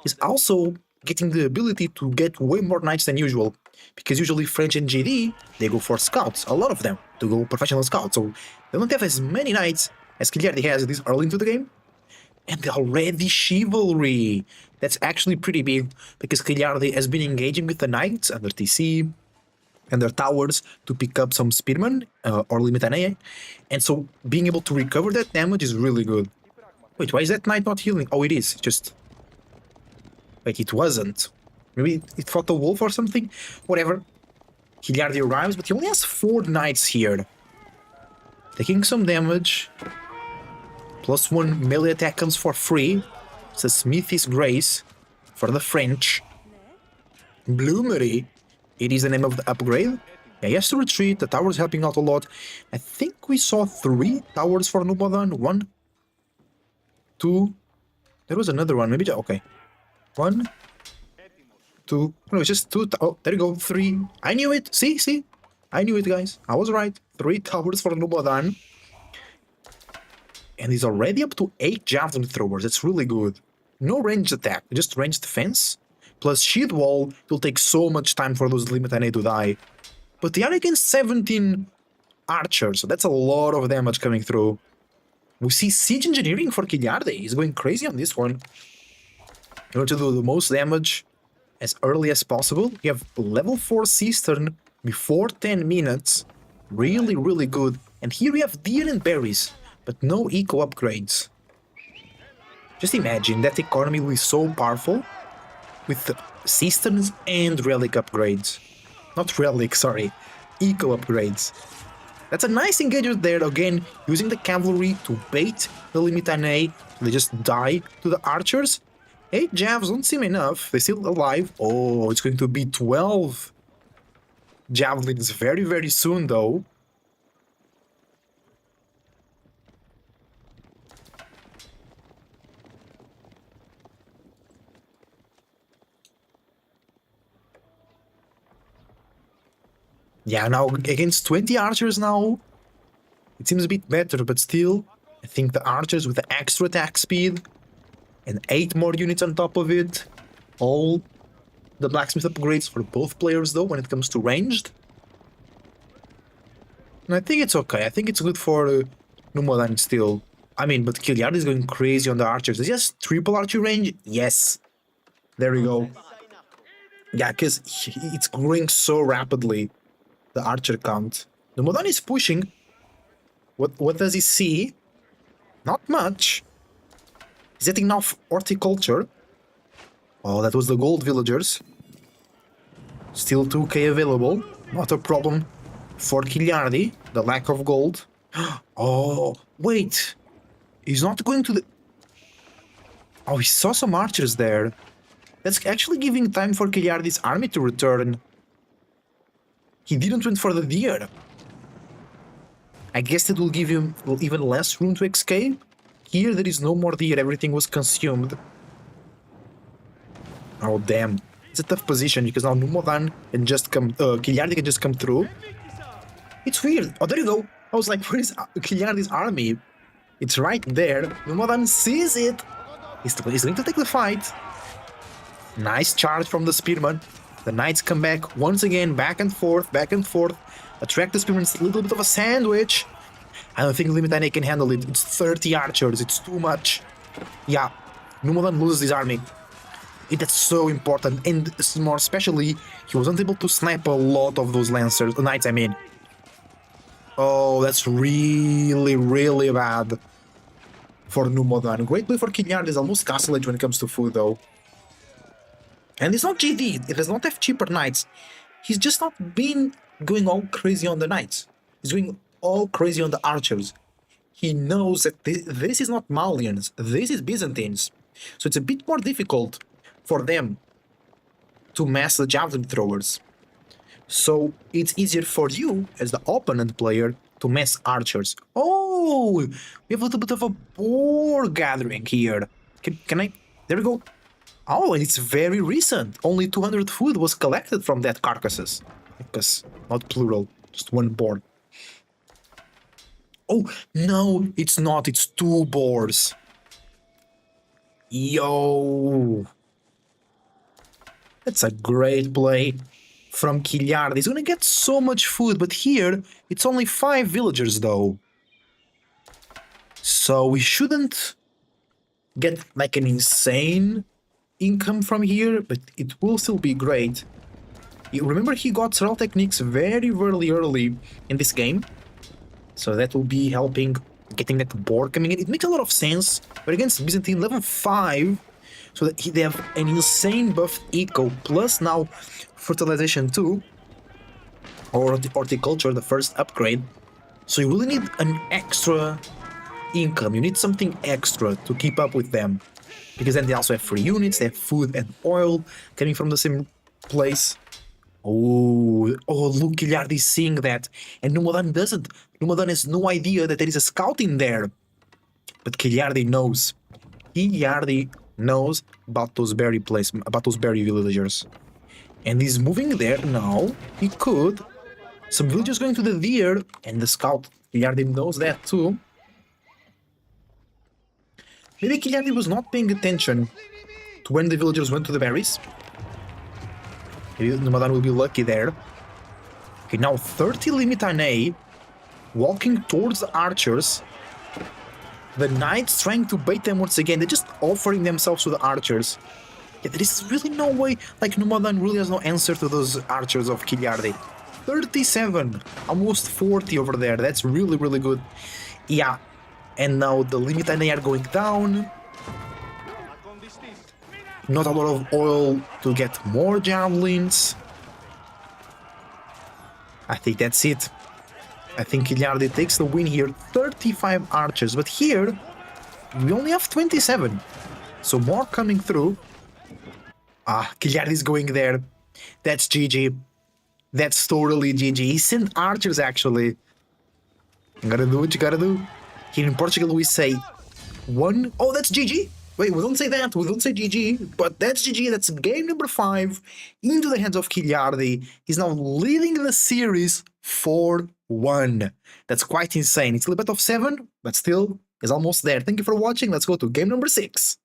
he's also getting the ability to get way more knights than usual, because usually French and GD, they go for scouts, a lot of them, to go professional scouts, so they don't have as many knights as Kiliardi has this early into the game. And already chivalry. That's actually pretty big, because Kiliardi has been engaging with the knights under TC and their towers to pick up some spearmen or limit and so being able to recover that damage is really good. Wait, why is that knight not healing? Oh, it is. Just wait, it wasn't. Maybe it fought a wolf or something. Whatever. Kiliardi arrives, but he only has 4 knights here, taking some damage. +1 melee attack comes for free. It's a Smithy's Grace for the French. Bloomery, it is the name of the upgrade. Yeah, he has to retreat, the tower's helping out a lot. I think we saw 3 towers for Nubadan. 1, 2, there was another one, maybe, okay. 1, 2, no, it's just 2, oh, there you go, 3. I knew it, see? I knew it, guys, I was right. 3 towers for Nubadan. And he's already up to 8 javelin throwers. That's really good. No ranged attack, just ranged defense. Plus shield wall will take so much time for those limit NA to die. But they are against 17 archers, so that's a lot of damage coming through. We see siege engineering for Kiliardi. He's going crazy on this one. You want to do the most damage as early as possible. You have level 4 cistern before 10 minutes. Really, really good. And here we have deer and berries, but no eco upgrades. Just imagine that economy will be so powerful with the cisterns and relic upgrades. Not relic, sorry, eco upgrades. That's a nice engagement there, again, using the cavalry to bait the limit NA. They just die to the archers. 8 javs don't seem enough, they're still alive. Oh, it's going to be 12 javelins very, very soon though. Yeah, now against 20 archers now, it seems a bit better, but still, I think the archers with the extra attack speed and 8 more units on top of it, all the blacksmith upgrades for both players though when it comes to ranged. And I think it's okay, I think it's good for Numadan still. I mean, but Kiliardi is going crazy on the archers. Does he has triple archery range? Yes. There we go. Yeah, because it's growing so rapidly. The archer count. The Numadan is pushing. What does he see? Not much. He's getting now horticulture. Oh, that was the gold villagers. Still 2k available. Not a problem for Kiliardi. The lack of gold. Oh, wait. He's not going to the... Oh, he saw some archers there. That's actually giving time for Kiliardi's army to return. He didn't went for the deer. I guess it will give him even less room to escape. Here there is no more deer, everything was consumed. Oh damn. It's a tough position because now Numadan can just come, Kiliardi can just come through. It's weird. Oh, there you go. I was like, where is Kiliardi's army? It's right there. Numadan sees it. He's going to take the fight. Nice charge from the spearman. The knights come back once again, back and forth, Attract the spearmen, it's a little bit of a sandwich. I don't think Limit NA can handle it. It's 30 archers, it's too much. Yeah, Numadan loses his army. That's so important, and more especially, he wasn't able to snipe a lot of those lancers, knights I mean. Oh, that's really, really bad for Numadan. Great play for Kiliardi, is almost castle edge when it comes to food though. And it's not GD, it does not have cheaper knights. He's just not been going all crazy on the knights. He's going all crazy on the archers. He knows that this is not Malians, this is Byzantines. So it's a bit more difficult for them to mass the javelin throwers. So it's easier for you, as the opponent player, to mass archers. Oh, we have a little bit of a boar gathering here. Can I... There we go. Oh, and it's very recent. Only 200 food was collected from that carcasses. Because, not plural, just one board. Oh, no, it's not. It's 2 boars. Yo. That's a great play from Kiliard. He's gonna get so much food, but here it's only 5 villagers though. So we shouldn't get like an insane income from here, but it will still be great. Remember, he got several techniques very early in this game, so that will be helping getting that board coming in. It makes a lot of sense. But against Byzantine level 5, so that they have an insane buffed eco, plus now fertilization too, or horticulture, the first upgrade. So you really need an extra income. You need something extra to keep up with them, because then they also have free units, they have food and oil coming from the same place. Oh, look, Gilliard is seeing that, and Numodan doesn't. Numodan has no idea that there is a scout in there. But Gilliardi knows. Gilliardi knows about those berry about those berry villagers. And he's moving there now. He could. Some villagers going to the deer, and the scout. Gilliardi knows that too. Maybe Gilliardi was not paying attention to when the villagers went to the berries. Maybe Numadan will be lucky there. Okay, now 30 Limitane walking towards the archers. The knights trying to bait them once again. They're just offering themselves to the archers. Yeah, there is really no way. Like, Numadan really has no answer to those archers of Kiliardi. 37, almost 40 over there. That's really, really good. Yeah, and now the Limitane are going down. Not a lot of oil to get more javelins. I think that's it. I think Kiliardi takes the win here. 35 archers, but here we only have 27. So more coming through. Kiliardi's going there. That's GG. That's totally GG. He sent archers actually. You gotta do what you gotta do. Here in Portugal we say one. Oh, that's GG. Wait, we don't say that, we don't say GG, but that's GG, that's game number 5 into the hands of Kiliardi. He's now leading the series 4-1. That's quite insane. It's a little bit of 7, but still, is almost there. Thank you for watching, let's go to game number 6.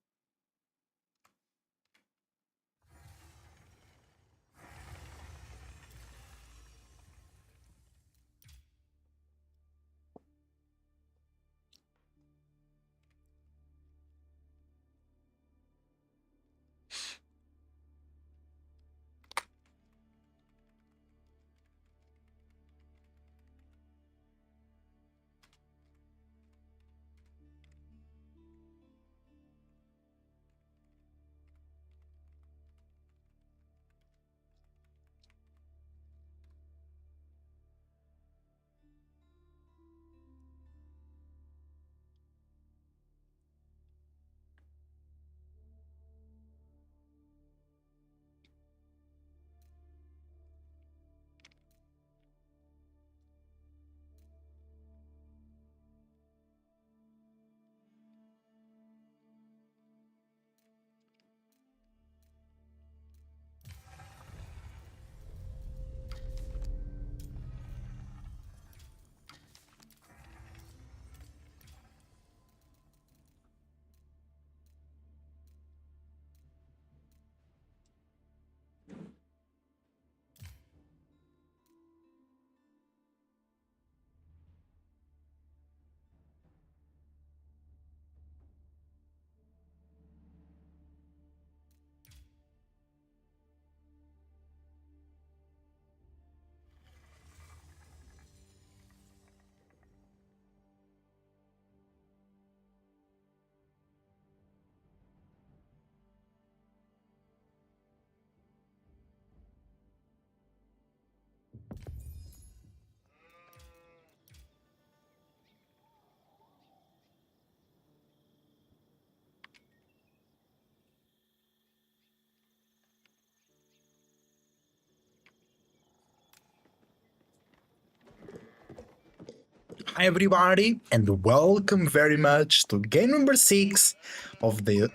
Hi everybody, and welcome very much to game number 6 of the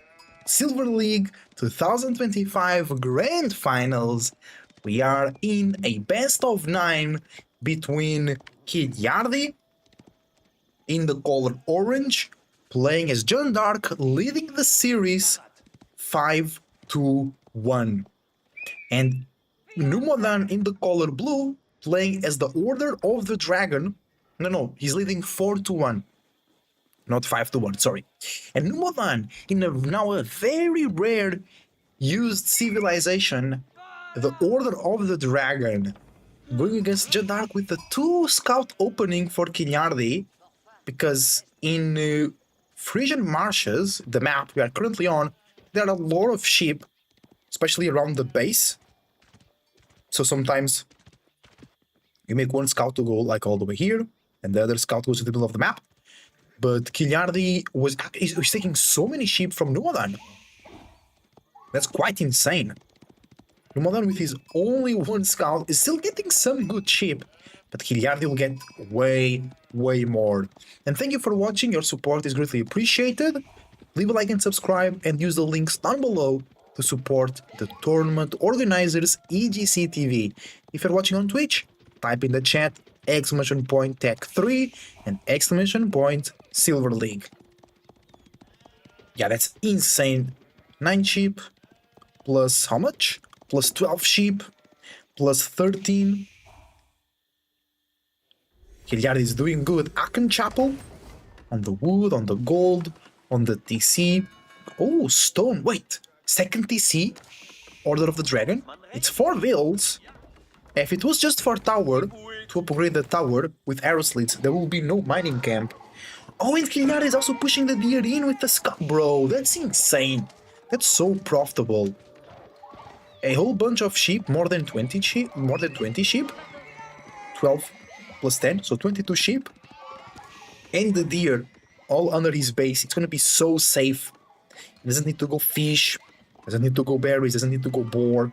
Silver League 2025 Grand Finals. We are in a best of 9 between Kiliardi in the color orange, playing as John Dark, leading the series 5-1. And Numodan in the color blue, playing as the Order of the Dragon. No, he's leading 4-1. Not 5-1, sorry. And Numodan in now a very rare used civilization, the Order of the Dragon, going against Jadark with the 2 scout opening for Kinyardi, because in Frisian Marshes, the map we are currently on, there are a lot of sheep, especially around the base. So sometimes you make one scout to go like all the way here, and the other scout goes to the middle of the map. But Kinyardi was taking so many sheep from Numodan. That's quite insane. Numodan with his only one scout is still getting some good sheep, but Kinyardi will get way more. And thank you for watching, your support is greatly appreciated. Leave a like and subscribe, and use the links down below to support the tournament organizers EGC TV. If you're watching on Twitch, type in the chat !tec3 and !SilverLeague. Yeah, that's insane. 9 sheep plus how much? Plus 12 sheep plus 13. Hilliard is doing good. Aken Chapel on the wood, on the gold, on the TC. Oh, stone. Wait, second TC? Order of the Dragon? It's 4 vills. If it was just for tower, to upgrade the tower with arrow slits, there will be no mining camp. Oh, and Hilliard is also pushing the deer in with the scout. Bro, that's insane. That's so profitable. A whole bunch of sheep, more than 20 sheep, 12 plus 10, so 22 sheep, and the deer all under his base. It's gonna be so safe. He doesn't need to go fish, doesn't need to go berries, doesn't need to go boar,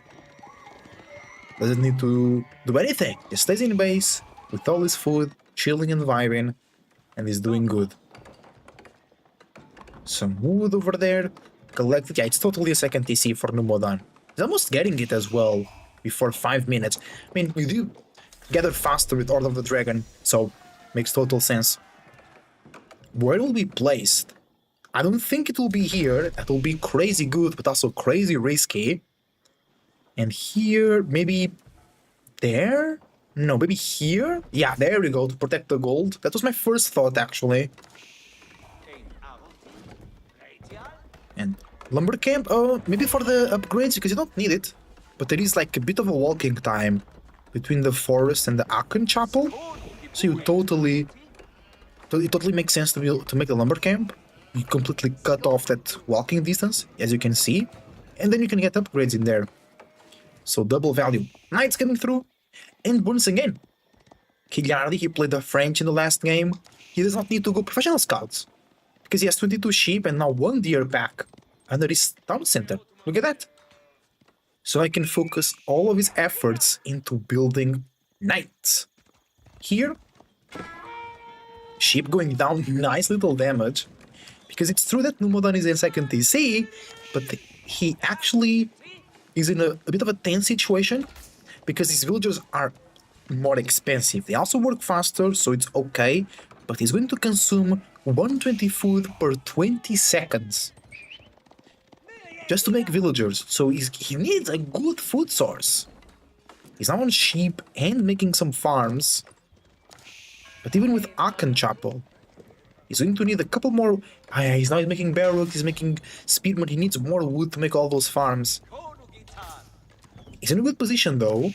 doesn't need to do anything. He stays in base with all his food, chilling and vibing, and he's doing good. Some wood over there, collected. Yeah, it's totally a second TC for Numodan. He's almost getting it as well before 5 minutes. I mean, we do gather faster with Order of the Dragon, so makes total sense. Where it will be placed? I don't think it will be here. That will be crazy good, but also crazy risky. And here, maybe there? No, maybe here? Yeah, there we go, to protect the gold. That was my first thought, actually. And lumber camp? Oh, maybe for the upgrades, because you don't need it. But there is like a bit of a walking time between the forest and the Aken Chapel. So it totally makes sense to make the lumber camp. You completely cut off that walking distance, as you can see. And then you can get upgrades in there. So double value. Knights coming through. And once again, Kilyardi, he played the French in the last game. He does not need to go professional scouts, because he has 22 sheep and now 1 deer pack under his town center. Look at that. So I can focus all of his efforts into building knights. Here, sheep going down, nice little damage. Because it's true that Numodan is in second TC, but he actually is in a bit of a tense situation, because his villagers are more expensive. They also work faster, so it's okay, but he's going to consume 120 food per 20 seconds. Just to make villagers, so he needs a good food source. He's now on sheep and making some farms. But even with Aken Chapel, he's going to need a couple more. He's now making barrel, he's making spearmen, he needs more wood to make all those farms. He's in a good position though,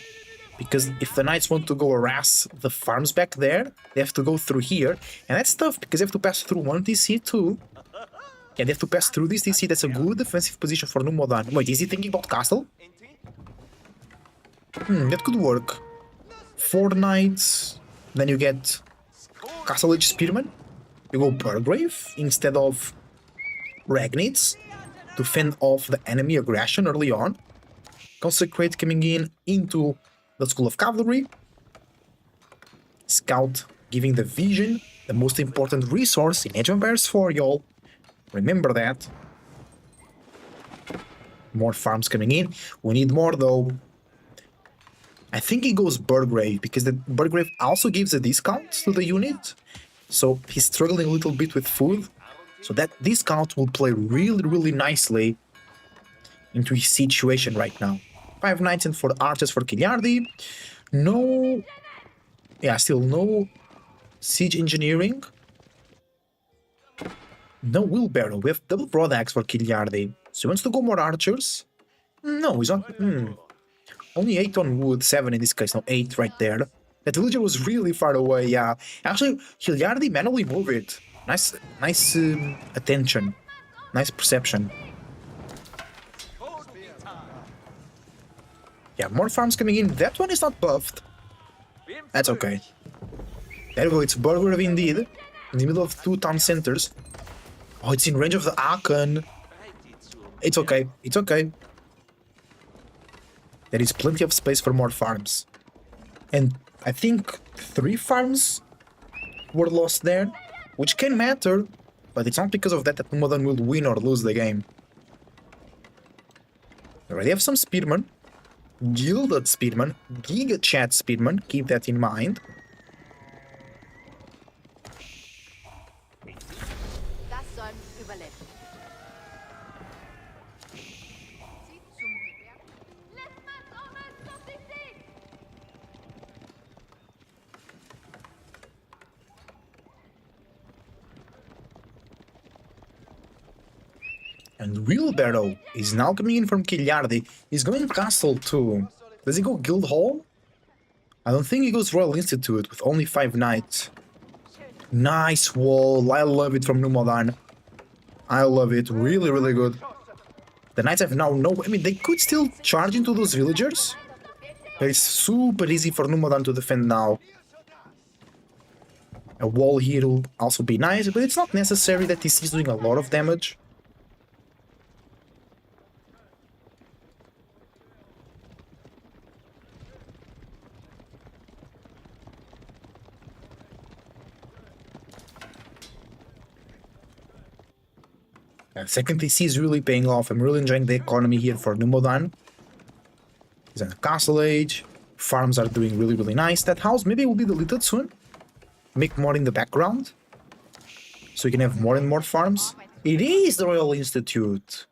because if the knights want to go harass the farms back there, they have to go through here. And that's tough, because they have to pass through one TC too. Yeah, they have to pass through this TC. That's a good defensive position for Numodan. Wait, is he thinking about castle? That could work. 4 knights, then you get Castle Age Spearman. You go Burgrave instead of Ragnids to fend off the enemy aggression early on. Consecrate coming in into the School of Cavalry. Scout giving the vision, the most important resource in Age of Empires 4, y'all. Remember that. More farms coming in. We need more though. I think he goes Burgrave, because the Burgrave also gives a discount to the unit. so he's struggling a little bit with food. So that this scout will play really, really nicely into his situation right now. 5 knights and 4 archers for Kiliardi. No... Yeah, still no siege engineering. No wheelbarrow. We have double broadaxe for Kiliardi. So he wants to go more archers. No, he's not... Only 8 on wood, 7 in this case, no 8 right there. That villager was really far away, yeah. Actually, Kiliardi manually moved it. Nice attention. Nice perception. Yeah, more farms coming in. That one is not buffed. That's okay. There we go, it's Burger indeed. In the middle of 2 town centers. Oh, it's in range of the Aachen. It's okay, it's okay. There is plenty of space for more farms. And I think 3 farms were lost there, which can matter, but it's not because of that that Modern will win or lose the game. We already have some speedmen. Gilded speedmen, Giga Chat speedmen, keep that in mind. And Wheelbarrow is now coming in from Kiliardi. He's going Castle too. Does he go Guildhall? I don't think he goes Royal Institute with only 5 knights. Nice wall. I love it from Numodan. I love it. Really, really good. The knights have now no... I mean, they could still charge into those villagers. But it's super easy for Numodan to defend now. A wall here will also be nice, but it's not necessary that this is doing a lot of damage. Second TC is really paying off. I'm really enjoying the economy here for Numodan. He's in the castle age. Farms are doing really, really nice. That house maybe will be deleted soon. Make more in the background. So you can have more and more farms. It is the Royal Institute.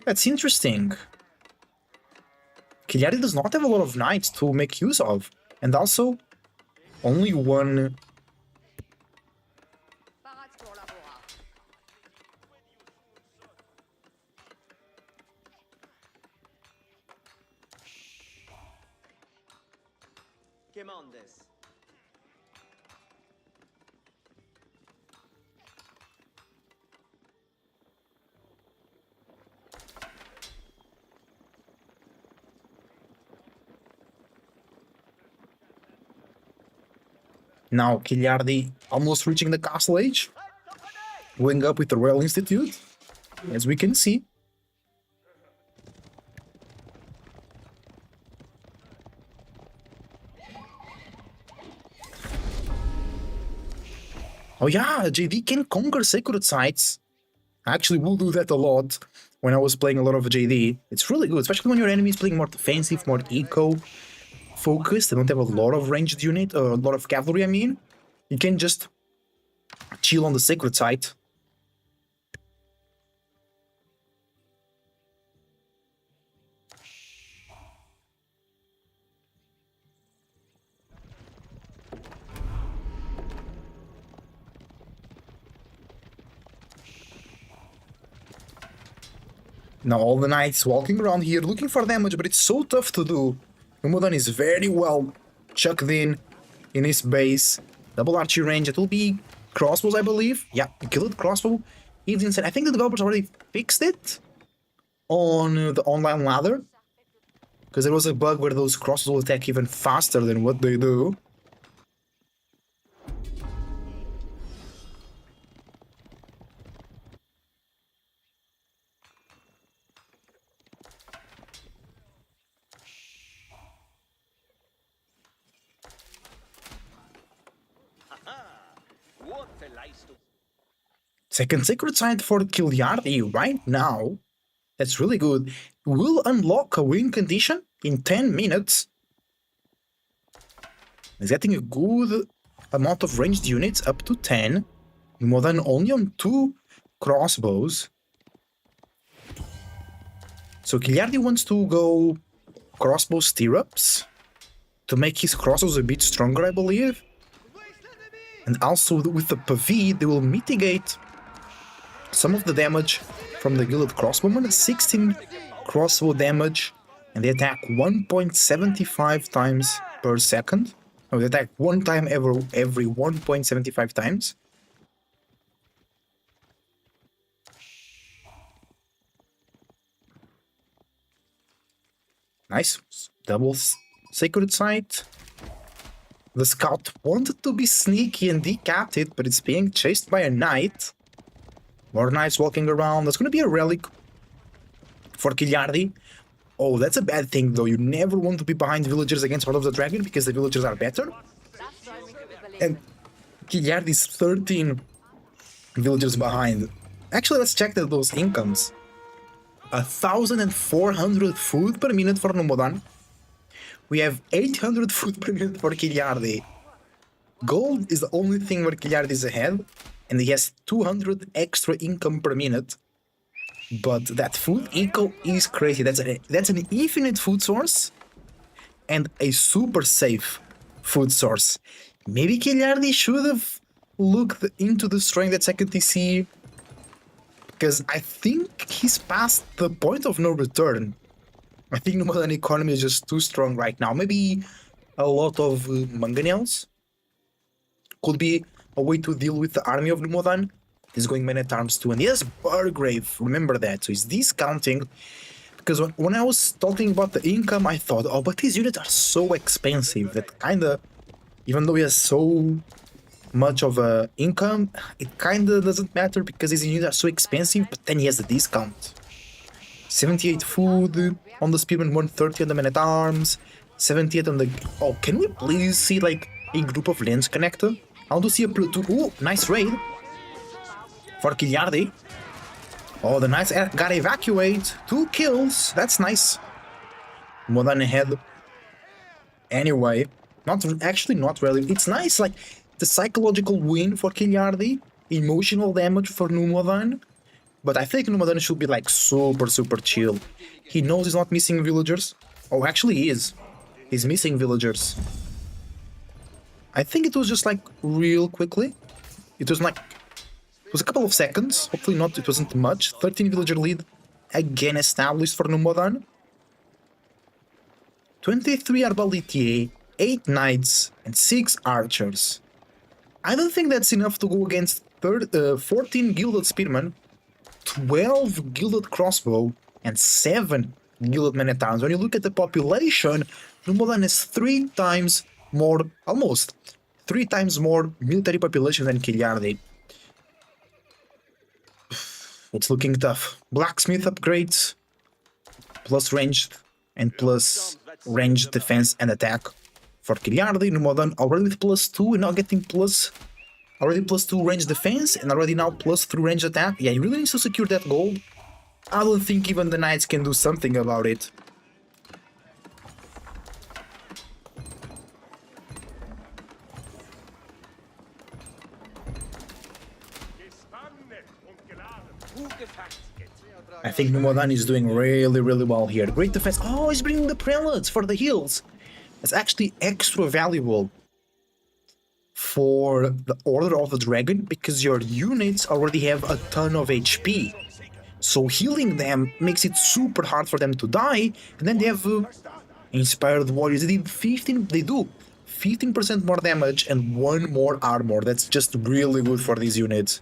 That's interesting. Kiliardi does not have a lot of knights to make use of. And also, only one... Now Kiliardi almost reaching the castle age. Going up with the Royal Institute, as we can see. Oh yeah, JD can conquer sacred sites. I actually will do that a lot when I was playing a lot of JD. It's really good, especially when your enemy is playing more defensive, more eco-focused. They don't have a lot of ranged unit, or a lot of cavalry, I mean. You can just chill on the sacred site. Now all the knights walking around here looking for damage, but it's so tough to do. Umudan is very well chucked in his base. Double archery range, it will be crossbows, I believe. Yeah, killed crossbow. It's insane. I think the developers already fixed it on the online ladder. Because there was a bug where those crossbows will attack even faster than what they do. Second sacred site for Kiliardi right now. That's really good. Will unlock a win condition in 10 minutes. He's getting a good amount of ranged units, up to 10. More than only on 2 crossbows. So Giliardi wants to go crossbow stirrups to make his crossbows a bit stronger, I believe. And also with the PV, they will mitigate some of the damage from the gilded crossbowman. 16 crossbow damage, and they attack 1.75 times per second. No, they attack one time every 1.75 times. Nice. Double sacred sight. The scout wanted to be sneaky and decapped it, but it's being chased by a knight. More knights walking around. There's gonna be a relic for Giliardi. Oh, that's a bad thing though. You never want to be behind villagers against Heart of the Dragon because the villagers are better. And Giliardi is 13 villagers behind. Actually, let's check those incomes. 1,400 food per minute for Numodan. We have 800 food per minute for Giliardi. Gold is the only thing where Giliardi is ahead, and he has 200 extra income per minute. But that food eco is crazy. That's an infinite food source and a super safe food source. Maybe Giliardi should have looked into destroying that second TC, because I think he's past the point of no return. I think Numodan economy is just too strong right now. Maybe a lot of mangonels could be a way to deal with the army of Numodan. He's going men at arms too, and he has Burgrave, remember that, so he's discounting. Because when I was talking about the income, I thought, oh, but his units are so expensive that kinda, even though he has so much of a income, it kinda doesn't matter because his units are so expensive, but then he has a discount. 78 food on the spearman, 130 on the men at arms, 78 on the... Oh, can we please see like a group of lens connector? I want to see a platoon. Ooh, nice raid for Giliardi. Oh, the knights gotta evacuate. 2 kills. That's nice. More than ahead. Anyway, not really. It's nice, like the psychological win for Giliardi, emotional damage for Numodan. But I think Numodan should be like super chill. He knows he's not missing villagers. Oh, actually he is. He's missing villagers. I think it was just like real quickly. It was like... It was a couple of seconds. Hopefully not, it wasn't much. 13 villager lead again established for Numodan. 23 arbaletier, 8 knights, and 6 archers. I don't think that's enough to go against 14 gilded spearmen, 12 gilded crossbow, and 7 gilded men at arms. When you look at the population, Numodan has 3 times more, almost 3 times more military population than Giliardi. It's looking tough. Blacksmith upgrades, plus ranged and plus ranged defense and attack for Giliardi. Numodan already with +2 and now getting already +2 ranged defense and already now +3 ranged attack. Yeah, he really needs to secure that gold. I don't think even the knights can do something about it. I think Numodan is doing really well here. Great defense. Oh, he's bringing the prelates for the heals. It's actually extra valuable for the Order of the Dragon because your units already have a ton of HP. So healing them makes it super hard for them to die. And then they have Inspired Warriors. They do 15% more damage and 1 more armor. That's just really good for these units.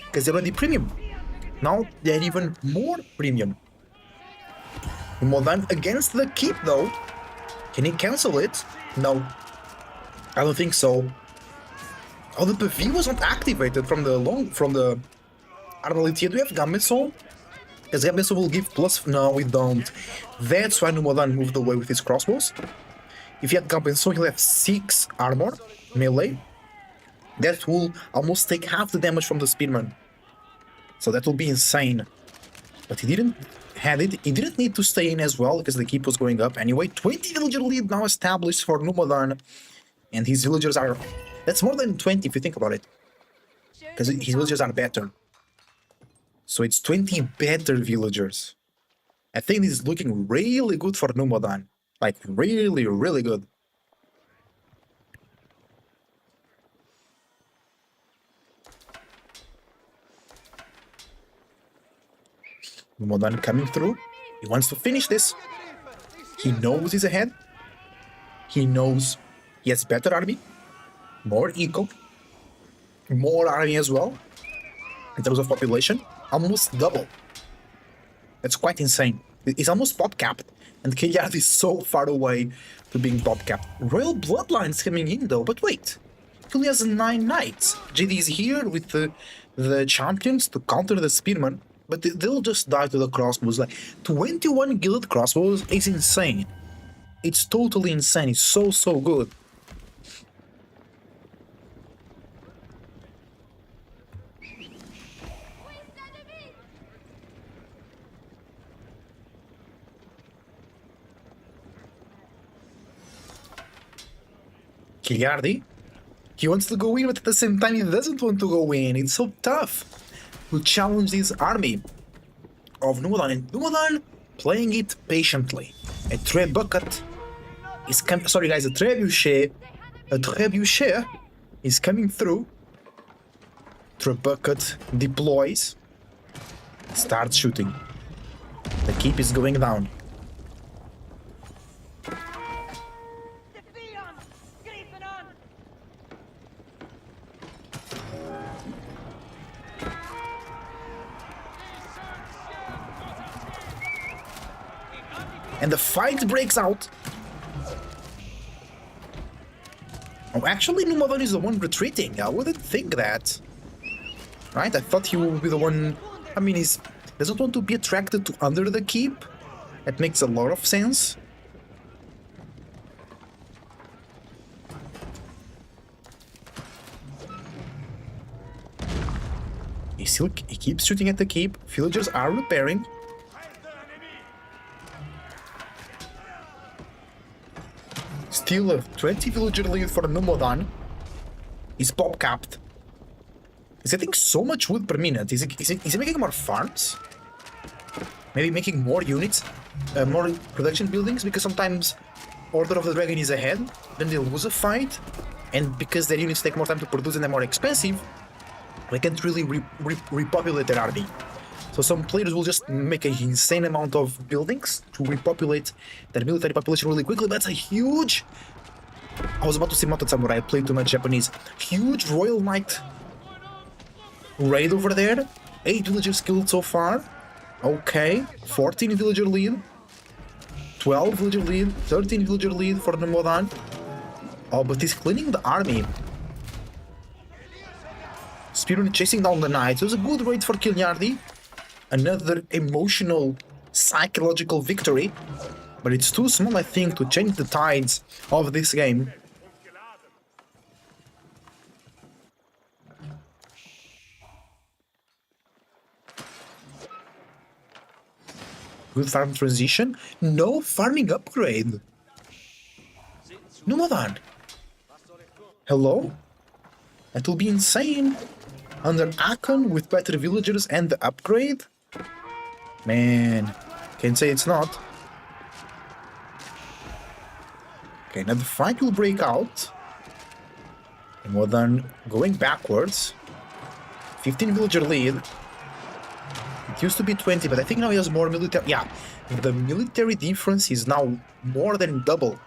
Because they're already premium. Now they're even more premium. Numodan against the keep though. Can he cancel it? No. I don't think so. Oh, the PV wasn't activated from the Arbaletier. Do we have Gambesol? Because Gambesol will give plus... No, we don't. That's why Numodan moved away with his crossbows. If he had Gambesol, he'll have 6 armor, melee. That will almost take half the damage from the spearman. So that will be insane. But he didn't had it. He didn't need to stay in as well because the keep was going up anyway. 20 villager lead now established for Numadan. And his villagers are... That's more than 20 if you think about it. Because his villagers are better. So it's 20 better villagers. I think this is looking really good for Numadan. Like, really, really good. Numadan coming through. He wants to finish this. He knows he's ahead. He knows he has better army. More eco. More army as well. In terms of population. Almost double. That's quite insane. It's almost pop capped. And Kayard is so far away to being pop capped. Royal Bloodline's coming in though, but wait. He only has 9 knights. JD is here with the champions to counter the spearmen. But they'll just die to the crossbows. Like 21 gilded crossbows is insane. It's totally insane. It's so good. Kiliardi, he wants to go in, but at the same time he doesn't want to go in. It's so tough to challenge this army of Numadan. And Numadan playing it patiently. A trebuchet is coming. Sorry guys, a trebuchet is coming through. Trebuchet deploys. Starts shooting. The keep is going down. And the fight breaks out. Oh, actually, Numadan is the one retreating. I wouldn't think that. Right? I thought he would be the one... I mean, he doesn't want to be attracted to under the keep. That makes a lot of sense. He keeps shooting at the keep. Villagers are repairing. Still a 20 villager lead for Numadan. He's pop capped. He's getting so much wood per minute. Is he making more farms? Maybe making more units? More production buildings? Because sometimes Order of the Dragon is ahead, then they lose a fight, and because their units take more time to produce and they're more expensive, they can't really repopulate their army. So some players will just make an insane amount of buildings to repopulate their military population really quickly. That's a huge... I was about to say Mounted Samurai, I played too much Japanese. Huge Royal Knight raid over there. 8 villagers killed so far. Okay, 14 villager lead. 12 villager lead, 13 villager lead for Numadan. Oh, but he's cleaning the army. Spearman chasing down the knights. It was a good raid for Kiliardi. Another emotional, psychological victory. But it's too small, I think, to change the tides of this game. Good farm transition. No farming upgrade. Numadan. Hello? That will be insane. Under Akon with better villagers and the upgrade? Man, can't say it's not. Okay, now the fight will break out. And more than going backwards. 15 villager lead. It used to be 20, but I think now he has more military... Yeah, the military difference is now more than double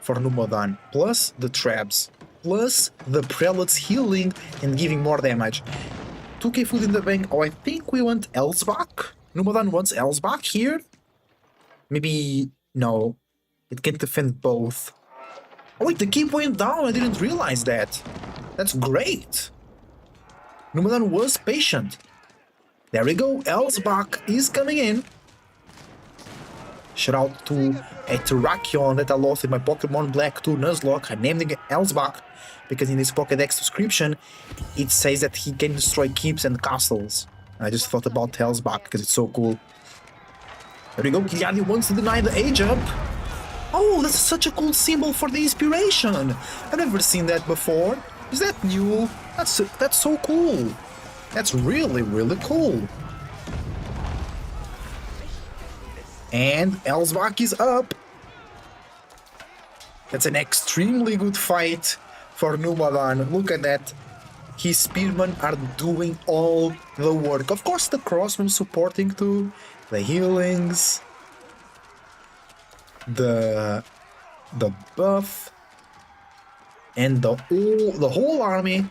for Numadan. Plus the traps. Plus the prelates healing and giving more damage. 2k food in the bank. Oh, I think we want Elsbach. Numadan wants Elsbach here. Maybe... No. It can't defend both. Oh wait, the keep went down. I didn't realize that. That's great. Numadan was patient. There we go. Elsbach is coming in. Shout out to a Terrakion that I lost in my Pokemon Black 2 Nuzlocke. I named him Elsbach because in his Pokédex description it says that he can destroy keeps and castles. I just thought about Elsbach because it's so cool. There we go, Kiliani wants to deny the age up. Oh, that's such a cool symbol for the inspiration. I've never seen that before. Is that new? That's so cool. That's really, really cool. And Elsbach is up. That's an extremely good fight for Numadan. Look at that. His spearmen are doing all the work. Of course, the crossbow supporting too. The healings. The buff. And the whole army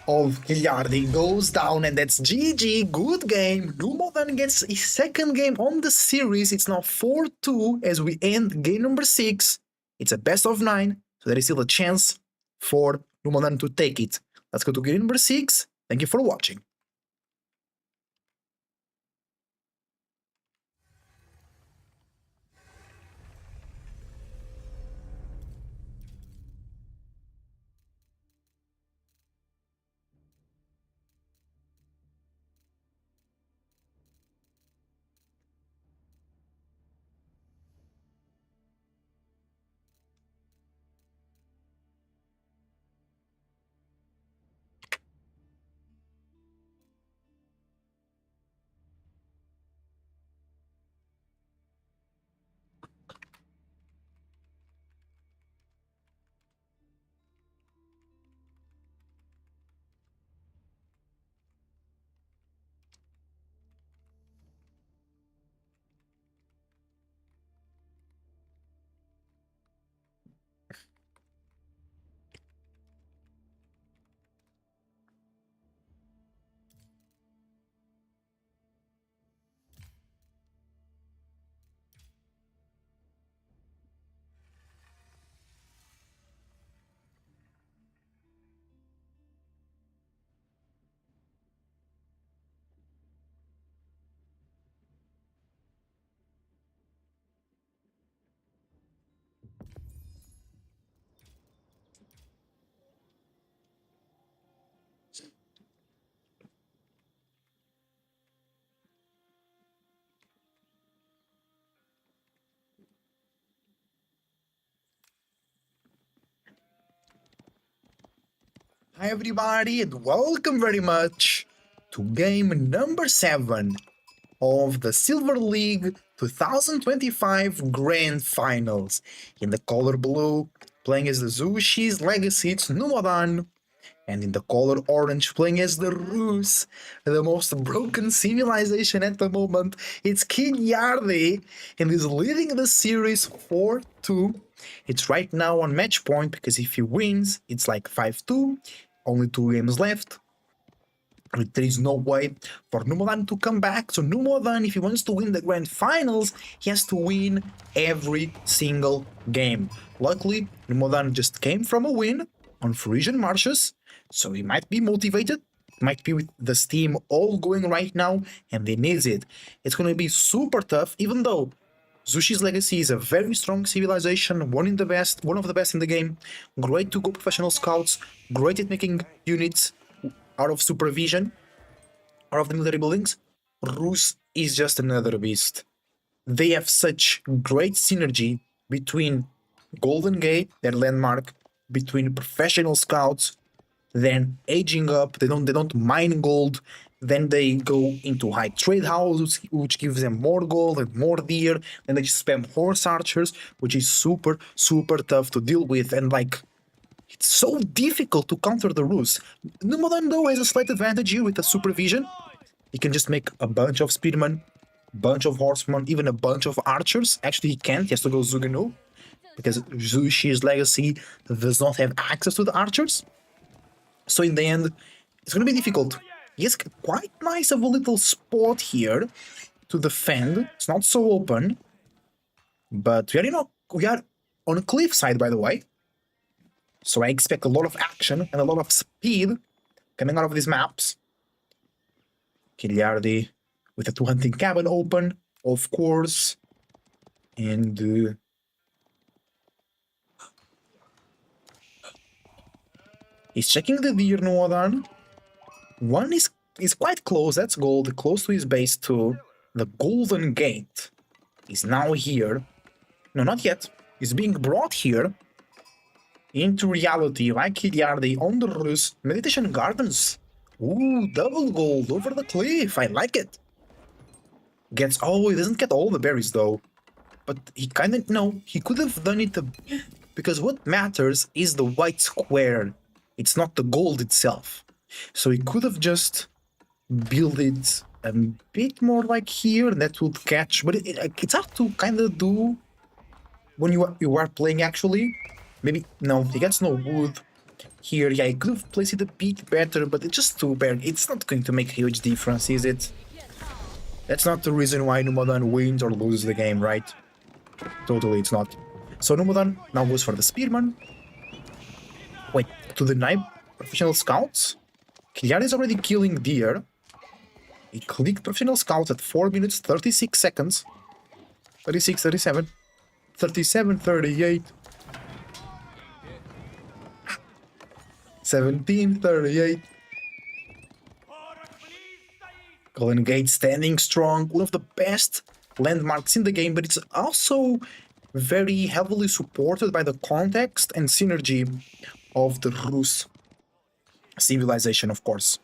of Giliardi goes down, and that's GG. Good game. Numadan gets his second game on the series. It's now 4-2 as we end game number 6. It's a best of 9, so there is still a chance for Numadan to take it. Let's go to game number 6. Thank you for watching. Hi everybody, and welcome very much to game number 7 of the Silver League 2025 Grand Finals. In the color blue, playing as the Zushi's Legacy, it's Numadan. And in the color orange, playing as the Rus, the most broken civilization at the moment, it's Kinyardi, and is leading the series 4-2. It's right now on match point, because if he wins, it's like 5-2. Only 2 games left. There is no way for Numadan to come back. So Numadan, if he wants to win the Grand Finals, he has to win every single game. Luckily, Numadan just came from a win on Frisian Marshes, so he might be motivated, might be with the steam all going right now, and he needs it. It's going to be super tough, even though Zushi's Legacy is a very strong civilization, one of the best in the game, great to go professional scouts, great at making units out of supervision, out of the military buildings. Rus is just another beast. They have such great synergy between Golden Gate, their landmark, between professional scouts, then aging up, they don't mine gold, then they go into high trade houses, which gives them more gold and more deer, then they just spam horse archers, which is super, super tough to deal with, and like, it's so difficult to counter the Rus. Numadan though has a slight advantage here with the supervision. He can just make a bunch of spearmen, bunch of horsemen, even a bunch of archers. Actually he can't, he has to go Zugano, because Zushi's Legacy does not have access to the archers. So in the end, it's going to be difficult. He has quite nice of a little spot here to defend. It's not so open, but we are on a cliff side, by the way. So I expect a lot of action and a lot of speed coming out of these maps. Kiliardi with a 2-hunting cabin open, of course, and he's checking the deer Nuadan. One is quite close, that's gold, close to his base too. The Golden Gate is now here. No, not yet. It's being brought here into reality by Kiliardi on the Rus Meditation Gardens. Ooh, double gold over the cliff. I like it. Oh, he doesn't get all the berries though. But he kind of, no, he could have done it because what matters is the white square. It's not the gold itself. So he could have just built it a bit more like here, that would catch. But it's hard to kind of do when you are playing actually. Maybe, no, he gets no wood here. Yeah, he could have placed it a bit better, but it's just too bad. It's not going to make a huge difference, is it? That's not the reason why Numodan wins or loses the game, right? Totally, it's not. So Numodan now goes for the Spearman. Wait, to deny professional scouts? Kiliari is already killing deer. He clicked professional scouts at 4 minutes 36 seconds. 36, 37. 37, 38. 17, 38. Golden Gate standing strong, one of the best landmarks in the game, but it's also very heavily supported by the context and synergy of the Rus civilization, of course.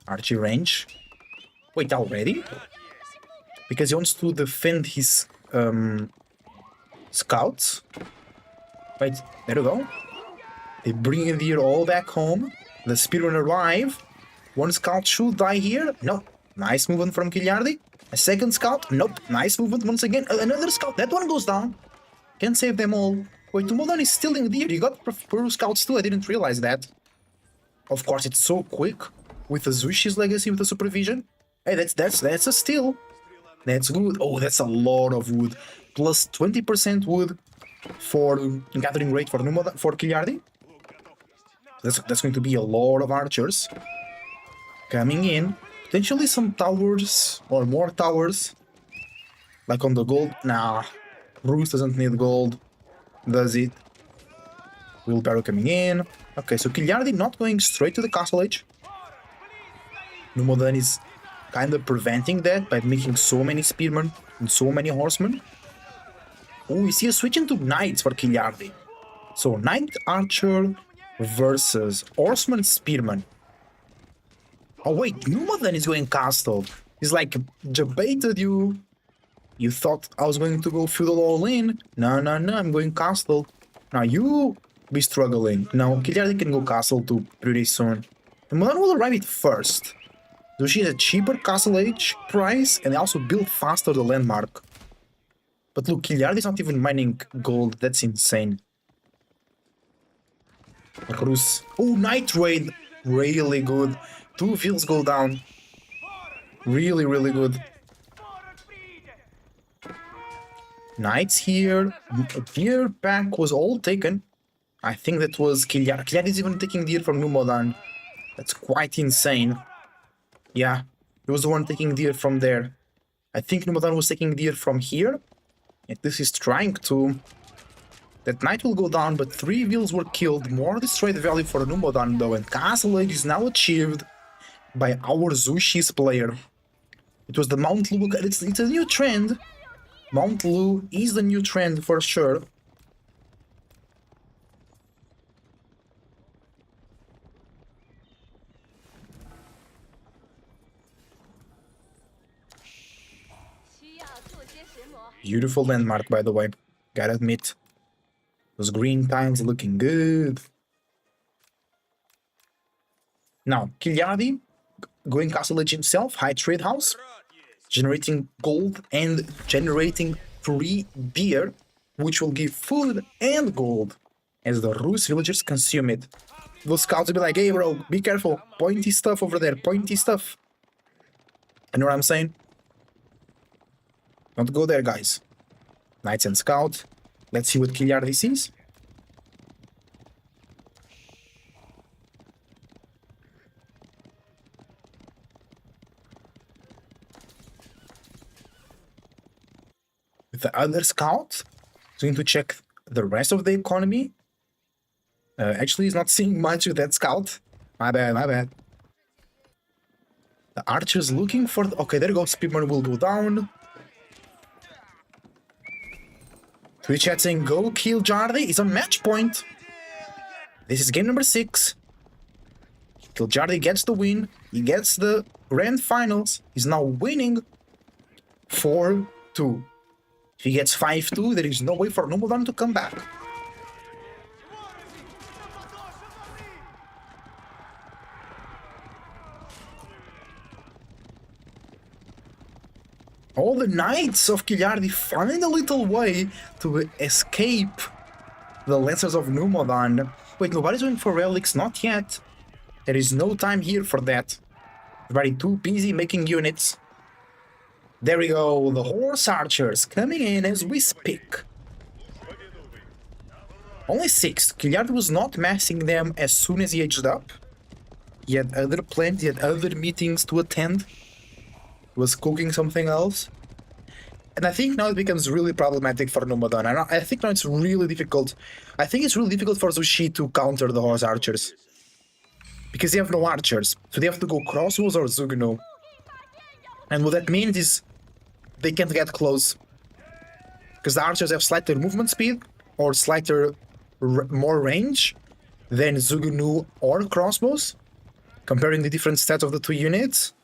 Archie range. Wait, already? Because he wants to defend his scouts. Wait, there we go. They bring in deer all back home. The Spearmen arrive. One scout should die here. No. Nice movement from Kiliardi. A second scout. Nope. Nice movement once again. Another scout. That one goes down. Can't save them all. Wait, Tumodan is still in deer. You got Peru scouts too. I didn't realize that. Of course, it's so quick. With the Zushi's legacy with the supervision. Hey, that's a steal. That's good. Oh, that's a lot of wood. Plus 20% wood for gathering rate for Kiliardi. That's going to be a lot of archers coming in. Potentially some towers or more towers. Like on the gold. Nah. Bruce doesn't need gold. Does it? Wheelbarrow coming in. Okay, so Kiliardi not going straight to the castle age. Numodan is kind of preventing that by making so many spearmen and so many horsemen. Oh, we see a switch into knights for Kiliardi. So knight archer versus horseman spearman. Oh wait, Numodan is going castle. He's like, debated you. You thought I was going to go feudal all in. No, I'm going castle. Now you be struggling. No, Kiliardi can go castle too pretty soon. Numodan will arrive it first. So she has a cheaper castle age price and also build faster the landmark. But look, Kiliardi is not even mining gold. That's insane. Rus. Oh, night raid. Really good. 2 fields go down. Really, really good. Knights here. Deer pack was all taken. I think that was Kiliardi. Kiliardi is even taking deer from Numodan. That's quite insane. Yeah, he was the one taking deer from there. I think Numodan was taking deer from here. And this is trying to... That knight will go down, but 3 vills were killed. More destroyed value for Numodan though, and Castle Age is now achieved by our Zushi's player. It was the Mount Lu... It's a new trend. Mount Lu is the new trend for sure. Beautiful landmark, by the way. Gotta admit. Those green tiles looking good. Now, Kiliardi, going Castle Age himself, high trade house, generating gold and generating 3 deer, which will give food and gold as the Rus villagers consume it. Those scouts will be like, hey bro, be careful, pointy stuff over there, pointy stuff. You know what I'm saying? Don't go there, guys. Knights and Scout. Let's see what Kiliardi sees. With the other Scout, he's going to check the rest of the economy. Actually, he's not seeing much with that scout. My bad, my bad. The archer's looking for... Okay, there goes. Speedman will go down. Twitch chat saying, go kill Jardy. He's on match point. This is game number 6. Kill Jardy gets the win. He gets the grand finals. He's now winning 4-2. If he gets 5-2, there is no way for Numodan to come back. All the knights of Kilyardi find a little way to escape the Lancers of Numodan. Wait, nobody's going for relics? Not yet. There is no time here for that. Everybody too busy making units. There we go, the horse archers coming in as we speak. Only 6. Kilyardi was not massing them as soon as he aged up. He had other plans, he had other meetings to attend. Was cooking something else. And I think now it becomes really problematic for Numodan. I think now it's really difficult. I think it's really difficult for Zushi to counter the horse archers. Because they have no archers. So they have to go crossbows or Zugno. And what that means is they can't get close. Because the archers have slighter movement speed or slighter more range than Zugnu or crossbows. Comparing the different stats of the two units.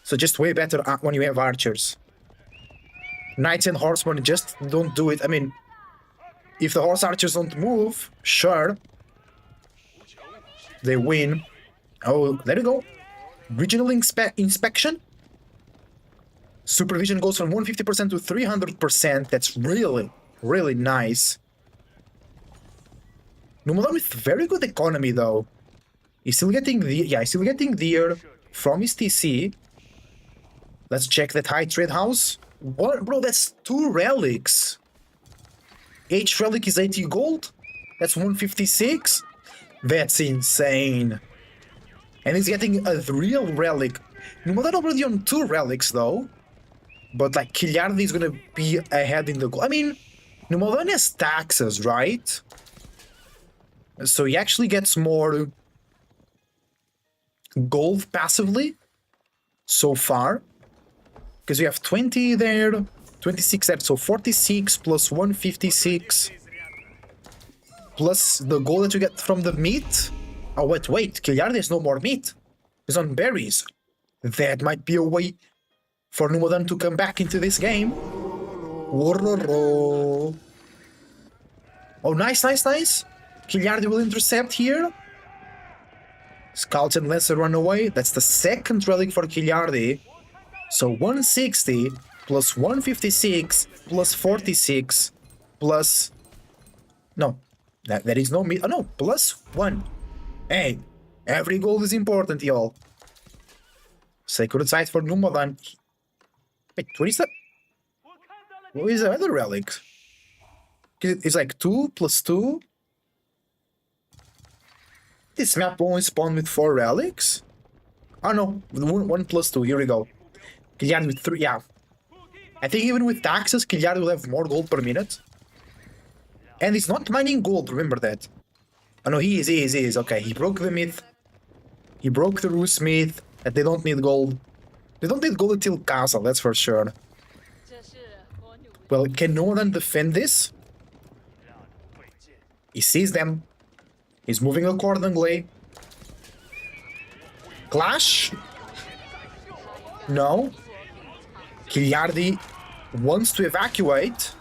So just way better when you have archers. Knights and horsemen just don't do it. I mean, if the horse archers don't move, sure, they win. Oh, there you go. Regional inspection. Supervision goes from 150% to 300%. That's really, really nice. Numodan with very good economy though. He's still getting the he's still getting the from his TC. Let's check that high trade house. What, bro? That's 2 relics. Each relic is 80 gold. That's 156. That's insane. And he's getting a real relic. Numodan already on 2 relics though. But like Kilyardi is gonna be ahead in the gold. I mean, Numodan has taxes, right? So he actually gets more gold passively so far. Because we have 20 there, 26 there, so 46 plus 156 plus the gold that you get from the meat. Oh, wait, Kilyardi has no more meat. He's on berries. That might be a way for Numodan to come back into this game. Oh, nice. Kilyardi will intercept here. Scouts and Lancer run away. That's the second relic for Kilyardi. So 160 plus 156 plus 46 plus... No, that is no... Oh no, plus 1. Hey, every gold is important, y'all. Sacred site for Numodan. Wait, what is that? What is the other relic? It's like 2 plus 2. This map only spawned with 4 relics? Oh no, 1 plus 2, here we go. Kilyardi with 3, yeah. I think even with taxes, Kilyardi will have more gold per minute. And he's not mining gold, remember that. Oh no, he is. Okay, he broke the myth. He broke the Rus myth that they don't need gold. They don't need gold until castle, that's for sure. Well, can no one defend this? He sees them. He's moving accordingly. Clash? No. Kilyardi wants to evacuate.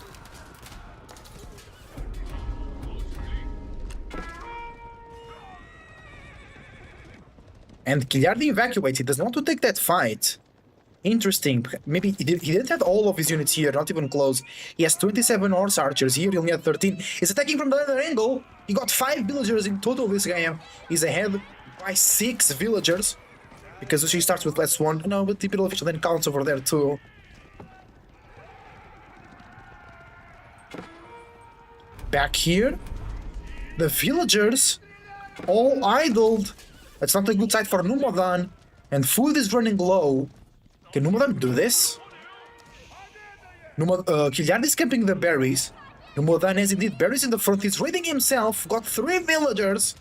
And Kilyardi evacuates. He doesn't want to take that fight. Interesting. Maybe he didn't have all of his units here, not even close. He has 27 horse archers here, he only had 13. He's attacking from the other angle. He got 5 villagers in total this game. He's ahead by 6 villagers. Because she starts with less 1. No, but typical official then counts over there too. Back here. The villagers all idled. That's not a good side for Numodan. And food is running low. Can Numodan do this? Kilyardi is camping the berries. Numodan has indeed berries in the front. He's raiding himself. Got 3 villagers.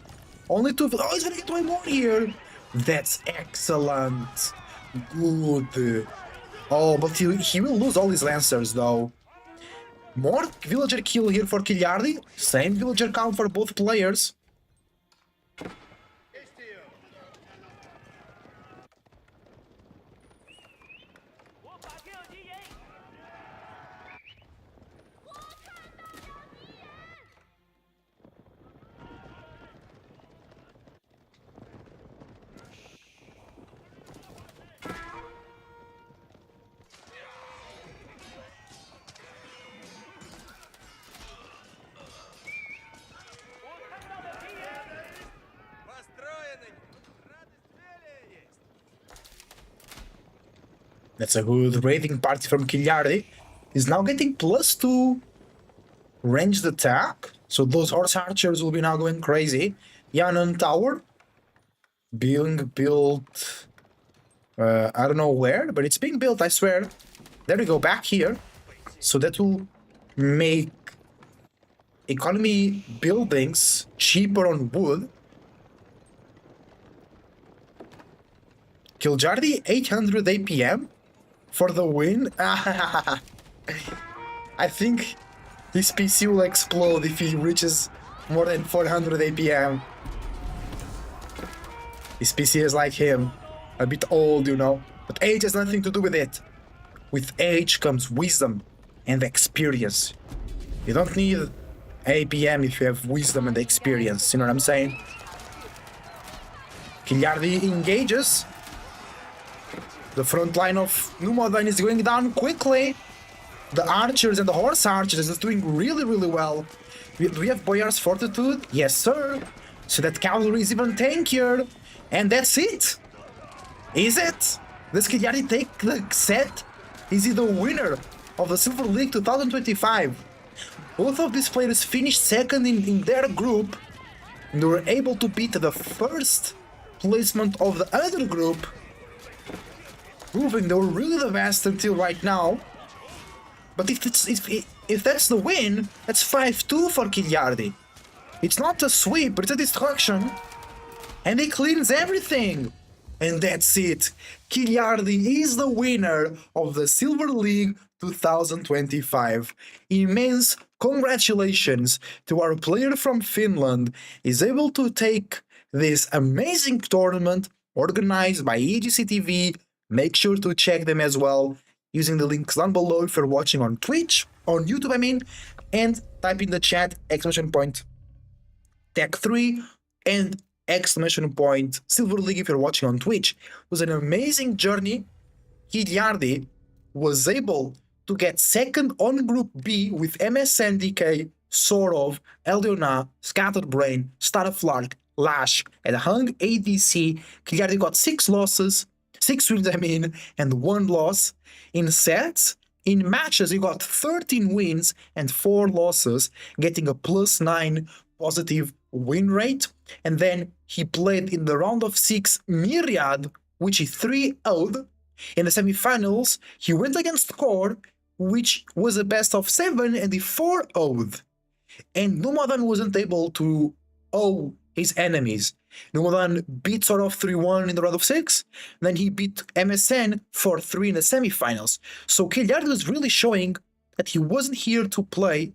Only 2. Oh, he's gonna get 1 more here. That's excellent. Good. Oh, but he will lose all his lancers though. More villager kill here for Kiliardi. Same villager count for both players. That's a good raiding party from Kiliardi. He's now getting +2 ranged attack. So those horse archers will be now going crazy. Yanon Tower being built. I don't know where, but it's being built, I swear. There we go, back here. So that will make economy buildings cheaper on wood. Kiljardi 800 APM for the win. I think his PC will explode if he reaches more than 400 APM. His PC is like him, a bit old, you know, but age has nothing to do with it. With age comes wisdom and experience. You don't need APM if you have wisdom and experience, you know what I'm saying? Kiliardi engages. The front line of Numodan is going down quickly. The archers and the horse archers is doing really, really well. Do we have Boyar's Fortitude? Yes, sir. So that cavalry is even tankier. And that's it. Is it? Does Kiliardi take the set? Is he the winner of the Silver League 2025? Both of these players finished second in their group. And they were able to beat the first placement of the other group, proving they were really the best until right now. But if that's the win, that's 5-2 for Kiliardi. It's not a sweep, it's a destruction. And he cleans everything. And that's it. Kiliardi is the winner of the Silver League 2025. Immense congratulations to our player from Finland. He's able to take this amazing tournament organized by EGCTV. Make sure to check them as well using the links down below if you're watching on Twitch, on YouTube I mean, and type in the chat !tec3 and !Silver League if you're watching on Twitch. It was an amazing journey. Kiliardi was able to get second on Group B with MSN DK, Sorov, Eldiona, Scatterbrain, Starflark, Lash, and Hung ADC. Kiliardi got 6 losses. 6 wins, I mean, and 1 loss. In sets, in matches, he got 13 wins and 4 losses, getting a +9 positive win rate. And then he played in the round of 6 Myriad, which he 3-0'd. In the semifinals, he went against Core, which was a best of 7, and he 4-0'd. And Numodan wasn't able to 0 his enemies. Numodan beat Sorov 3-1 in the round of 6, then he beat MSN 4-3 in the semifinals. So Kiliardi was really showing that he wasn't here to play.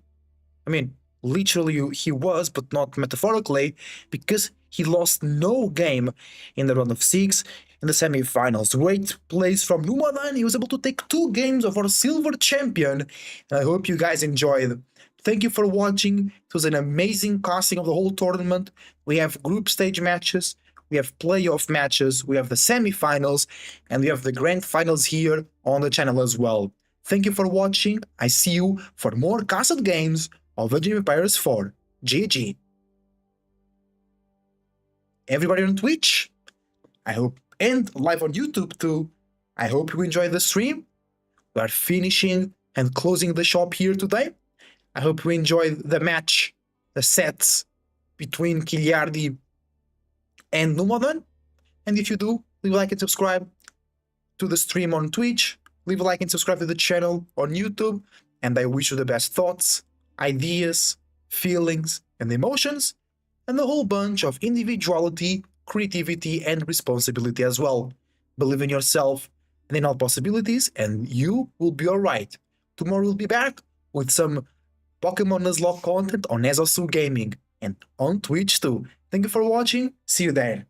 I mean, literally he was, but not metaphorically, because he lost no game in the round of 6 in the semifinals. Great plays from Numodan. He was able to take 2 games of our silver champion. I hope you guys enjoyed. Thank you for watching. It was an amazing casting of the whole tournament. We have group stage matches, we have playoff matches, we have the semifinals, and we have the grand finals here on the channel as well. Thank you for watching. I see you for more casted games of Age of Empires 4. GG. Everybody on Twitch, I hope, and live on YouTube too. I hope you enjoyed the stream. We are finishing and closing the shop here today. I hope you enjoyed the match, the sets between Kiliardi and Numodan. And if you do, leave a like and subscribe to the stream on Twitch. Leave a like and subscribe to the channel on YouTube. And I wish you the best thoughts, ideas, feelings, and emotions, and a whole bunch of individuality, creativity, and responsibility as well. Believe in yourself and in all possibilities, and you will be alright. Tomorrow we'll be back with some Pokemon Nuzlocke content on Ezosu Gaming and on Twitch too. Thank you for watching. See you there.